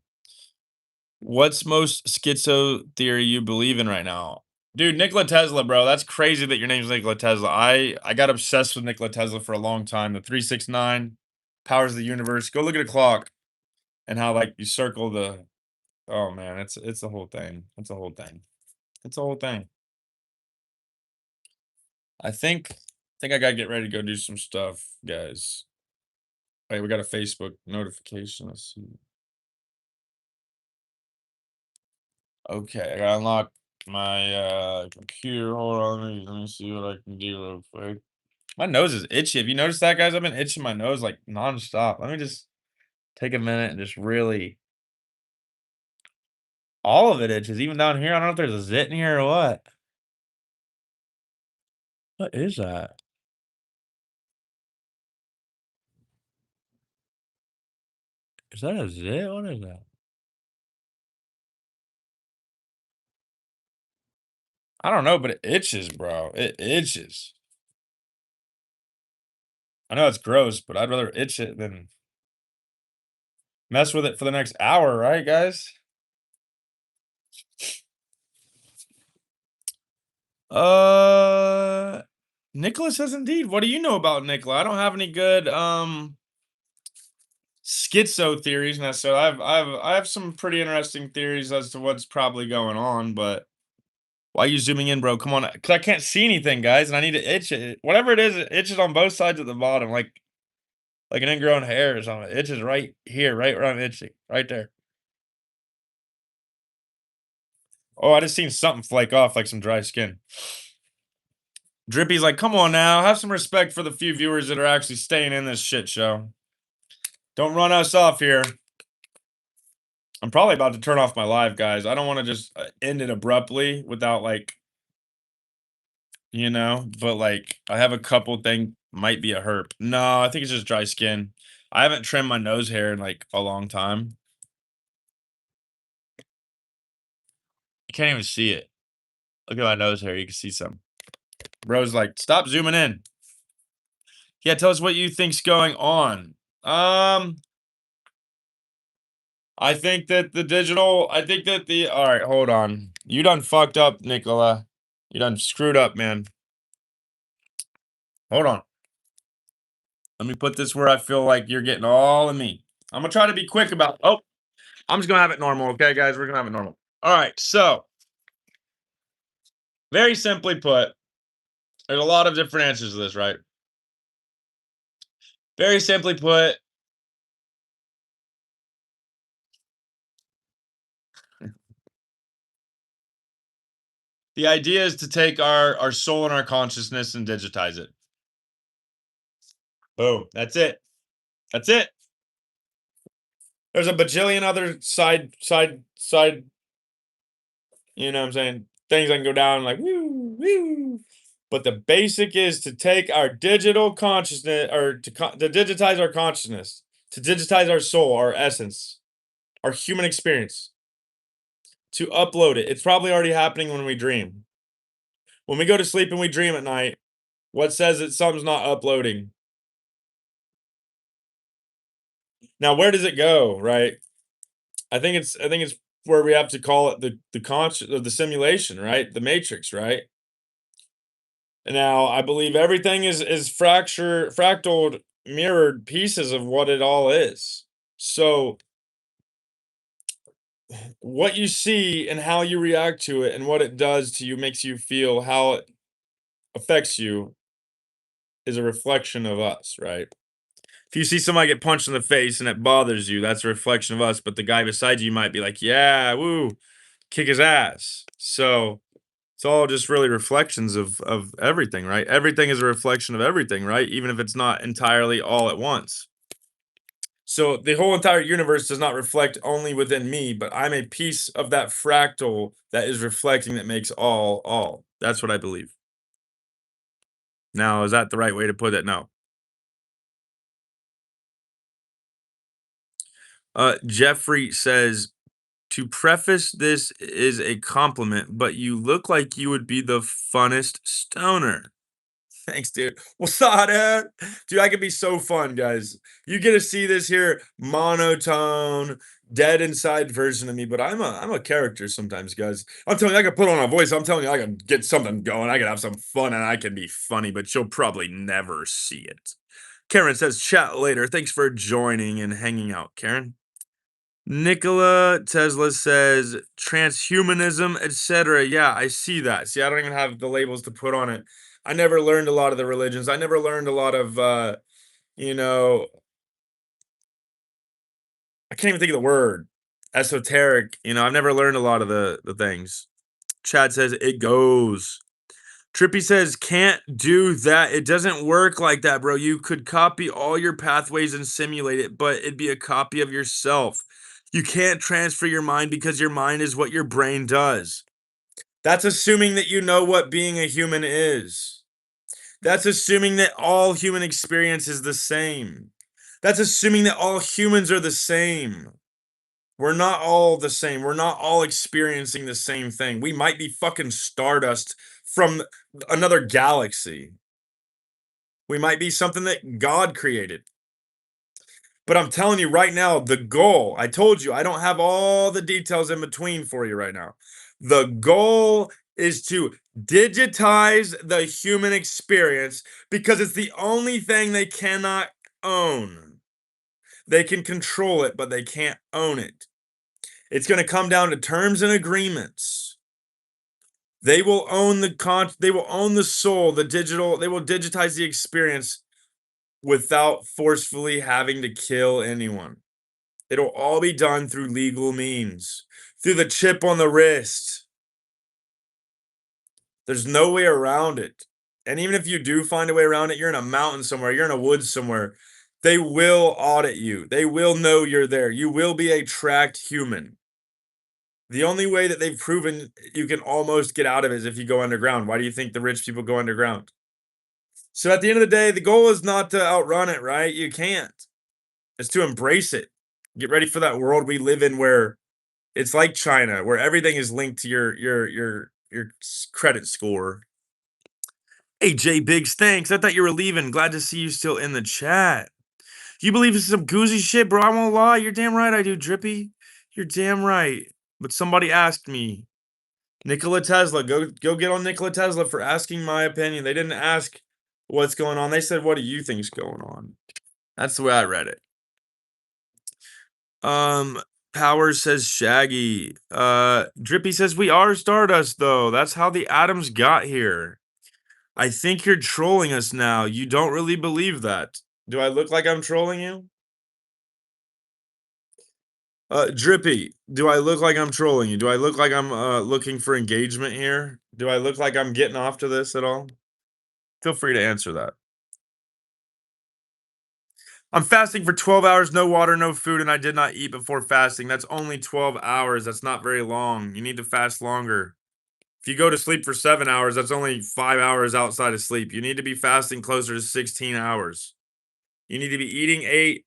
What's most schizo theory you believe in right now? Dude, Nikola Tesla, bro. That's crazy that your name's Nikola Tesla. I got obsessed with Nikola Tesla for a long time. The 369 powers of the universe. Go look at a clock and how like you circle the oh man, it's the whole thing. It's a whole thing. It's a whole thing. I think I gotta get ready to go do some stuff, guys. Wait, we got a Facebook notification. Let's see. Okay, I gotta unlock my computer. Hold on, let me see what I can do real quick. My nose is itchy. Have you noticed that, guys? I've been itching my nose like nonstop. Let me just take a minute and just really all of it itches, even down here. I don't know if there's a zit in here or what. What is that? Is that a zit? What is that? I don't know, but it itches, bro. It itches. I know it's gross, but I'd rather itch it than mess with it for the next hour, right, guys? Nicholas says indeed. What do you know about Nicola? I don't have any good schizo theories necessarily. I have some pretty interesting theories as to what's probably going on, but why are you zooming in, bro? Come on, because I can't see anything, guys, and I need to itch it. Whatever it is, it itches on both sides at the bottom, like an ingrown hair or something. It itches right here, right where I'm itching, right there. Oh, I just seen something flake off like some dry skin. Drippy's like, come on now, have some respect for the few viewers that are actually staying in this shit show. Don't run us off here. I'm probably about to turn off my live, guys. I don't want to just end it abruptly without like, but like I have a couple thing might be a herp. No, I think it's just dry skin. I haven't trimmed my nose hair in like a long time. You can't even see it. Look at my nose hair. You can see some. Bro's like, stop zooming in. Yeah, tell us what you think's going on. I think that all right, hold on. You done fucked up, Nicola. You done screwed up, man. Hold on. Let me put this where I feel like you're getting all of me. I'm gonna try to be quick about. Oh, I'm just gonna have it normal, okay, guys? We're gonna have it normal. All right, so very simply put, there's a lot of different answers to this, right? Very simply put, the idea is to take our soul and our consciousness and digitize it. Boom. That's it. That's it. There's a bajillion other side, you know what I'm saying, things I can go down like woo, woo. But the basic is to take our digital consciousness or to digitize our consciousness, to digitize our soul, our essence, our human experience, to upload it. It's probably already happening when we dream. When we go to sleep and we dream at night, what says that something's not uploading? Now, where does it go, right? I think it's where we have to call it the conscious of the simulation, right? The matrix, right? Now, I believe everything is fractaled, mirrored pieces of what it all is. So, what you see and how you react to it and what it does to you makes you feel how it affects you is a reflection of us, right? If you see somebody get punched in the face and it bothers you, that's a reflection of us. But the guy beside you might be like, yeah, woo, kick his ass. So it's all just really reflections of everything, right? Everything is a reflection of everything, right? Even if it's not entirely all at once. So the whole entire universe does not reflect only within me, but I'm a piece of that fractal that is reflecting that makes all all. That's what I believe. Now, is that the right way to put it? No. Jeffrey says, to preface this is a compliment, but you look like you would be the funnest stoner. Thanks, dude. What's up, dude? Dude, I can be so fun, guys. You get to see this here monotone, dead inside version of me, but I'm a character sometimes, guys. I'm telling you, I can put on a voice. I'm telling you, I can get something going. I can have some fun, and I can be funny, but you'll probably never see it. Karen says, chat later. Thanks for joining and hanging out, Karen. Nikola Tesla says transhumanism, etc. Yeah, I see that. See, I don't even have the labels to put on it. I never learned a lot of the religions. I never learned a lot of you know, I can't even think of the word. Esoteric, I've never learned a lot of the things. Chad says it goes. Trippy says, can't do that. It doesn't work like that, bro. You could copy all your pathways and simulate it, but it'd be a copy of yourself. You can't transfer your mind because your mind is what your brain does. That's assuming that you know what being a human is. That's assuming that all human experience is the same. That's assuming that all humans are the same. We're not all the same. We're not all experiencing the same thing. We might be fucking stardust from another galaxy. We might be something that God created. But I'm telling you right now, the goal, I told you, I don't have all the details in between for you right now. The goal is to digitize the human experience because it's the only thing they cannot own. They can control it, but they can't own it. It's going to come down to terms and agreements. They will own they will own the soul, the digital, they will digitize the experience without forcefully having to kill anyone. It'll all be done through legal means, through the chip on the wrist. There's no way around it. And even if you do find a way around it, you're in a mountain somewhere, you're in a woods somewhere. They will audit you. They will know you're there. You will be a tracked human. The only way that they've proven you can almost get out of it is if you go underground. Why do you think the rich people go underground? So at the end of the day, the goal is not to outrun it, right? You can't. It's to embrace it. Get ready for that world we live in where it's like China, where everything is linked to your credit score. AJ Biggs, thanks. I thought you were leaving. Glad to see you still in the chat. You believe in some goozy shit, bro? I won't lie. You're damn right I do, Drippy. You're damn right. But somebody asked me. Nikola Tesla, go get on Nikola Tesla for asking my opinion. They didn't ask what's going on. They said, what do you think's going on? That's the way I read it. Power says Shaggy. Drippy says we are Stardust though. That's how the atoms got here. I think you're trolling us now. You don't really believe that. Do I look like I'm trolling you? Drippy, do I look like I'm trolling you? Do I look like I'm looking for engagement here? Do I look like I'm getting off to this at all? Feel free to answer that. I'm fasting for 12 hours, no water, no food, and I did not eat before fasting. That's only 12 hours. That's not very long. You need to fast longer. If you go to sleep for 7 hours, that's only 5 hours outside of sleep. You need to be fasting closer to 16 hours. You need to be eating 8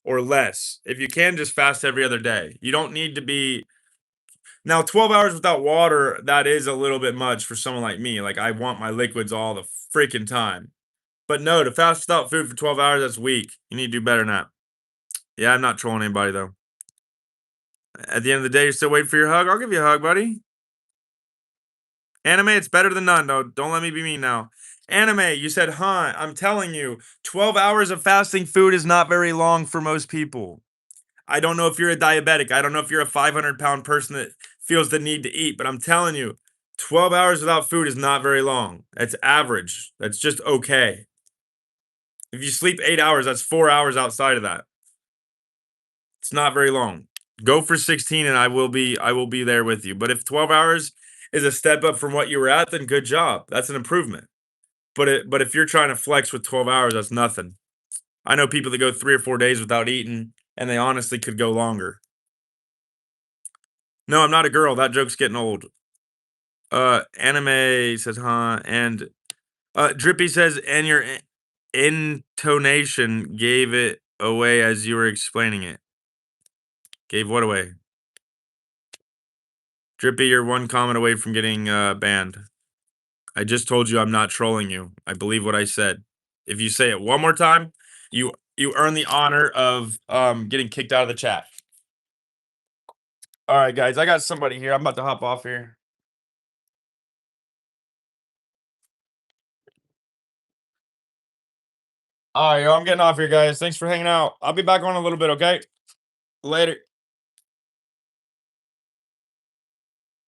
or less. If you can, just fast every other day. You don't need to be. Now, 12 hours without water, that is a little bit much for someone like me. Like, I want my liquids all the freaking time. But no, to fast without food for 12 hours, that's weak. You need to do better than that. Yeah, I'm not trolling anybody, though. At the end of the day, you're still waiting for your hug. I'll give you a hug, buddy. Anime, it's better than none. No, don't let me be mean now. Anime, you said, huh? I'm telling you, 12 hours of fasting food is not very long for most people. I don't know if you're a diabetic. I don't know if you're a 500-pound person that feels the need to eat, but I'm telling you, 12 hours without food is not very long. That's average. That's just okay. If you sleep 8 hours, that's 4 hours outside of that. It's not very long. Go for 16 and I will be there with you. But if 12 hours is a step up from what you were at, then good job. That's an improvement. But if you're trying to flex with 12 hours, that's nothing. I know people that go 3 or 4 days without eating and they honestly could go longer. No, I'm not a girl. That joke's getting old. Anime says, huh? And Drippy says, and your intonation gave it away as you were explaining it. Gave what away? Drippy, you're one comment away from getting banned. I just told you I'm not trolling you. I believe what I said. If you say it one more time, you earn the honor of getting kicked out of the chat. All right, guys, I got somebody here. I'm about to hop off here. All right, yo, I'm getting off here, guys. Thanks for hanging out. I'll be back on in a little bit, okay? Later.